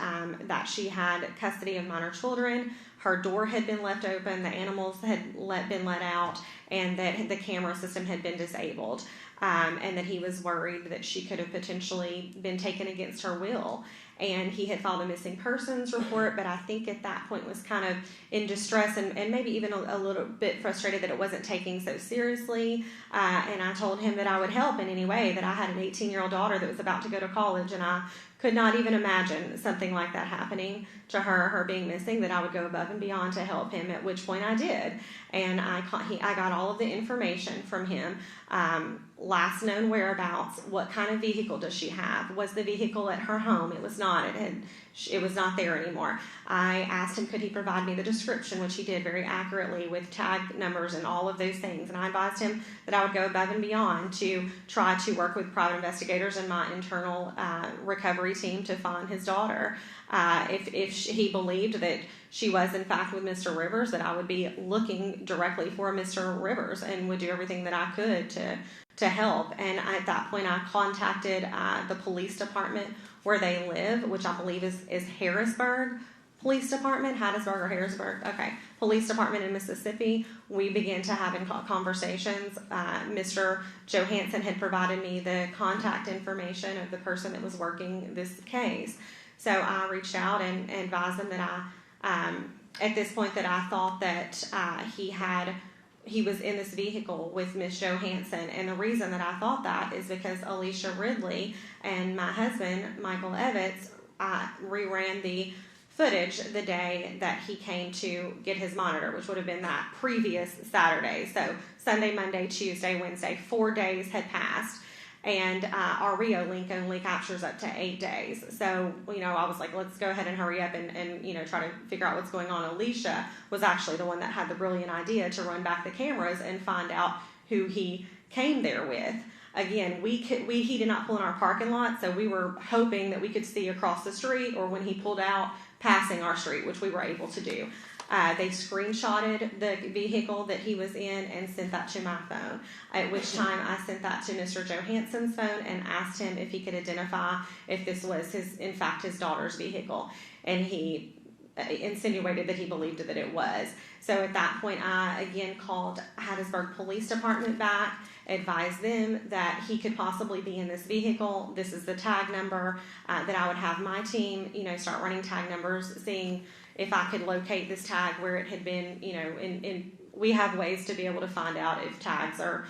that she had custody of minor children. Her door had been left open, the animals had been let out, and that the camera system had been disabled. And that he was worried that she could have potentially been taken against her will. And he had filed a missing persons report, but I think at that point was kind of in distress and maybe even a little bit frustrated that it wasn't taking so seriously. And I told him that I would help in any way, that I had an 18-year-old daughter that was about to go to college, and I could not even imagine something like that happening to her being missing, that I would go above and beyond to help him, at which point I did. And I got all of the information from him. Last known whereabouts, what kind of vehicle does she have? Was the vehicle at her home? It was not. It was not there anymore. I asked him, could he provide me the description, which he did very accurately with tag numbers and all of those things. And I advised him that I would go above and beyond to try to work with private investigators and my internal recovery team to find his daughter. If he believed that she was in fact with Mr. Rivers, that I would be looking directly for Mr. Rivers and would do everything that I could to help. And at that point I contacted the police department where they live, which I believe is Harrisburg Police Department, Hattiesburg or Harrisburg, okay, Police Department in Mississippi. We began to have conversations. Mr. Johansen had provided me the contact information of the person that was working this case. So I reached out and advised them that at this point that I thought that he was in this vehicle with Miss Johansen. And the reason that I thought that is because Alicia Ridley and my husband, Michael Evans, reran the footage the day that he came to get his monitor, which would have been that previous Saturday. So Sunday, Monday, Tuesday, Wednesday, 4 days had passed. And our Rio link only captures up to 8 days. So, I was like, let's go ahead and hurry up and try to figure out what's going on. Alicia was actually the one that had the brilliant idea to run back the cameras and find out who he came there with. Again, he did not pull in our parking lot, so we were hoping that we could see across the street or when he pulled out passing our street, which we were able to do. They screenshotted the vehicle that he was in and sent that to my phone, at which time I sent that to Mr. Johansen's phone and asked him if he could identify if this was in fact his daughter's vehicle. And he insinuated that he believed that it was. So at that point, I again called Hattiesburg Police Department back, advised them that he could possibly be in this vehicle. This is the tag number, that I would have my team, start running tag numbers, seeing if I could locate this tag where it had been, we have ways to be able to find out if tags are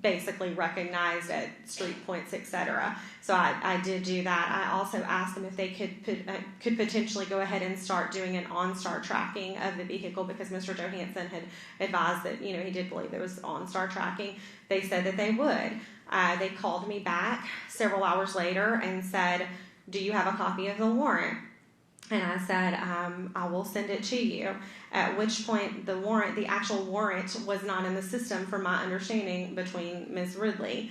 basically recognized at street points, etc. So I did do that. I also asked them if they could potentially go ahead and start doing an OnStar tracking of the vehicle, because Mr. Johansen had advised that, he did believe there was OnStar tracking. They said that they would. They called me back several hours later and said, do you have a copy of the warrant? And I said, I will send it to you. At which point the actual warrant was not in the system from my understanding between Ms. Ridley.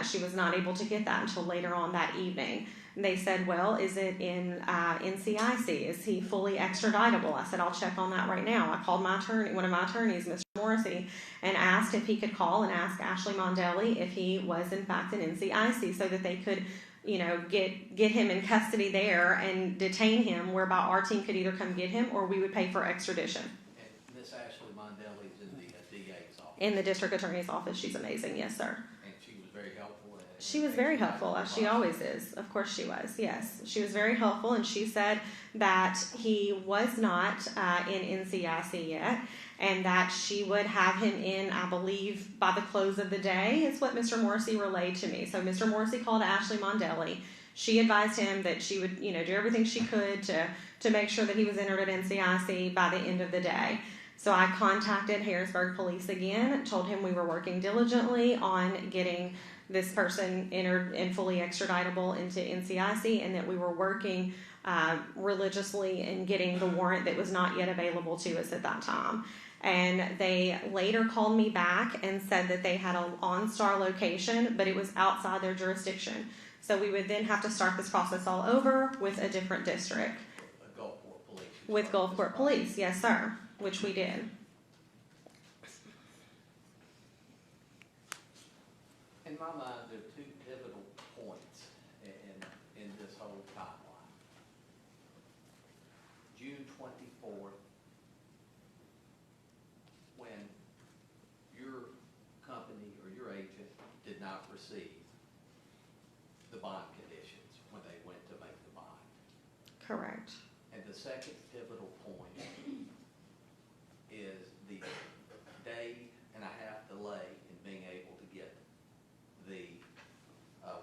She was not able to get that until later on that evening. They said, well, is it in NCIC? Is he fully extraditable? I said, I'll check on that right now. I called one of my attorneys, Mr. Morrissey, and asked if he could call and ask Ashley Mondelli if he was in fact in NCIC so that they could get him in custody there and detain him, whereby our team could either come get him or we would pay for extradition. And Miss Ashley Mondelli is in the DA's office. In the district attorney's office, she's amazing. Yes, sir. And she was very helpful. She was very helpful, as she always is. Of course she was, yes. She was very helpful, and she said that he was not in NCIC yet, and that she would have him in, I believe, by the close of the day, is what Mr. Morrissey relayed to me. So Mr. Morrissey called Ashley Mondelli. She advised him that she would, do everything she could to make sure that he was entered at NCIC by the end of the day. So I contacted Harrisburg Police again, told him we were working diligently on getting this person entered and fully extraditable into NCIC, and that we were working religiously in getting the warrant that was not yet available to us at that time. And they later called me back and said that they had an OnStar location, but it was outside their jurisdiction. So we would then have to start this process all over with a different district. Gulfport Police. With Gulfport Police, yes, sir, which we did. In my mind, there are two pivotal points in this whole timeline. June 24th, when your company or your agent did not receive the bond conditions when they went to make the bond. Correct. And the second pivotal point is the day and a half delay in being able to get the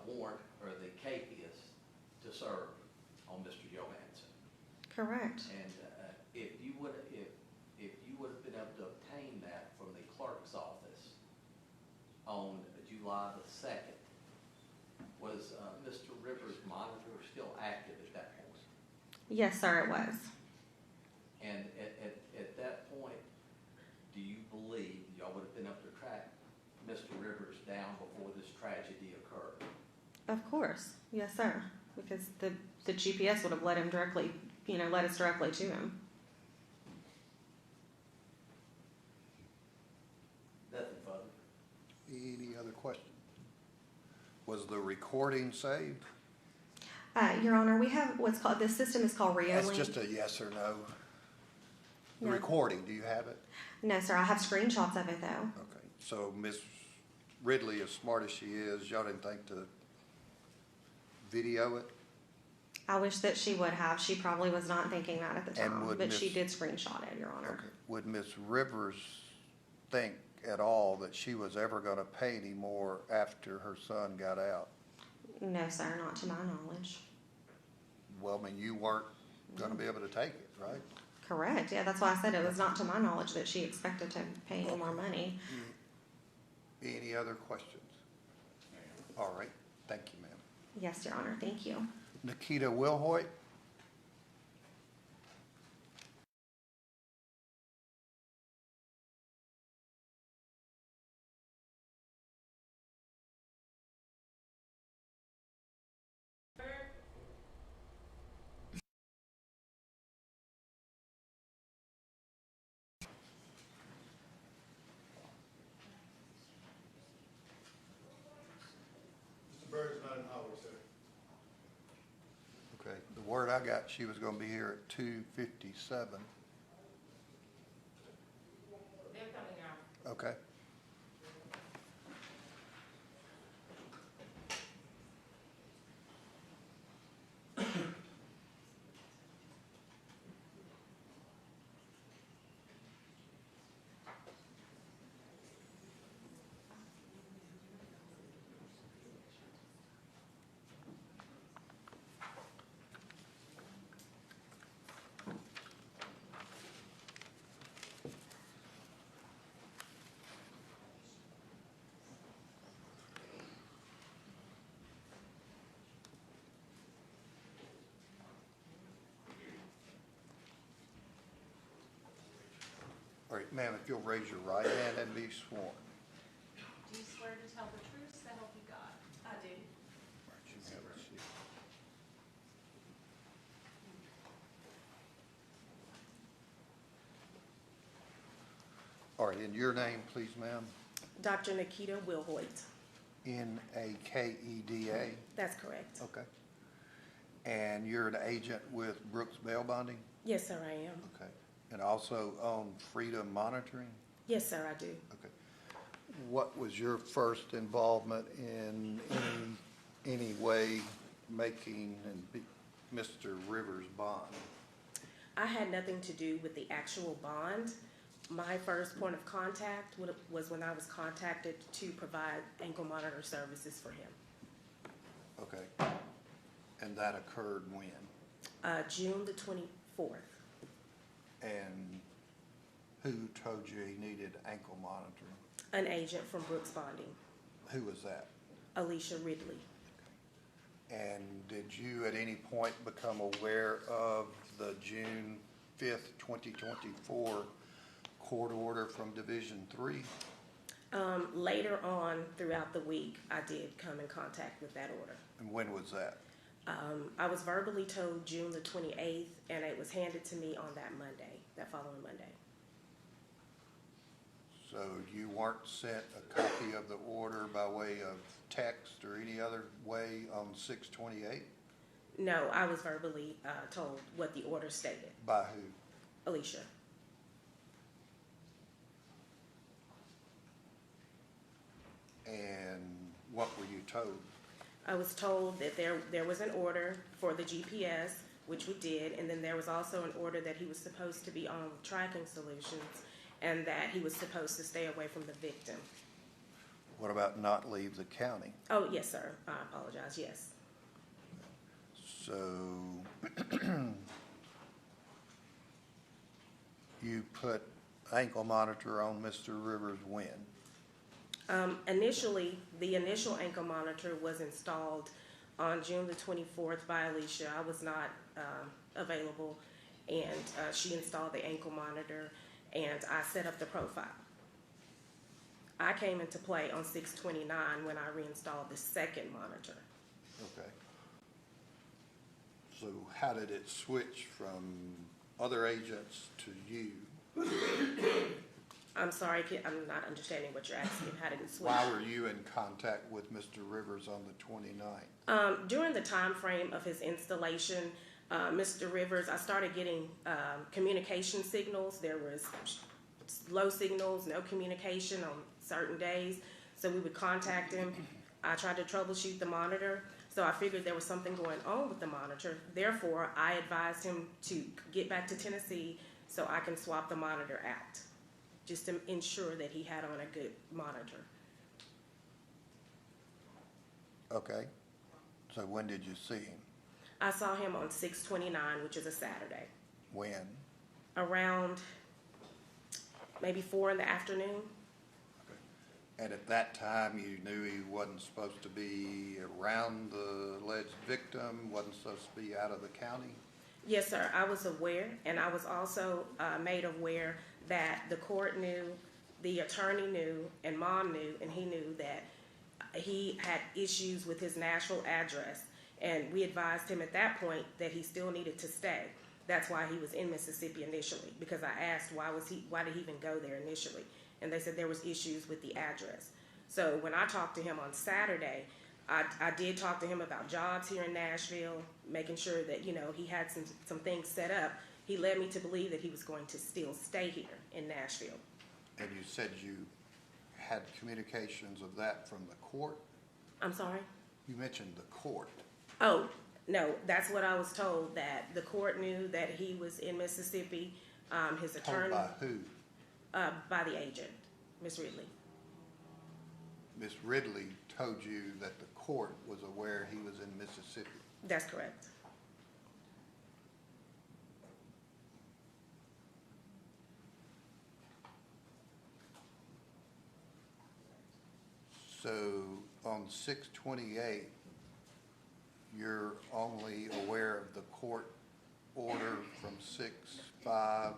warrant or the capias to serve on Mr. Johansen. Correct. And if you would have been able to obtain that from the clerk's office on July the 2nd, was Mr. Rivers' monitor still active at that point? Yes, sir, it was. And at that point, do you believe y'all would have been able to track Mr. Rivers down before this tragedy occurred? Of course. Yes, sir. Because the GPS would have led him directly, led us directly to him. Nothing further. Any other questions? Was the recording saved? Your Honor, we have what's called, the system is called Reolink. That's just a yes or no. The No. recording, do you have it? No, sir, I have screenshots of it, though. Okay, so Ms. Ridley, as smart as she is, y'all didn't think to video it? I wish that she would have. She probably was not thinking that at the And time, would but Miss- she did screenshot it, Your Honor. Okay. Would Ms. Rivers think at all that she was ever gonna pay any more after her son got out? No, sir, not to my knowledge. Well, I mean, you weren't gonna be able to take it, right? Correct. Yeah, that's why I said it was not to my knowledge that she expected to pay any more money. Any other questions? All right, thank you, ma'am. Yes, Your Honor. Thank you. Nikita Wilhoit? Mr. Bird's not in Howard, sir. Okay, the word I got, she was gonna be here at 2:57. They're coming out. Okay. All right, ma'am, if you'll raise your right hand and be sworn. Do you swear to tell the truth, so help you God? I do. All right, you have a seat. All right, and your name, please, ma'am, Dr. Nikita Wilhoit. N-A-K-E-D-A? That's correct. Okay. And you're an agent with Brooks Bail Bonding? Yes, sir, I am. Okay. And also on Freedom Monitoring? Yes, sir, I do. Okay. What was your first involvement in any way making Mr. Rivers' bond? I had nothing to do with the actual bond. My first point of contact was when I was contacted to provide ankle monitor services for him. Okay. And that occurred when? June the 24th. And who told you he needed ankle monitoring? An agent from Brooks Bonding, Who was that? Alicia Ridley. And did you at any point become aware of the June 5th, 2024 court order from Division 3? Later on throughout the week, I did come in contact with that order. And when was that? I was verbally told June the 28th, and it was handed to me on that following Monday. So you weren't sent a copy of the order by way of text or any other way on 6/28? No, I was verbally told what the order stated. By who? Alicia. And what were you told? I was told that there was an order for the GPS, which we did, and then there was also an order that he was supposed to be on tracking solutions and that he was supposed to stay away from the victim. What about not leave the county? Oh, yes, sir. I apologize. Yes. So you put ankle monitor on Mr. Rivers when? Initially, the initial ankle monitor was installed on June the 24th by Alicia. I was not available, and she installed the ankle monitor, and I set up the profile. I came into play on 6/29 when I reinstalled the second monitor. Okay. So how did it switch from other agents to you? I'm sorry, I'm not understanding what you're asking. How did it switch? Why were you in contact with Mr. Rivers on the 29th? During the time frame of his installation, Mr. Rivers, I started getting communication signals. There was low signals, no communication on certain days. So we would contact him. I tried to troubleshoot the monitor. So I figured there was something going on with the monitor. Therefore, I advised him to get back to Tennessee so I can swap the monitor out, just to ensure that he had on a good monitor. Okay. So when did you see him? I saw him on 6/29, which is a Saturday, When? around maybe 4 in the afternoon. Okay. And at that time, you knew he wasn't supposed to be around the alleged victim, wasn't supposed to be out of the county? Yes, sir. I was aware, and I was also made aware that the court knew, the attorney knew, and Mom knew, and he knew that he had issues with his national address. And we advised him at that point that he still needed to stay. That's why he was in Mississippi initially, because I asked why did he even go there initially? And they said there was issues with the address. So when I talked to him on Saturday, I did talk to him about jobs here in Nashville, making sure that, he had some things set up. He led me to believe that he was going to still stay here in Nashville. And you said you had communications of that from the court? I'm sorry? You mentioned the court. Oh, no, that's what I was told, that the court knew that he was in Mississippi. His attorney. Told by who? By the agent, Miss Ridley. Miss Ridley told you that the court was aware he was in Mississippi. That's correct. So on 6/28, you're only aware of the court order from 6/5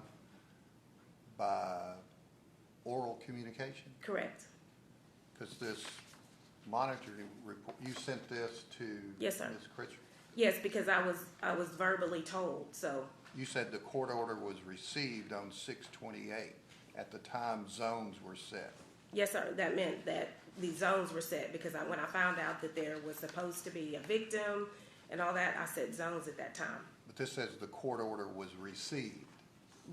by oral communication? Correct. Because this monitoring report, you sent this to Yes, sir. Ms. Critcher? Yes, because I was verbally told, so. You said the court order was received on 6/28 at the time zones were set. Yes, sir, that meant that these zones were set, because when I found out that there was supposed to be a victim and all that, I set zones at that time. But this says the court order was received.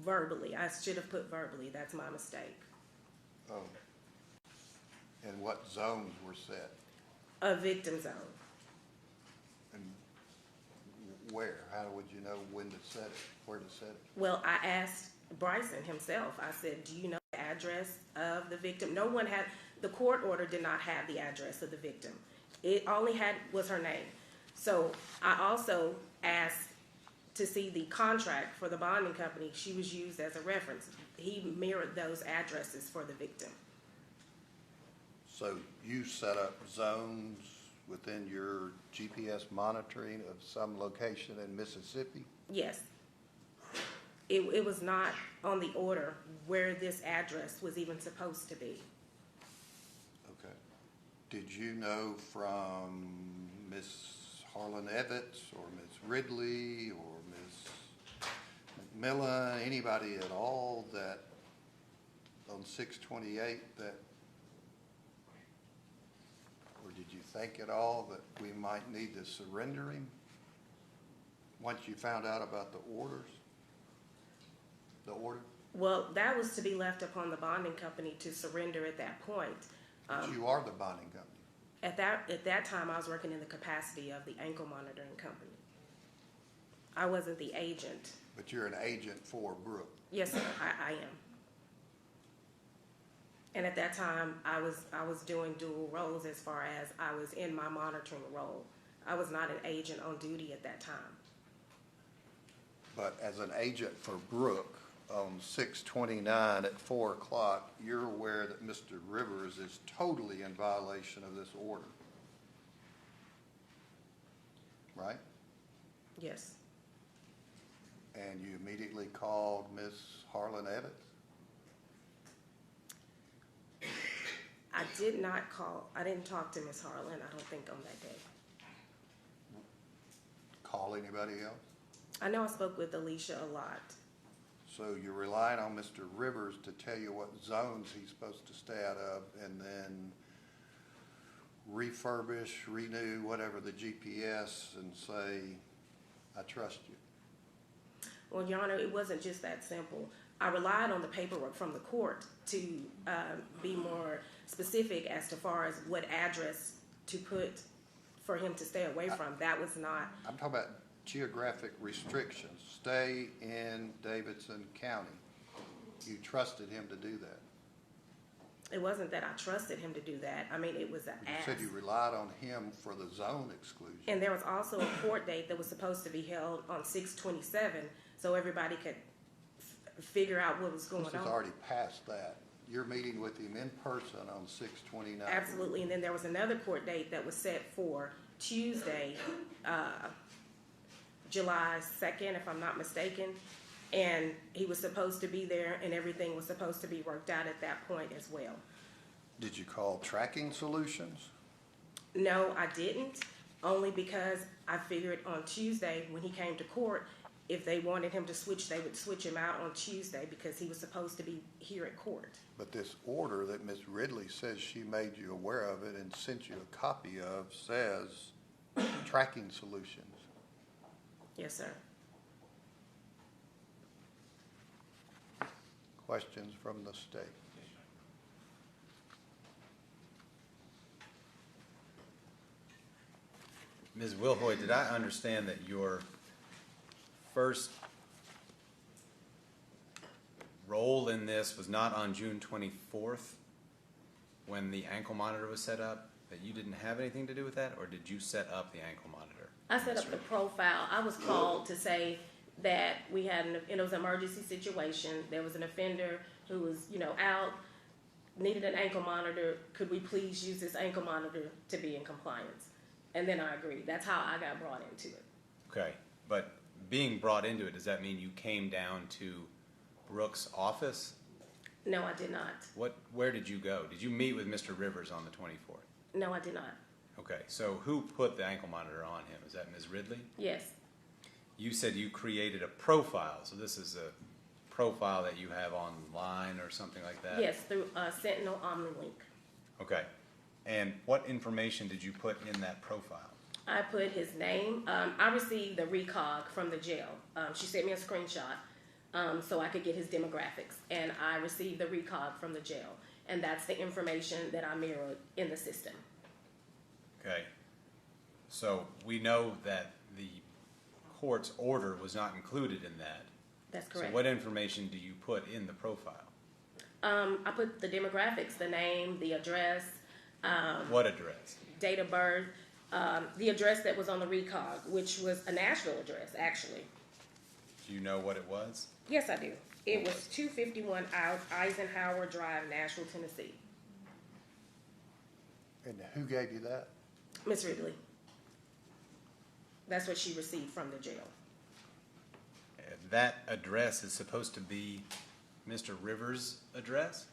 Verbally, I should have put verbally, that's my mistake. Oh. And what zones were set? A victim zone. And where? How would you know when to set it, where to set it? Well, I asked Bricen himself, I said, do you know the address of the victim? No one had, the court order did not have the address of the victim. It only was her name. So I also asked to see the contract for the bonding company. She was used as a reference. He mirrored those addresses for the victim. So you set up zones within your GPS monitoring of some location in Mississippi? Yes. It was not on the order where this address was even supposed to be. Okay. Did you know from Miss Harlan Evans or Miss Ridley or Miss McMillan, anybody at all, that on 628 that, or did you think at all that we might need to surrender him once you found out about the orders? The order? Well, that was to be left upon the bonding company to surrender at that point. But you are the bonding company. At that time, I was working in the capacity of the ankle monitoring company. I wasn't the agent. But you're an agent for Brooke. Yes, sir, I am. And at that time, I was doing dual roles as far as I was in my monitoring role. I was not an agent on duty at that time. But as an agent for Brooke, on 6/29 at 4 o'clock, you're aware that Mr. Rivers is totally in violation of this order, right? Yes. And you immediately called Miss Harlan Evans? I did not call. I didn't talk to Miss Harlan, I don't think, on that day. Call anybody else? I know I spoke with Alicia a lot. So you're relying on Mr. Rivers to tell you what zones he's supposed to stay out of and then refurbish, renew, whatever the GPS and say, I trust you. Well, Your Honor, it wasn't just that simple. I relied on the paperwork from the court to be more specific as to far as what address to put for him to stay away from. That was not. I'm talking about geographic restrictions. Stay in Davidson County. You trusted him to do that. It wasn't that I trusted him to do that. I mean, it was an ask. You said you relied on him for the zone exclusion. And there was also a court date that was supposed to be held on 6/27, so everybody could figure out what was going on. This is already past that. You're meeting with him in person on 6/29. Absolutely, and then there was another court date that was set for Tuesday, July 2nd, if I'm not mistaken, and he was supposed to be there, and everything was supposed to be worked out at that point as well. Did you call Tracking Solutions? No, I didn't, only because I figured on Tuesday when he came to court, if they wanted him to switch, they would switch him out on Tuesday because he was supposed to be here at court. But this order that Ms. Ridley says she made you aware of it and sent you a copy of says Tracking Solutions. Yes, sir. Questions from the state? Ms. Wilhoy, did I understand that your first role in this was not on June 24th when the ankle monitor was set up, that you didn't have anything to do with that, or did you set up the ankle monitor? I set up the profile. I was called to say that we had it was an emergency situation. There was an offender who was, out, needed an ankle monitor. Could we please use this ankle monitor to be in compliance? And then I agreed. That's how I got brought into it. Okay, but being brought into it, does that mean you came down to Brooke's office? No, I did not. Where did you go? Did you meet with Mr. Rivers on the 24th? No, I did not. Okay, so who put the ankle monitor on him? Is that Ms. Ridley? Yes. You said you created a profile, so this is a profile that you have online or something like that? Yes, through Sentinel OmniLink. Okay. And what information did you put in that profile? I put his name. I received the recog from the jail. She sent me a screenshot so I could get his demographics. And I received the recog from the jail. And that's the information that I mirrored in the system. Okay. So we know that the court's order was not included in that. That's correct. So what information do you put in the profile? I put the demographics, the name, the address. What address? Date of birth. The address that was on the recog, which was a Nashville address, actually. Do you know what it was? Yes, I do. It was 251 Eisenhower Drive, Nashville, Tennessee. And who gave you that? Miss Ridley. That's what she received from the jail. That address is supposed to be Mr. Rivers' address?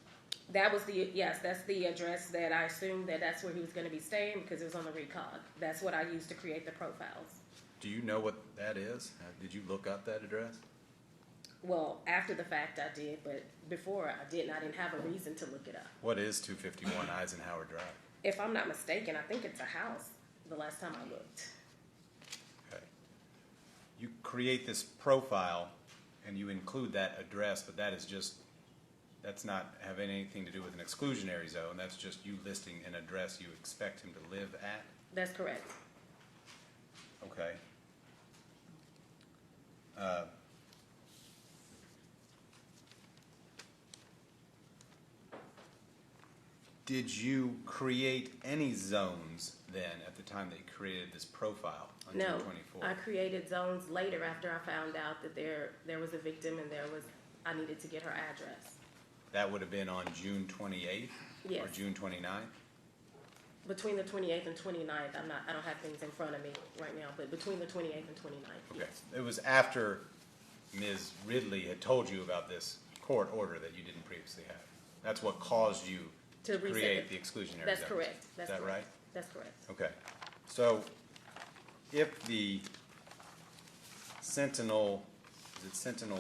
That was that's the address that I assumed that's where he was going to be staying because it was on the recog. That's what I used to create the profiles. Do you know what that is? Did you look up that address? Well, after the fact I did, but before I didn't. I didn't have a reason to look it up. What is 251 Eisenhower Drive? If I'm not mistaken, I think it's a house the last time I looked. Okay. You create this profile and you include that address, but that's not have anything to do with an exclusionary zone. That's just you listing an address you expect him to live at? That's correct. Okay. Did you create any zones then at the time that you created this profile on No, June 24th? I created zones later after I found out that there was a victim and I needed to get her address. That would have been on June 28th? Yes. Or June 29th? Between the 28th and 29th, I don't have things in front of me right now, but between the 28th and 29th. Okay. Yes. It was after Ms. Ridley had told you about this court order that you didn't previously have. That's what caused you to reset create it. the exclusionary That's zones. correct. That's Is that correct. right? That's correct. Okay. So if the Sentinel, is it Sentinel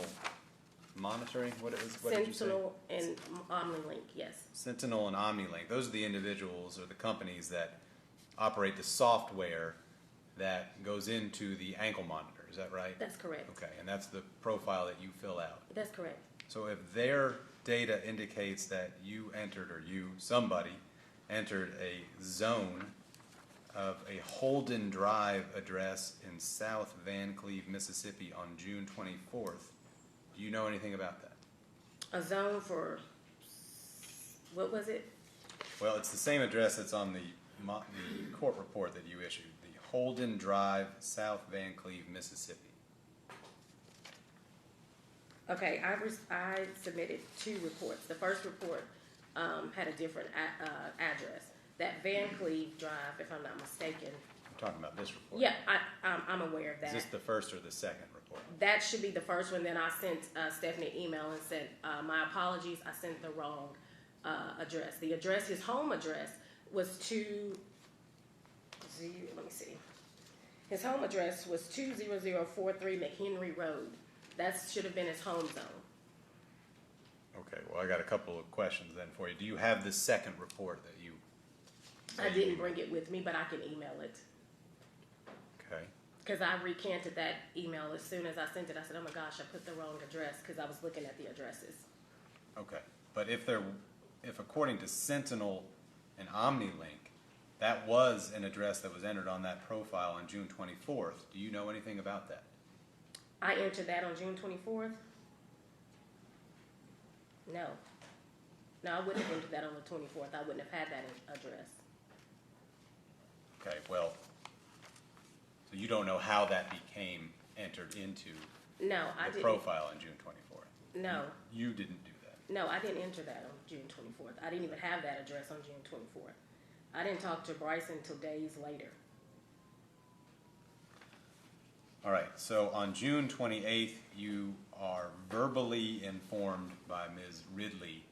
Monitoring? What did you say? Sentinel and OmniLink, yes. Sentinel and OmniLink, those are the individuals or the companies that operate the software that goes into the ankle monitor. Is that right? That's correct. Okay, and that's the profile that you fill out. That's correct. So if their data indicates that you entered, or somebody entered a zone of a Holden Drive address in South Van Cleve, Mississippi on June 24th, do you know anything about that? A zone for, what was it? Well, it's the same address that's on the court report that you issued, the Holden Drive, South Van Cleve, Mississippi. Okay, I submitted 2 reports. The first report had a different address. That Van Cleve Drive, if I'm not mistaken. I'm talking about this report. Yeah, I'm aware of that. Is this the first or the second report? That should be the first one. Then I sent Stephanie an email and said, my apologies, I sent the wrong address. The address, his home address, was let me see. His home address was 20043 McHenry Road. That should have been his home zone. Okay, well, I got a couple of questions then for you. Do you have the second report that you? I didn't bring it with me, but I can email it. Okay. Because I recanted that email as soon as I sent it. I said, oh my gosh, I put the wrong address because I was looking at the addresses. Okay, but if according to Sentinel and OmniLink, that was an address that was entered on that profile on June 24th, do you know anything about that? I entered that on June 24th? No. No, I wouldn't have entered that on the 24th. I wouldn't have had that address. Okay, well, so you don't know how that became entered into No, I the didn't. profile on June 24th? No. You didn't do that? No, I didn't enter that on June 24th. I didn't even have that address on June 24th. I didn't talk to Bricen until days later. All right, so on June 28th, you are verbally informed by Ms. Ridley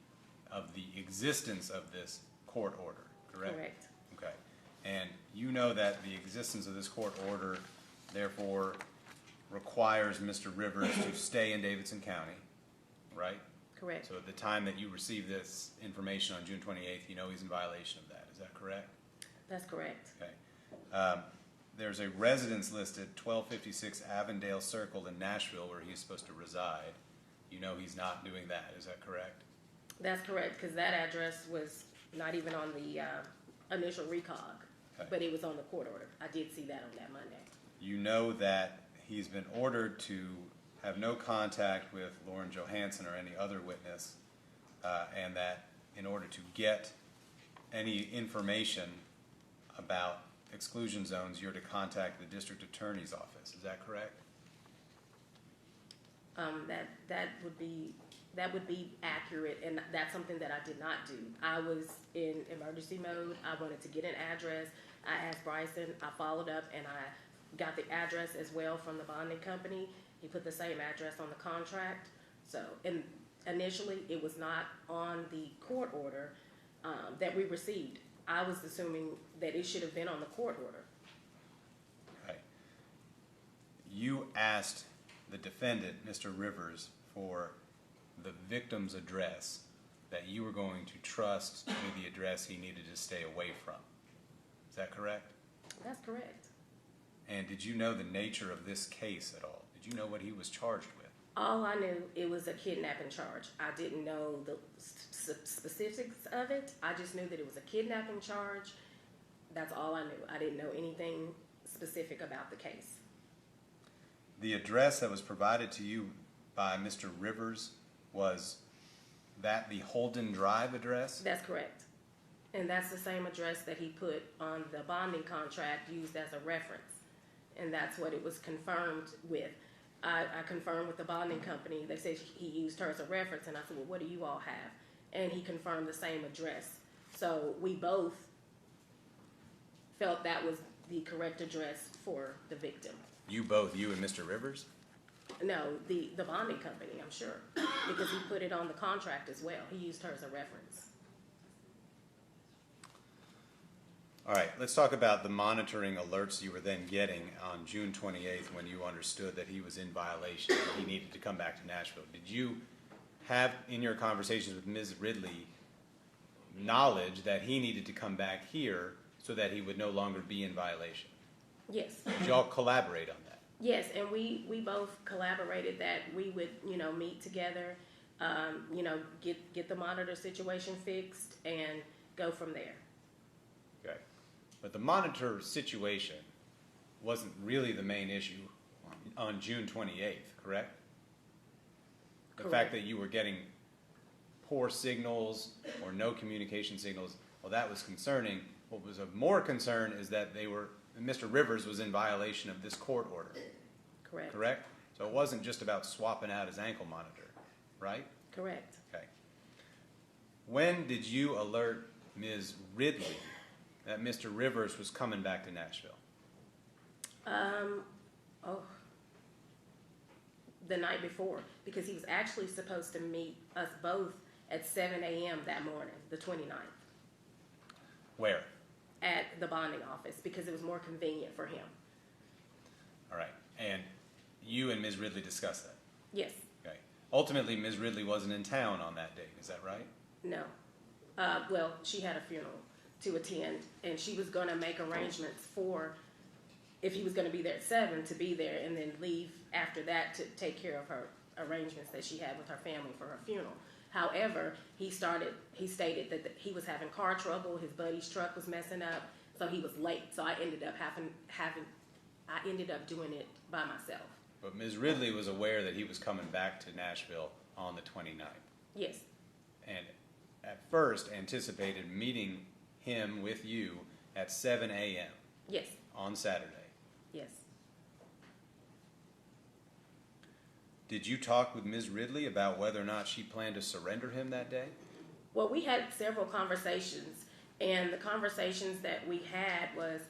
of the existence of this court order, correct? Correct. Okay, and you know that the existence of this court order, therefore, requires Mr. Rivers to stay in Davidson County, right? Correct. So at the time that you receive this information on June 28th, you know he's in violation of that, is that correct? That's correct. Okay. There's a residence listed, 1256 Avondale Circle in Nashville, where he's supposed to reside. You know he's not doing that, is that correct? That's correct, because that address was not even on the initial recog, Okay. but it was on the court order. I did see that on that Monday. You know that he's been ordered to have no contact with Lauren Johansen or any other witness, and that in order to get any information about exclusion zones, you're to contact the district attorney's office. Is that correct? That would be accurate, and that's something that I did not do. I was in emergency mode. I wanted to get an address. I asked Bricen. I followed up, and I got the address as well from the bonding company. He put the same address on the contract. So, and initially, it was not on the court order that we received. I was assuming that it should have been on the court order. Okay. You asked the defendant, Mr. Rivers, for the victim's address that you were going to trust to be the address he needed to stay away from. Is that correct? That's correct. And did you know the nature of this case at all? Did you know what he was charged with? All I knew, it was a kidnapping charge. I didn't know the specifics of it. I just knew that it was a kidnapping charge. That's all I knew. I didn't know anything specific about the case. The address that was provided to you by Mr. Rivers, was that the Holden Drive address? That's correct. And that's the same address that he put on the bonding contract used as a reference. And that's what it was confirmed with. I confirmed with the bonding company. They said he used her as a reference, and I said, well, what do you all have? And he confirmed the same address. So we both felt that was the correct address for the victim. You both, you and Mr. Rivers? No, the bonding company, I'm sure, because he put it on the contract as well. He used her as a reference. All right, let's talk about the monitoring alerts you were then getting on June 28th when you understood that he was in violation and he needed to come back to Nashville. Did you have, in your conversations with Ms. Ridley, knowledge that he needed to come back here so that he would no longer be in violation? Yes. Did y'all collaborate on that? Yes, and we both collaborated that we would, meet together, get the monitor situation fixed and go from there. Okay. But the monitor situation wasn't really the main issue on June 28th, correct? The fact that you were getting poor signals or no communication signals, well, that was concerning. What was of more concern is that Mr. Rivers was in violation of this court order. Correct. Correct? So it wasn't just about swapping out his ankle monitor, right? Correct. Okay. When did you alert Ms. Ridley that Mr. Rivers was coming back to Nashville? The night before, because he was actually supposed to meet us both at 7 a.m. that morning, the 29th. Where? At the bonding office, because it was more convenient for him. All right. And you and Ms. Ridley discussed that? Yes. Okay. Ultimately, Ms. Ridley wasn't in town on that date. Is that right? No. Well, she had a funeral to attend, and she was going to make arrangements for, if he was going to be there at 7, to be there, and then leave after that to take care of her arrangements that she had with her family for her funeral. However, he stated that he was having car trouble, his buddy's truck was messing up, so he was late. So I ended up I ended up doing it by myself. But Ms. Ridley was aware that he was coming back to Nashville on the 29th. Yes. And at first anticipated meeting him with you at 7 a.m. Yes. On Saturday. Yes. Did you talk with Ms. Ridley about whether or not she planned to surrender him that day? Well, we had several conversations, and the conversations that we had was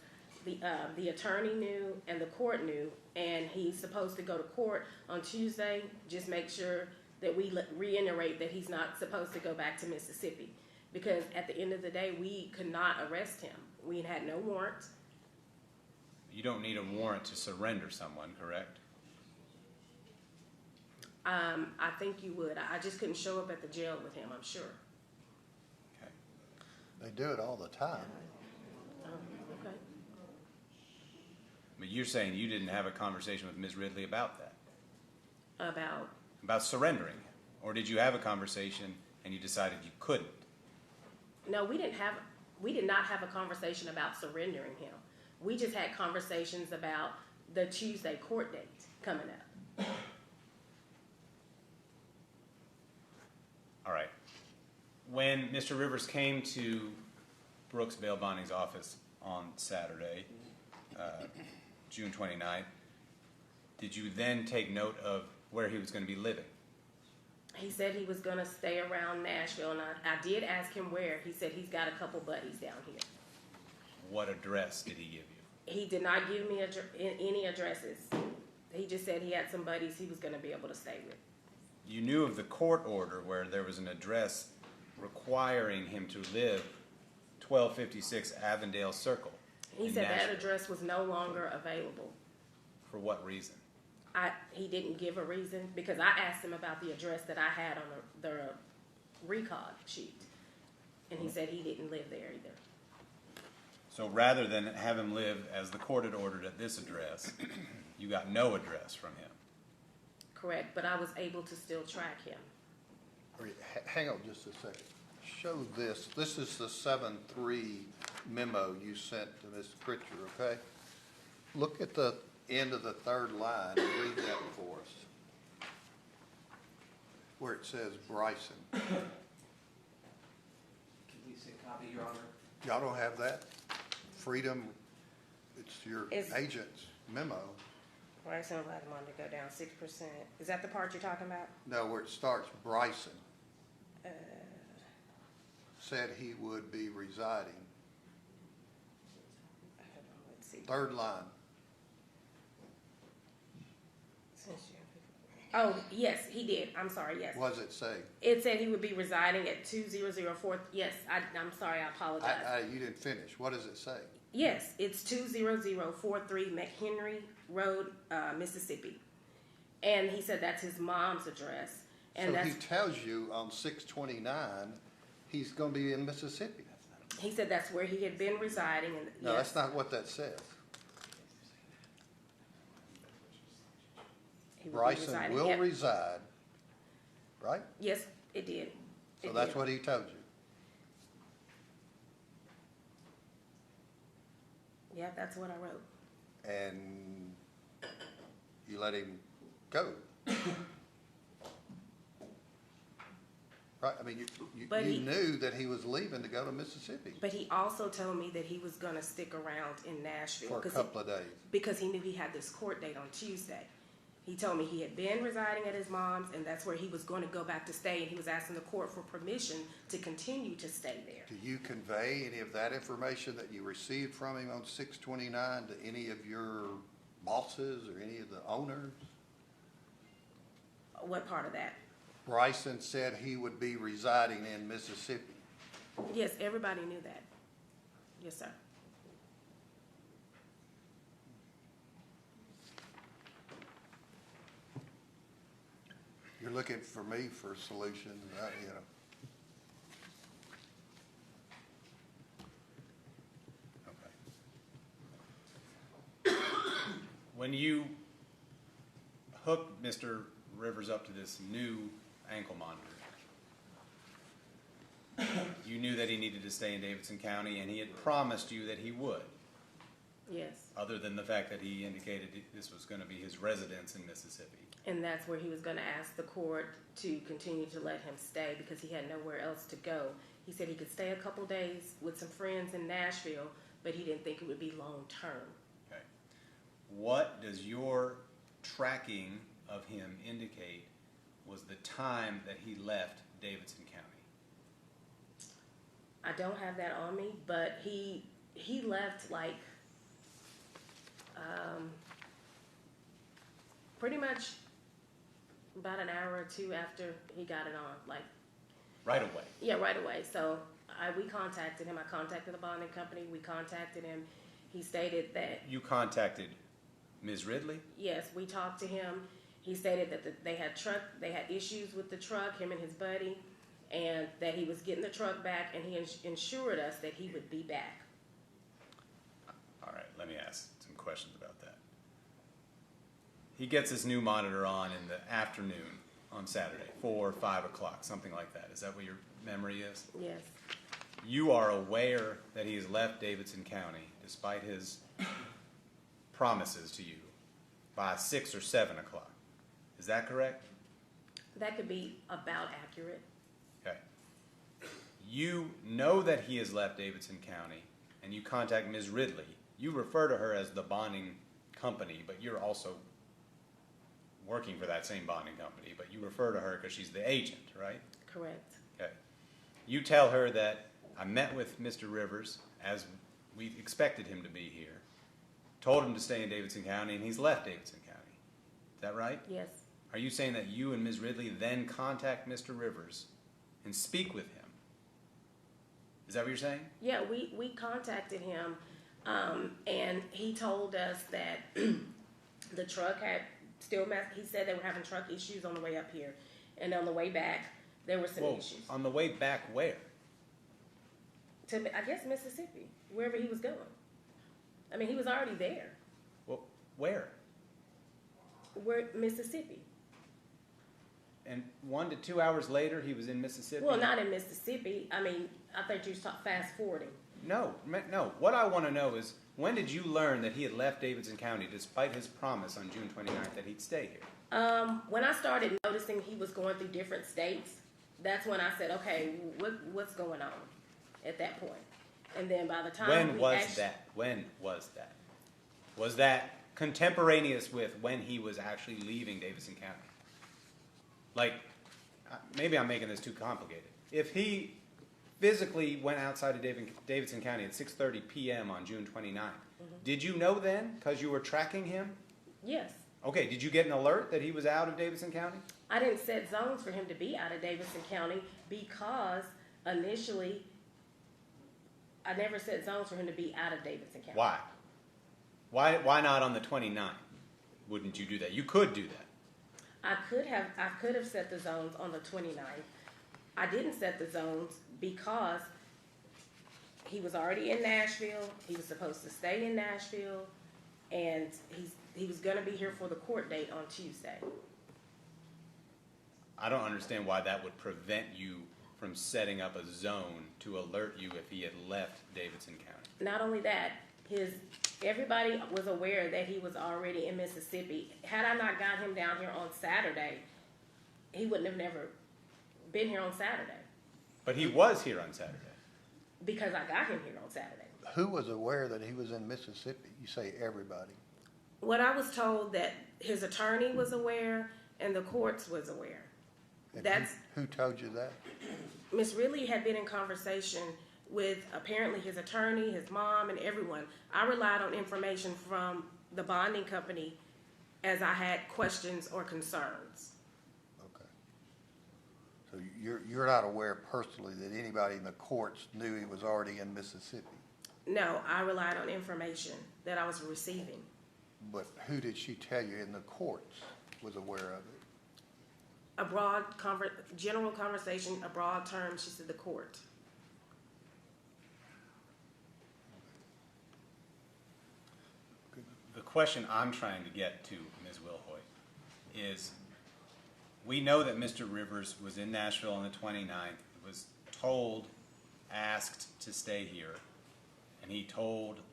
the attorney knew and the court knew, and he's supposed to go to court on Tuesday. Just make sure that we reiterate that he's not supposed to go back to Mississippi, because at the end of the day, we could not arrest him. We had no warrant. You don't need a warrant to surrender someone, correct? I think you would. I just couldn't show up at the jail with him, I'm sure. Okay. They do it all the time. Okay. But you're saying you didn't have a conversation with Ms. Ridley about that? About surrendering? Or did you have a conversation and you decided you couldn't? No, we did not have a conversation about surrendering him. We just had conversations about the Tuesday court date coming up. All right. When Mr. Rivers came to Brooks Bail Bonding's office on Saturday, June 29th, did you then take note of where he was going to be living? He said he was going to stay around Nashville, and I did ask him where. He said he's got a couple buddies down here. What address did he give you? He did not give me any addresses. He just said he had some buddies he was going to be able to stay with. You knew of the court order where there was an address requiring him to live 1256 Avondale Circle. He said that address was no longer available. For what reason? He didn't give a reason, because I asked him about the address that I had on the recog sheet, and he said he didn't live there either. So rather than have him live as the court had ordered at this address, you got no address from him? Correct, but I was able to still track him. Hang on just a second. Show this. This is the 7-3 memo you sent to Ms. Pritchard, okay? Look at the end of the third line and read that for us, where it says Bricen. Can we see a copy, Your Honor? Y'all don't have that? Freedom, it's your agent's memo. Bricen wanted to go down 6%. Is that the part you're talking about? No, where it starts, Bricen said he would be residing. Let's see. Third line. Oh, yes, he did. I'm sorry, yes. What does it say? It said he would be residing at 2004. Yes, I'm sorry, I apologize. You didn't finish. What does it say? Yes, it's 20043 McHenry Road, Mississippi. And he said that's his mom's address. And so he tells you on 629 he's going to be in Mississippi. He said that's where he had been residing. And no, that's not what that says. Bricen will reside, right? Yes, it did. So that's what he told you. Yeah, that's what I wrote. And you let him go. Right? I mean, you knew that he was leaving to go to Mississippi. But he also told me that he was going to stick around in Nashville. For a couple of days. Because he knew he had this court date on Tuesday. He told me he had been residing at his mom's, and that's where he was going to go back to stay, and he was asking the court for permission to continue to stay there. Do you convey any of that information that you received from him on 629 to any of your bosses or any of the owners? What part of that? Bricen said he would be residing in Mississippi. Yes, everybody knew that. Yes, sir. You're looking for me for solutions, you know. Okay. When you hooked Mr. Rivers up to this new ankle monitor, you knew that he needed to stay in Davidson County, and he had promised you that he would. Yes. Other than the fact that he indicated this was going to be his residence in Mississippi. And that's where he was going to ask the court to continue to let him stay because he had nowhere else to go. He said he could stay a couple days with some friends in Nashville, but he didn't think it would be long term. Okay. What does your tracking of him indicate was the time that he left Davidson County? I don't have that on me, but he left like pretty much about an hour or two after he got it on, like right away. Yeah, right away. So we contacted him. I contacted the bonding company. We contacted him. He stated that you contacted Ms. Ridley? Yes, we talked to him. He stated that they had issues with the truck, him and his buddy, and that he was getting the truck back, and he ensured us that he would be back. All right, let me ask some questions about that. He gets his new monitor on in the afternoon on Saturday, 4 or 5 o'clock, something like that. Is that what your memory is? Yes. You are aware that he has left Davidson County, despite his promises to you, by 6 or 7 o'clock. Is that correct? That could be about accurate. Okay. You know that he has left Davidson County, and you contact Ms. Ridley. You refer to her as the bonding company, but you're also working for that same bonding company, but you refer to her because she's the agent, right? Correct. Okay. You tell her that I met with Mr. Rivers, as we expected him to be here, told him to stay in Davidson County, and he's left Davidson County. Is that right? Yes. Are you saying that you and Ms. Ridley then contact Mr. Rivers and speak with him? Is that what you're saying? Yeah, we contacted him, and he told us that the truck had still he said they were having truck issues on the way up here, and on the way back there were some issues. On the way back where? To, I guess, Mississippi, wherever he was going. I mean, he was already there. Well, where? Where, Mississippi. And 1 to 2 hours later, he was in Mississippi? Well, not in Mississippi. I mean, I think you're fast forwarding. No. What I want to know is, when did you learn that he had left Davidson County despite his promise on June 29th that he'd stay here? When I started noticing he was going through different states, that's when I said, okay, what's going on at that point? And then by the time When was that? Was that contemporaneous with when he was actually leaving Davidson County? Like, maybe I'm making this too complicated. If he physically went outside of Davidson County at 6:30 p.m. on June 29th, did you know then because you were tracking him? Yes. Okay, did you get an alert that he was out of Davidson County? I didn't set zones for him to be out of Davidson County because initially I never set zones for him to be out of Davidson County. Why? Why not on the 29th? Wouldn't you do that? You could do that. I could have set the zones on the 29th. I didn't set the zones because he was already in Nashville. He was supposed to stay in Nashville, and he was going to be here for the court date on Tuesday. I don't understand why that would prevent you from setting up a zone to alert you if he had left Davidson County. Not only that, everybody was aware that he was already in Mississippi. Had I not got him down here on Saturday, he wouldn't have never been here on Saturday. But he was here on Saturday. Because I got him here on Saturday. Who was aware that he was in Mississippi? You say everybody. What I was told that his attorney was aware and the courts was aware. And who told you that? Miss Ridley had been in conversation with apparently his attorney, his mom, and everyone. I relied on information from the bonding company as I had questions or concerns. Okay. So you're not aware personally that anybody in the courts knew he was already in Mississippi? No, I relied on information that I was receiving. But who did she tell you in the courts was aware of it? A broad general conversation, a broad term, she said the court. The question I'm trying to get to, Ms. Wilhoit, is we know that Mr. Rivers was in Nashville on the 29th, was told, asked to stay here, and he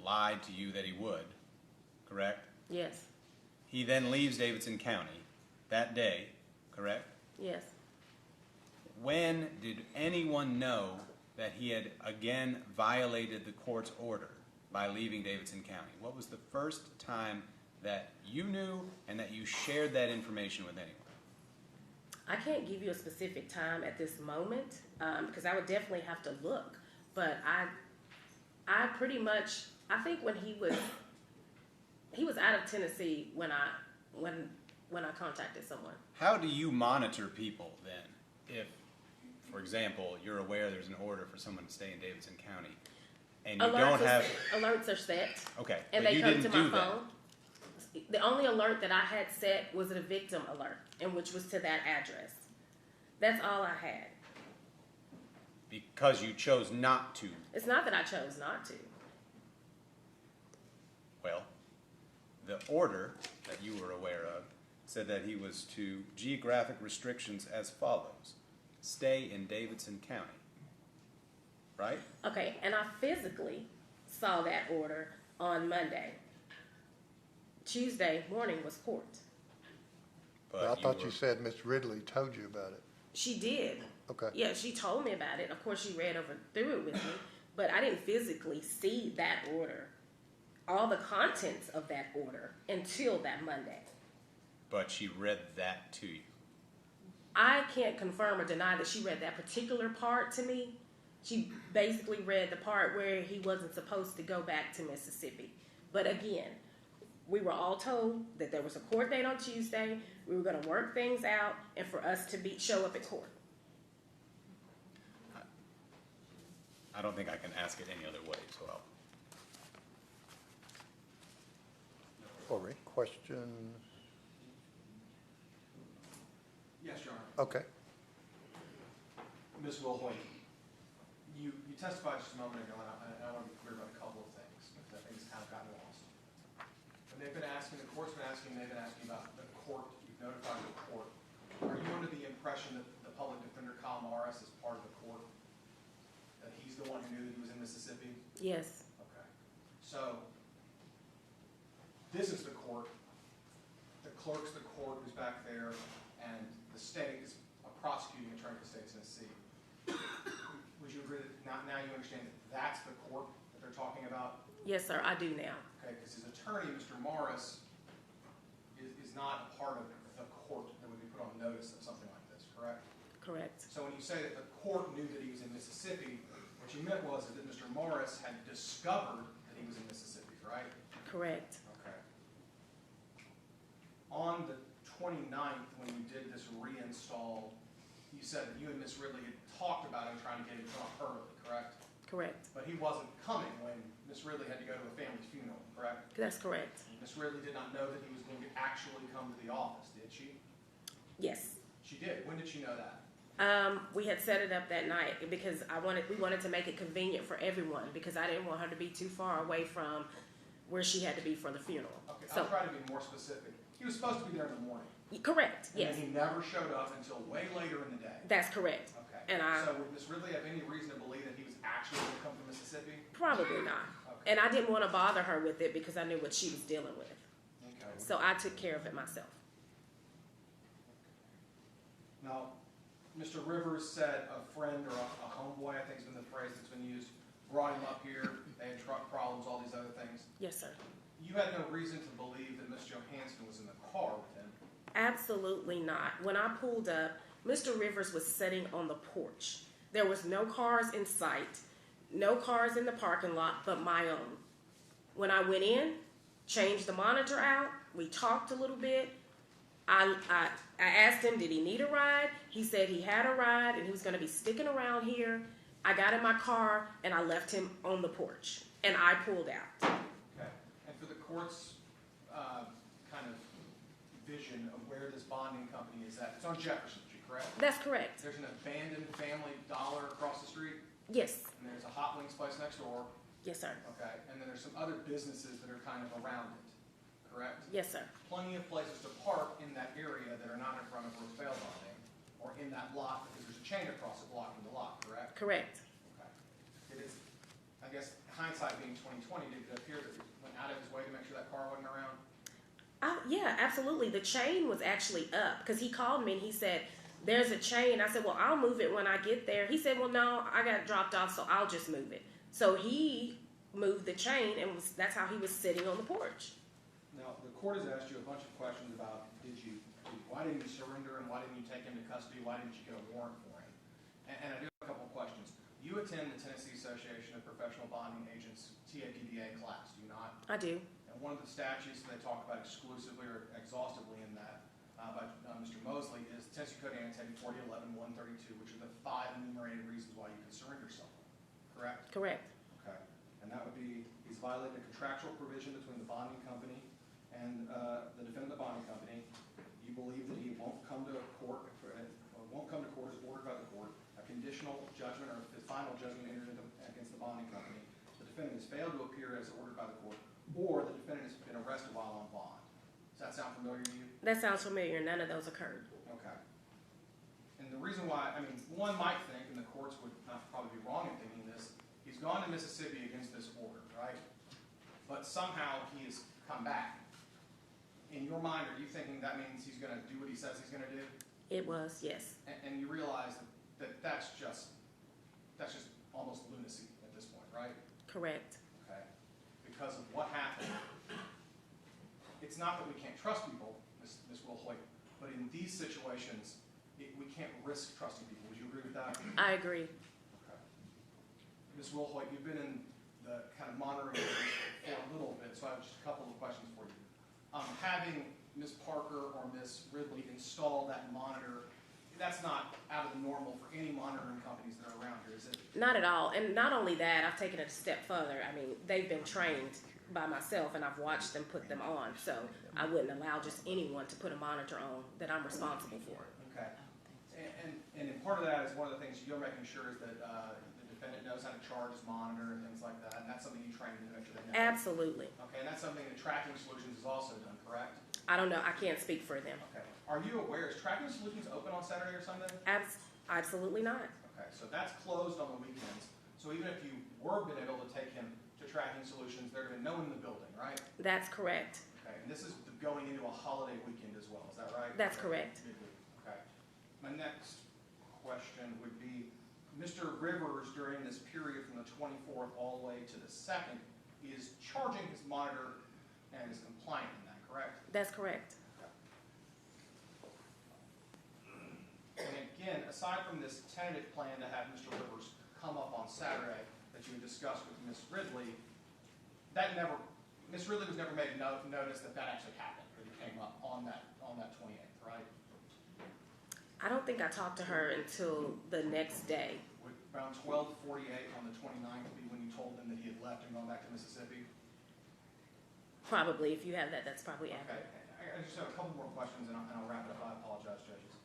lied to you that he would, correct? Yes. He then leaves Davidson County that day, correct? Yes. When did anyone know that he had again violated the court's order by leaving Davidson County? What was the first time that you knew and that you shared that information with anyone? I can't give you a specific time at this moment because I would definitely have to look. But I pretty much, I think when he was out of Tennessee when I contacted someone. How do you monitor people then? If, for example, you're aware there's an order for someone to stay in Davidson County, and you don't have alerts are set. Okay, and but they you come didn't to my do that. phone. The only alert that I had set was a victim alert, and which was to that address. That's all I had. because you chose not to. It's not that I chose not to. Well, the order that you were aware of said that he was to geographic restrictions as follows: stay in Davidson County. Right? Okay, and I physically saw that order on Monday. Tuesday morning was court. But I thought were- you said Miss Ridley told you about it. She did. Okay. Yeah, she told me about it. Of course, she read through it with me, but I didn't physically see that order, all the contents of that order, until that Monday. But she read that to you. I can't confirm or deny that she read that particular part to me. She basically read the part where he wasn't supposed to go back to Mississippi. But again, we were all told that there was a court date on Tuesday. We were going to work things out, and for us to show up at court. I don't think I can ask it any other way, so All right, questions? Yes, Your Honor. Okay. Ms. Wilhoit, you testified just a moment ago, and I want to be clear about a couple of things, because I think it's kind of gotten lost. When they've been asking, the court's been asking, they've been asking about the court, you've notified the court. Are you under the impression that the public defender, Kyle Morris, is part of the court? That he's the one who knew that he was in Mississippi? Yes. Okay. So, this is the court. The clerk's the court who's back there, and the state is a prosecuting attorney for the state of Tennessee. Would you agree that now you understand that that's the court that they're talking about? Yes, sir, I do now. Okay, because his attorney, Mr. Morris, is not a part of the court that would be put on notice of something like this, correct? Correct. So when you say that the court knew that he was in Mississippi, what you meant was that Mr. Morris had discovered that he was in Mississippi, right? Correct. Okay. On the 29th, when you did this reinstall, you said that you and Miss Ridley had talked about him trying to get him to come up early, correct? Correct. But he wasn't coming when Miss Ridley had to go to a family funeral, correct? That's correct. Miss Ridley did not know that he was going to actually come to the office, did she? Yes. She did. When did she know that? We had set it up that night because we wanted to make it convenient for everyone because I didn't want her to be too far away from where she had to be for the funeral. Okay, So, I'll try to be more specific. He was supposed to be there in the morning. correct. And Yes. then he never showed up until way later in the day. That's correct. Okay. And So would Miss Ridley have any reason to believe that he was actually going to come to Mississippi? Probably not. Okay. And I didn't want to bother her with it because I knew what she was dealing with. Okay. So I took care of it myself. Now, Mr. Rivers said a friend or a homeboy, I think has been the phrase that's been used, brought him up here, they had truck problems, all these other things. Yes, sir. You had no reason to believe that Miss Johansen was in the car with him. Absolutely not. When I pulled up, Mr. Rivers was sitting on the porch. There was no cars in sight, no cars in the parking lot but my own. When I went in, changed the monitor out, we talked a little bit. I asked him, did he need a ride? He said he had a ride and he was going to be sticking around here. I got in my car and I left him on the porch and I pulled out. Okay. And for the court's kind of vision of where this bonding company is at, it's on Jefferson Street, correct? That's correct. There's an abandoned Family Dollar across the street, Yes. and there's a Hot Wings place next door. Yes, sir. Okay. And then there's some other businesses that are kind of around it, correct? Yes, sir. Plenty of places to park in that area that are not in front of Brooks Bail Bonding or in that lot because there's a chain across it blocking the lot, correct? Correct. Okay. It is, I guess, hindsight being 2020, did it appear that he went out of his way to make sure that car wasn't around? Yeah, absolutely. The chain was actually up because he called me and he said, there's a chain. I said, well, I'll move it when I get there. He said, well, no, I got dropped off, so I'll just move it. So he moved the chain and that's how he was sitting on the porch. Now, the court has asked you a bunch of questions about why didn't you surrender and why didn't you take him to custody? Why didn't you get a warrant for him? And I do have a couple of questions. You attend the Tennessee Association of Professional Bonding Agents TAPBA class, do you not? I do. And one of the statutes they talk about exclusively or exhaustively in that by Mr. Mosley is Tennessee Code Annotated 4011-132, which are the 5 enumerated reasons why you can surrender someone, correct? Correct. Okay. And that would be he's violated a contractual provision between the bonding company and the defendant of the bonding company. You believe that he won't come to court, or won't come to court as ordered by the court. A conditional judgment or a final judgment entered against the bonding company, the defendant has failed to appear as ordered by the court, or the defendant has been arrested while on bond. Does that sound familiar to you? That sounds familiar. None of those occurred. Okay. And the reason why, I mean, one might think, and the courts would not probably be wrong in thinking this, he's gone to Mississippi against this order, right? But somehow he has come back. In your mind, are you thinking that means he's going to do what he says he's going to do? It was, yes. And you realize that that's just almost lunacy at this point, right? Correct. Okay. Because of what happened. It's not that we can't trust people, Ms. Wilhoit, but in these situations, we can't risk trusting people. Would you agree with that? I agree. Okay. Ms. Wilhoit, you've been in the kind of monitoring for a little bit, so I have just a couple of questions for you. Having Ms. Parker or Ms. Ridley install that monitor, that's not out of the normal for any monitoring companies that are around here, is it? Not at all. And not only that, I've taken it a step further. I mean, they've been trained by myself, and I've watched them put them on. So I wouldn't allow just anyone to put a monitor on that I'm responsible for. Okay. And part of that is one of the things you're making sure is that the defendant knows how to charge his monitor and things like that, and that's something you train them to make sure they know. Absolutely. Okay, and that's something that Tracking Solutions has also done, correct? I don't know. I can't speak for them. Okay. Are you aware, is Tracking Solutions open on Saturday or Sunday? Absolutely not. Okay, so that's closed on the weekends. So even if you were been able to take him to Tracking Solutions, there'd have been no one in the building, right? That's correct. Okay, and this is going into a holiday weekend as well, is that right? That's correct. Midweek. Okay. My next question would be, Mr. Rivers, during this period from the 24th all the way to the 2nd, is charging his monitor and is compliant in that, correct? That's correct. And again, aside from this tentative plan to have Mr. Rivers come up on Saturday that you had discussed with Ms. Ridley, Ms. Ridley was never made notice that actually happened, or it came up on that 28th, right? I don't think I talked to her until the next day. Would around 12:48 on the 29th be when you told them that he had left and gone back to Mississippi? Probably. If you have that, that's probably accurate. Okay. I just have a couple more questions, and I'll wrap it up. I apologize, judges.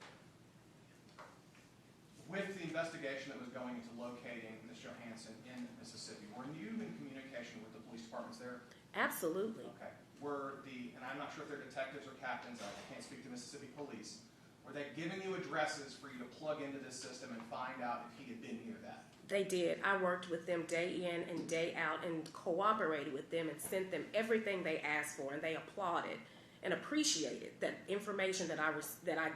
With the investigation that was going into locating Ms. Johansen in Mississippi, were you in communication with the police departments there? Absolutely. Okay. And I'm not sure if they're detectives or captains, I can't speak to Mississippi police, were they giving you addresses for you to plug into this system and find out if he had been near that? They did. I worked with them day in and day out and cooperated with them and sent them everything they asked for, and they applauded and appreciated that information that I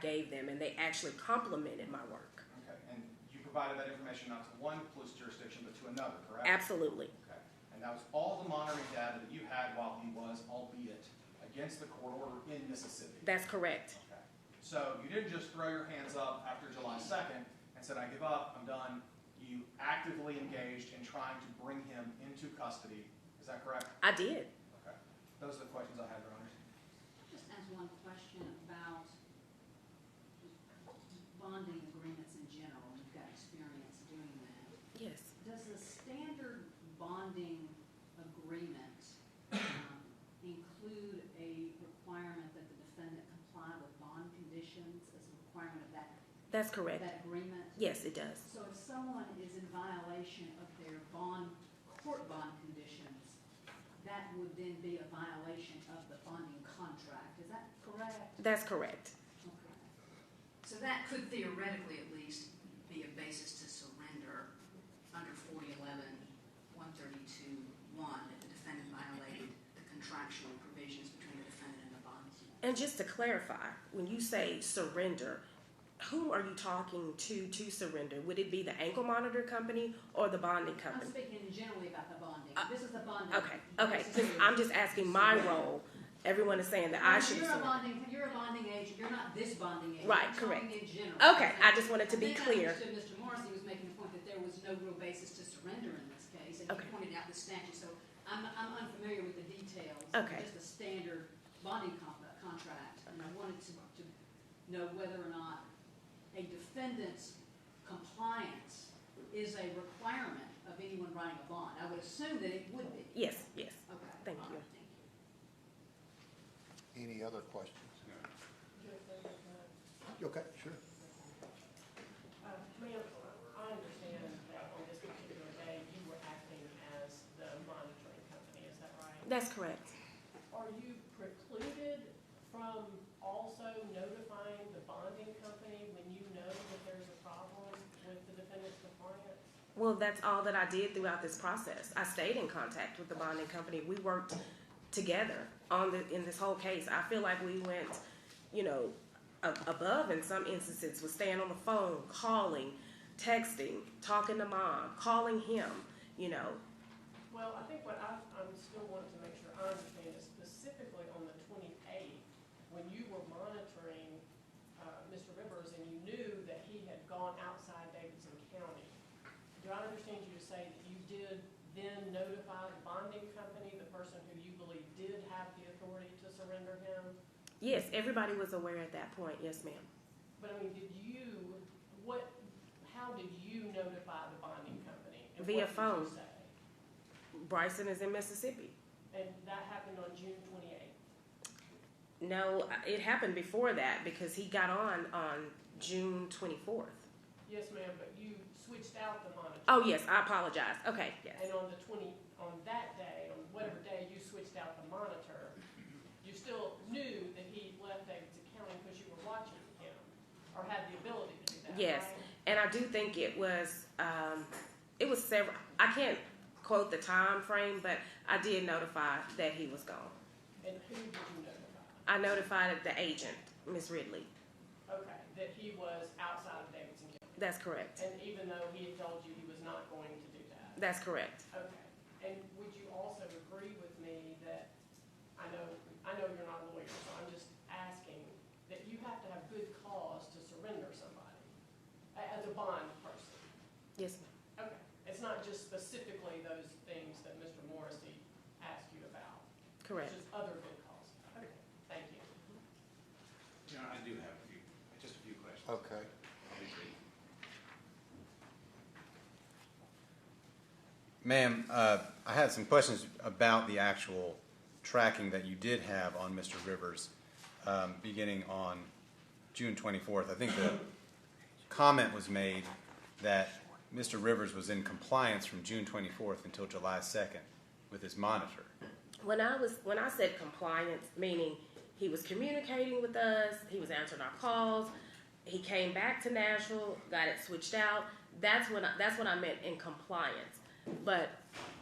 gave them, and they actually complimented my work. Okay. And you provided that information not to one police jurisdiction but to another, correct? Absolutely. Okay. And that was all the monitoring data that you had while he was, albeit against the court order, in Mississippi? That's correct. Okay. So you didn't just throw your hands up after July 2nd and said, I give up, I'm done. You actively engaged in trying to bring him into custody. Is that correct? I did. Okay. Those are the questions I have, Your Honors. Just ask one question about bonding agreements in general. You've got experience doing that. Yes. Does the standard bonding agreement include a requirement that the defendant comply with bond conditions as a requirement of that? That's correct. That agreement? Yes, it does. So if someone is in violation of their court bond conditions, that would then be a violation of the bonding contract. Is that correct? That's correct. Okay. So that could theoretically at least be a basis to surrender under 4011-132-1 if the defendant violated the contractual provisions between the defendant and the bondsman. And just to clarify, when you say surrender, who are you talking to surrender? Would it be the ankle monitor company or the bonding company? I'm speaking generally about the bonding. This is the bonding. Okay. I'm just asking my role. Everyone is saying that I should surrender. You're a bonding agent. You're not this bonding agent. Right, I'm correct. talking in general. Okay, I just wanted to be clear. I understood Mr. Morrissey was making the point that there was no real basis to surrender in this case, and he pointed out the statute. So I'm unfamiliar with the details. Okay. Just the standard bonding contract, and I wanted to know whether or not a defendant's compliance is a requirement of anyone writing a bond. I would assume that it would be. Yes. Okay. Thank you. Right, thank you. Any other questions? Okay, sure. Ma'am, I understand that on this That's correct. Are you precluded from also notifying the bonding company when you know that there's a problem with the defendant's compliance? Well, that's all that I did throughout this process. I stayed in contact with the bonding company. We worked together in this whole case. I feel like we went, above in some instances with staying on the phone, calling, texting, talking to mom, calling him, Well, I think what I'm still wanting to make sure I understand is specifically on the 28th, when you were monitoring Mr. Rivers and you knew that he had gone outside Davidson County, do I understand you to say that you did then notify the bonding company, the person who you believe did have the authority to surrender him? Yes, everybody was aware at that point. Yes, ma'am. But I mean, how did you notify the bonding company? And Via what did phone. you say? Brycen is in Mississippi. And that happened on June 28th? No, it happened before that because he got on June 24th. Yes, ma'am, but you switched out the monitor. Oh, yes, I apologize. Okay, yes. And on that day, on whatever day you switched out the monitor, you still knew that he left Davidson County because you were watching him, or had the ability to do that, Yes, right? and I do think it was several, I can't quote the time frame, but I did notify that he was gone. And who did you notify? I notified the agent, Ms. Ridley. Okay, that he was outside of Davidson County. That's correct. And even though he had told you he was not going to do that? That's correct. Okay, and would you also agree with me that, I know you're not a lawyer, so I'm just asking, that you have to have good cause to surrender somebody, as a bond person? Yes, ma'am. Okay, it's not just specifically those things that Mr. Morrissey asked you about? Correct. It's just other good cause? Okay, thank you. I do have just a few questions. Okay. I'll be brief. Ma'am, I had some questions about the actual tracking that you did have on Mr. Rivers beginning on June 24th. I think the comment was made that Mr. Rivers was in compliance from June 24th until July 2nd with his monitor. When I said compliance, meaning he was communicating with us, he was answering our calls, he came back to Nashville, got it switched out. That's what I meant in compliance. But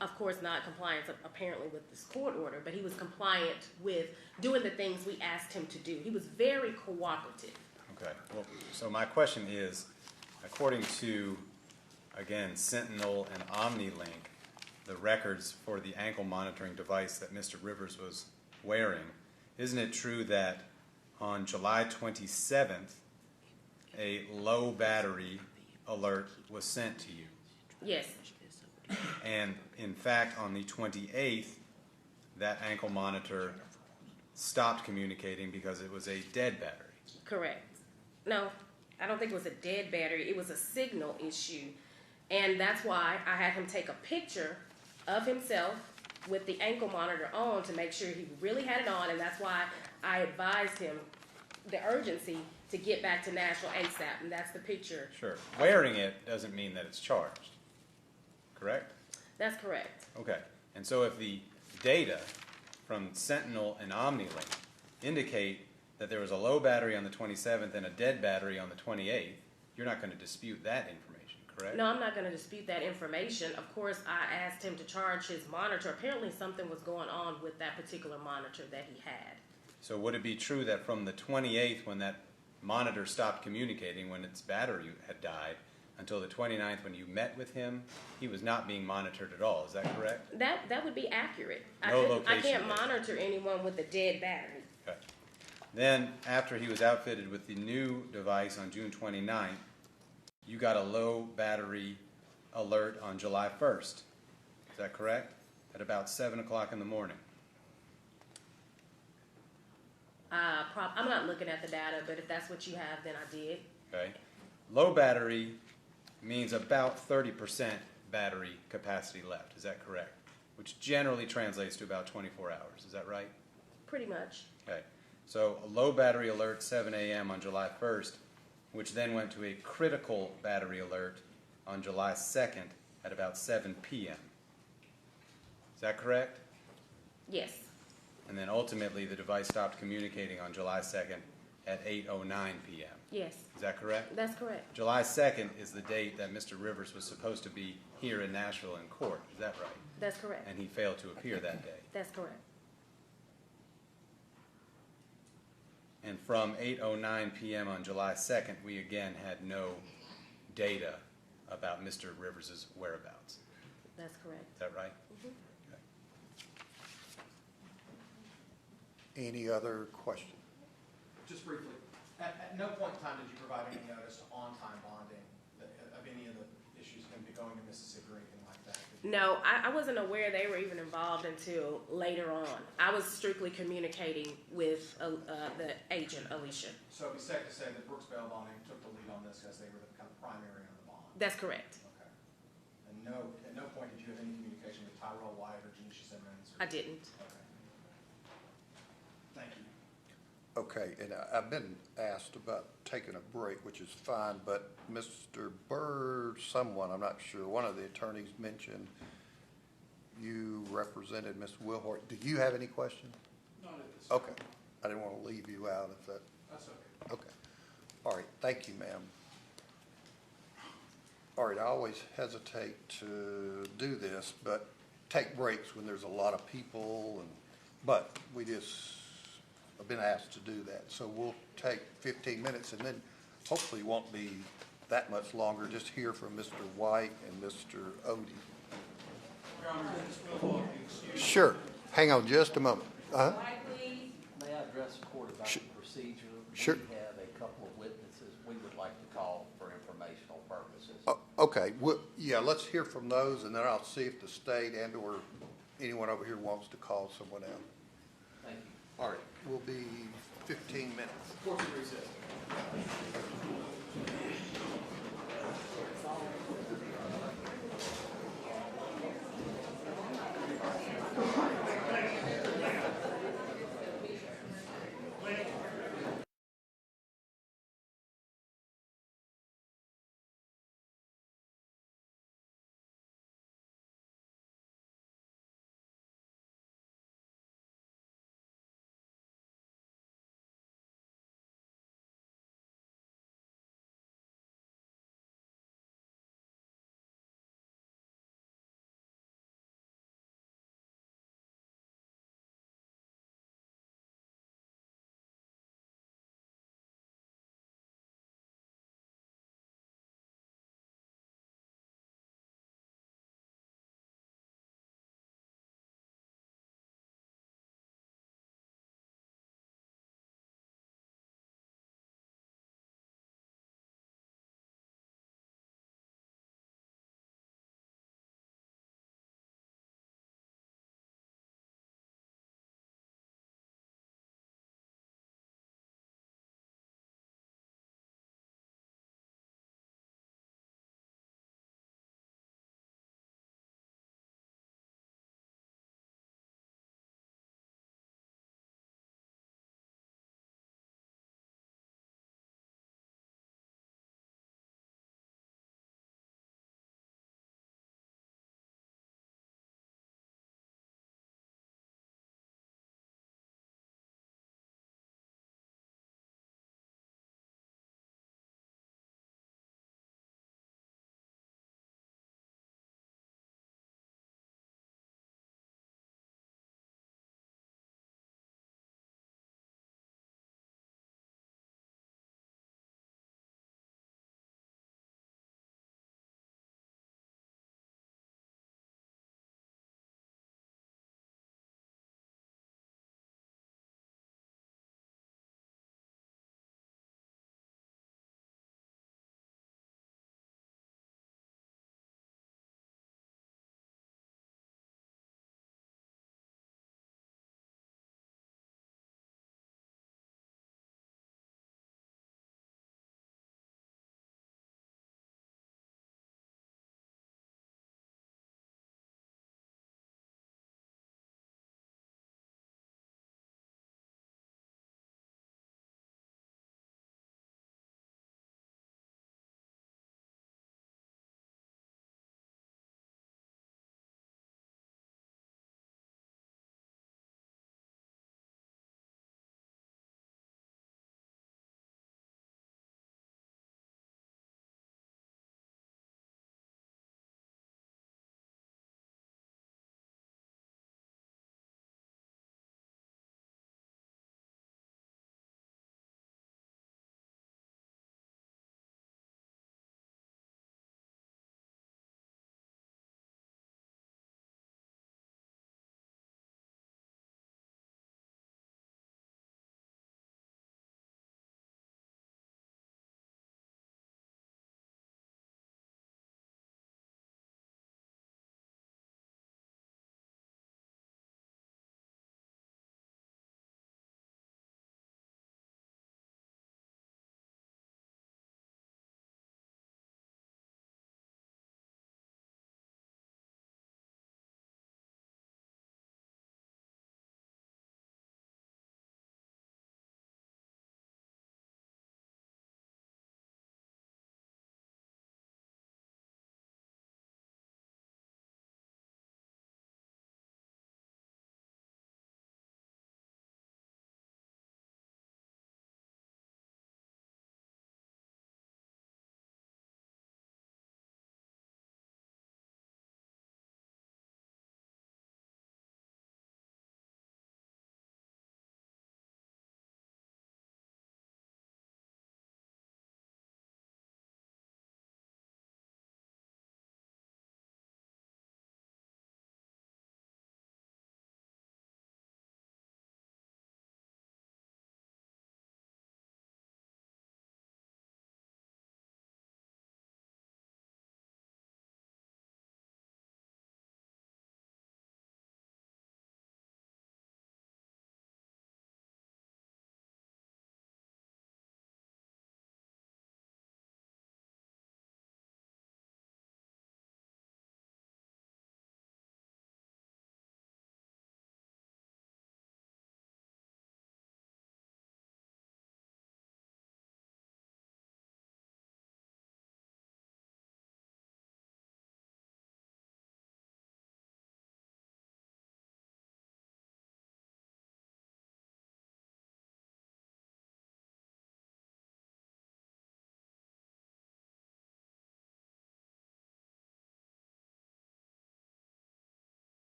of course, not compliance apparently with this court order, but he was compliant with doing the things we asked him to do. He was very cooperative. Okay. Well, so my question is, according to, again, Sentinel and OmniLink, the records for the ankle monitoring device that Mr. Rivers was wearing, isn't it true that on July 27th, a low battery alert was sent to you? Yes. And in fact, on the 28th, that ankle monitor stopped communicating because it was a dead battery. Correct. No, I don't think it was a dead battery. It was a signal issue. And that's why I had him take a picture of himself with the ankle monitor on to make sure he really had it on. And that's why I advised him the urgency to get back to Nashville ASAP. And that's the picture. Sure. Wearing it doesn't mean that it's charged. Correct? That's correct. Okay. And so if the data from Sentinel and OmniLink indicate that there was a low battery on the 27th and a dead battery on the 28th, you're not going to dispute that information, correct? No, I'm not going to dispute that information. Of course, I asked him to charge his monitor. Apparently something was going on with that particular monitor that he had. So would it be true that from the 28th, when that monitor stopped communicating, when its battery had died, until the 29th when you met with him, he was not being monitored at all? Is that correct? That would be accurate. No I can't location monitor anyone with a dead battery. Okay. Then, after he was outfitted with the new device on June 29th, you got a low battery alert on July 1st. Is that correct? At about 7 o'clock in the morning. I'm not looking at the data, but if that's what you have, then I did. Okay. Low battery means about 30% battery capacity left. Is that correct? Which generally translates to about 24 hours. Is that right? Pretty much. Okay. So a low battery alert 7 a.m. on July 1st, which then went to a critical battery alert on July 2nd at about 7 p.m. Is that correct? Yes, And then ultimately, the device stopped communicating on July 2nd at 8:09 p.m. yes, Is that correct? that's correct. July 2nd is the date that Mr. Rivers was supposed to be here in Nashville in court. Is that right? That's correct. And he failed to appear that day. That's correct. And from 8:09 p.m. on July 2nd, we again had no data about Mr. Rivers' whereabouts. That's correct. Is that right? Mhm. Okay. Any other question? Just briefly, at no point in time did you provide any notice to on-time bonding of any of the issues going to be going to Mississippi or anything like that? No, I wasn't aware they were even involved until later on. I was strictly communicating with the agent, Alicia. So it'd be safe to say that Brooks Bail Bonding took the lead on this because they were the kind of primary on the bond? That's correct. Okay. And at no point did you have any communication with Tyrell White or Janisha Simmons? I didn't. Okay. Thank you. Okay, and I've been asked about taking a break, which is fine, but Mr. Bird, someone, I'm not sure, one of the attorneys mentioned you represented Ms. Wilhort. Do you have any questions? Not at this. Okay, I didn't want to leave you out if that, That's okay. okay. All right, thank you, ma'am. All right, I always hesitate to do this, but take breaks when there's a lot of people, but we just have been asked to do that. So we'll take 15 minutes and then hopefully it won't be that much longer. Just hear from Mr. White and Mr. Odie. Your Honor, Ms. Wilhart, excuse me. Sure, hang on just a moment. May I address the court about the procedure? Sure. We have a couple of witnesses we would like to call for informational purposes. Okay, well, yeah, let's hear from those and then I'll see if the state and or anyone over here wants to call someone else. Thank you. All right, we'll be 15 minutes. Court's in recess.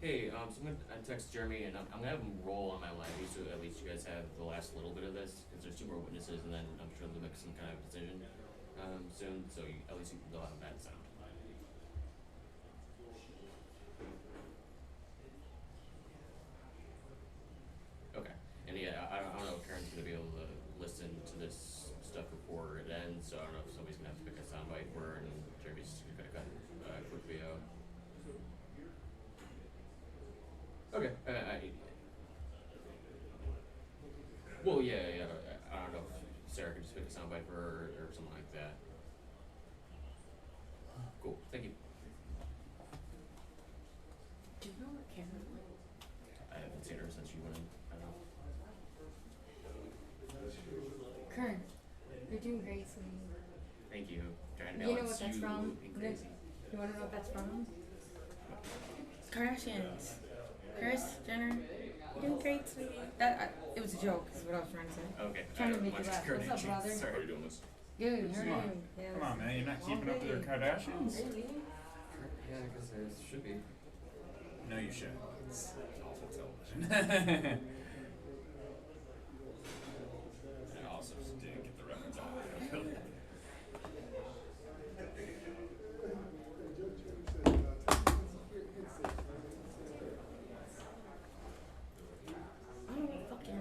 Hey, so I text Jeremy, and I'm gonna have him roll on my levy, so at least you guys have the last little bit of this, because there's 2 more witnesses, and then I'm sure they'll make some kind of decision soon. So at least they'll have that sound. Okay, and yeah, I don't know if Karen's gonna be able to listen to this stuff before it ends, so I don't know if somebody's gonna have to pick a soundbite for her, and Jeremy's just gonna cut a quick video. Okay, well, yeah, I don't know if Sarah could just pick a soundbite for her or something like that. Cool, thank you. Do you know what Karen I haven't seen her since you went in. I don't know. Karen, you're doing great, sweetie. Thank you. Trying to You know balance what that's you from? and crazy. You wanna know what that's from? Kardashians. Kris Jenner. You're doing great, sweetie. It was a joke, is what I was trying to say. Okay. Trying to make you laugh. What's up, brother? Sorry, how are you doing this? Good, how are you? Yeah, Come on, man, you're not keeping up with their Kardashians? Really? Yeah, because there should be. No, you should. It's awful television. I also didn't get the reference out of it. Oh, fuck yeah.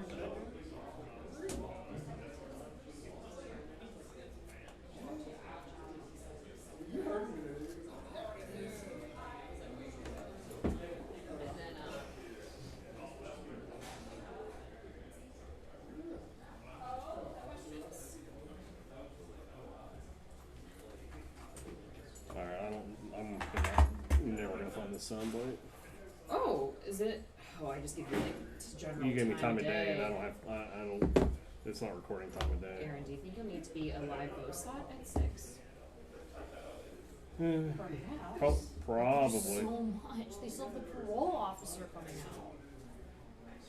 I'm never gonna find the soundbite. Oh, is it? Oh, I just give you like general You gave me time of day, and I don't. It's not recording time of day. Aaron, do you think you'll need to be a live vote slot at 6? Perhaps. Probably. So much. They still have the parole officer coming out.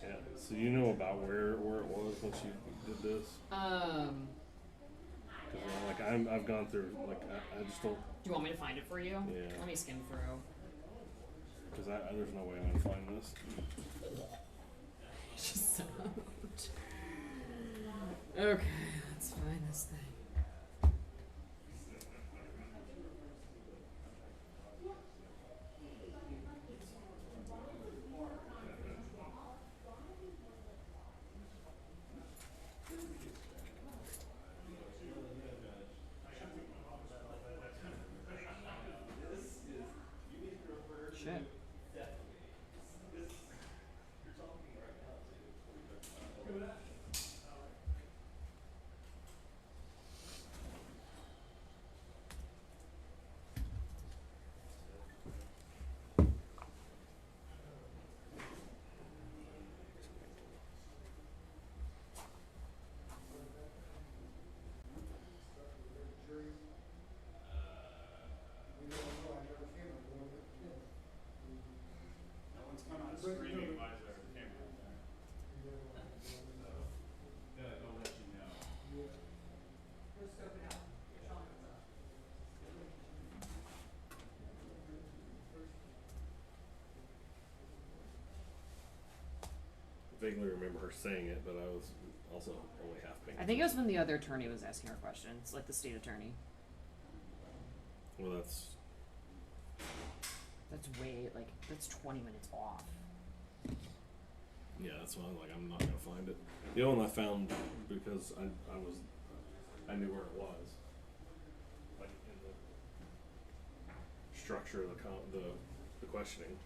Yeah. So you know about where it was once you did this? Because like I've gone through like I just don't. Do you want me to find it for you? Yeah. Let me skim through. Because there's no way I'm gonna find this. Just so. Okay, let's find this thing. Shit. No one's come out screaming, why is there a camera there? They'll let you know. I vaguely remember her saying it, but I was also only half paying. I think it was when the other attorney was asking her questions, like the state attorney. Well, that's That's 20 minutes off. yeah. That's why I'm not gonna find it. The only one I found because I knew where it was, like in the structure of the questioning.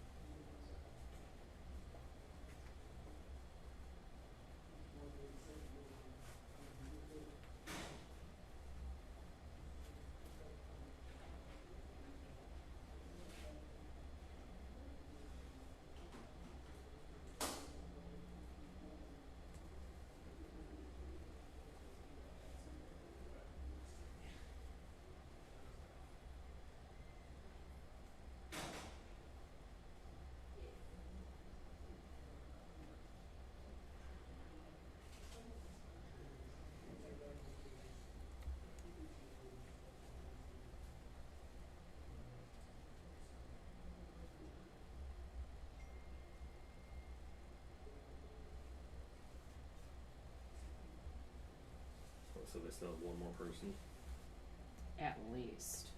So they still have one more person. At least.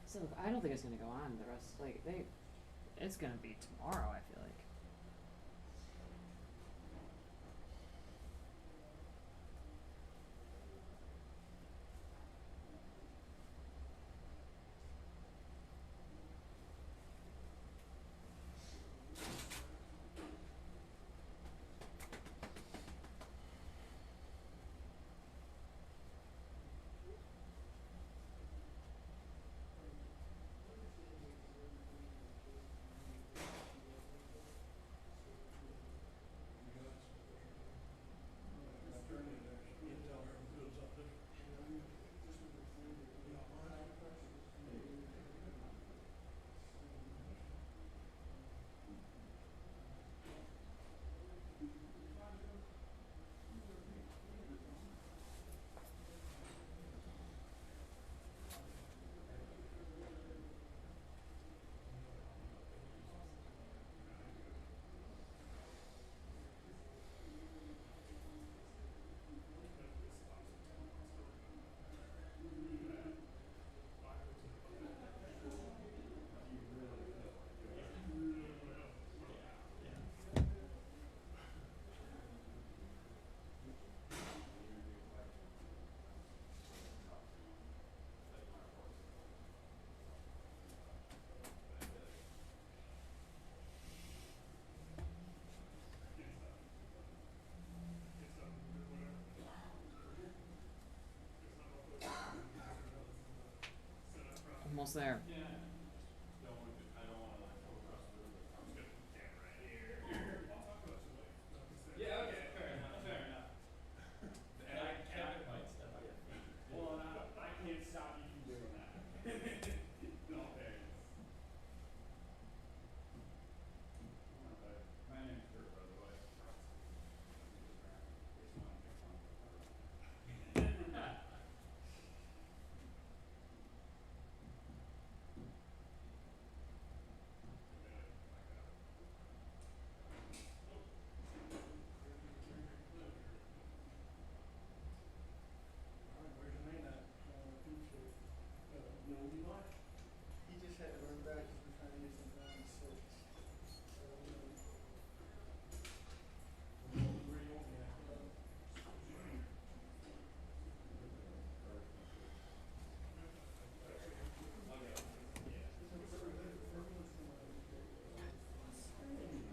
So I don't think it's gonna go on the rest. Like it's gonna be tomorrow. I feel like. Almost there.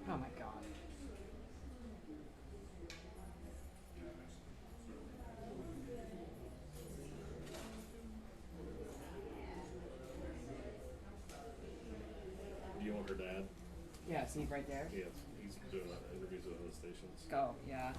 Oh my god. Do you want her dad? Yeah, is he right there? Yes, he's doing interviews with other stations. Go, yeah.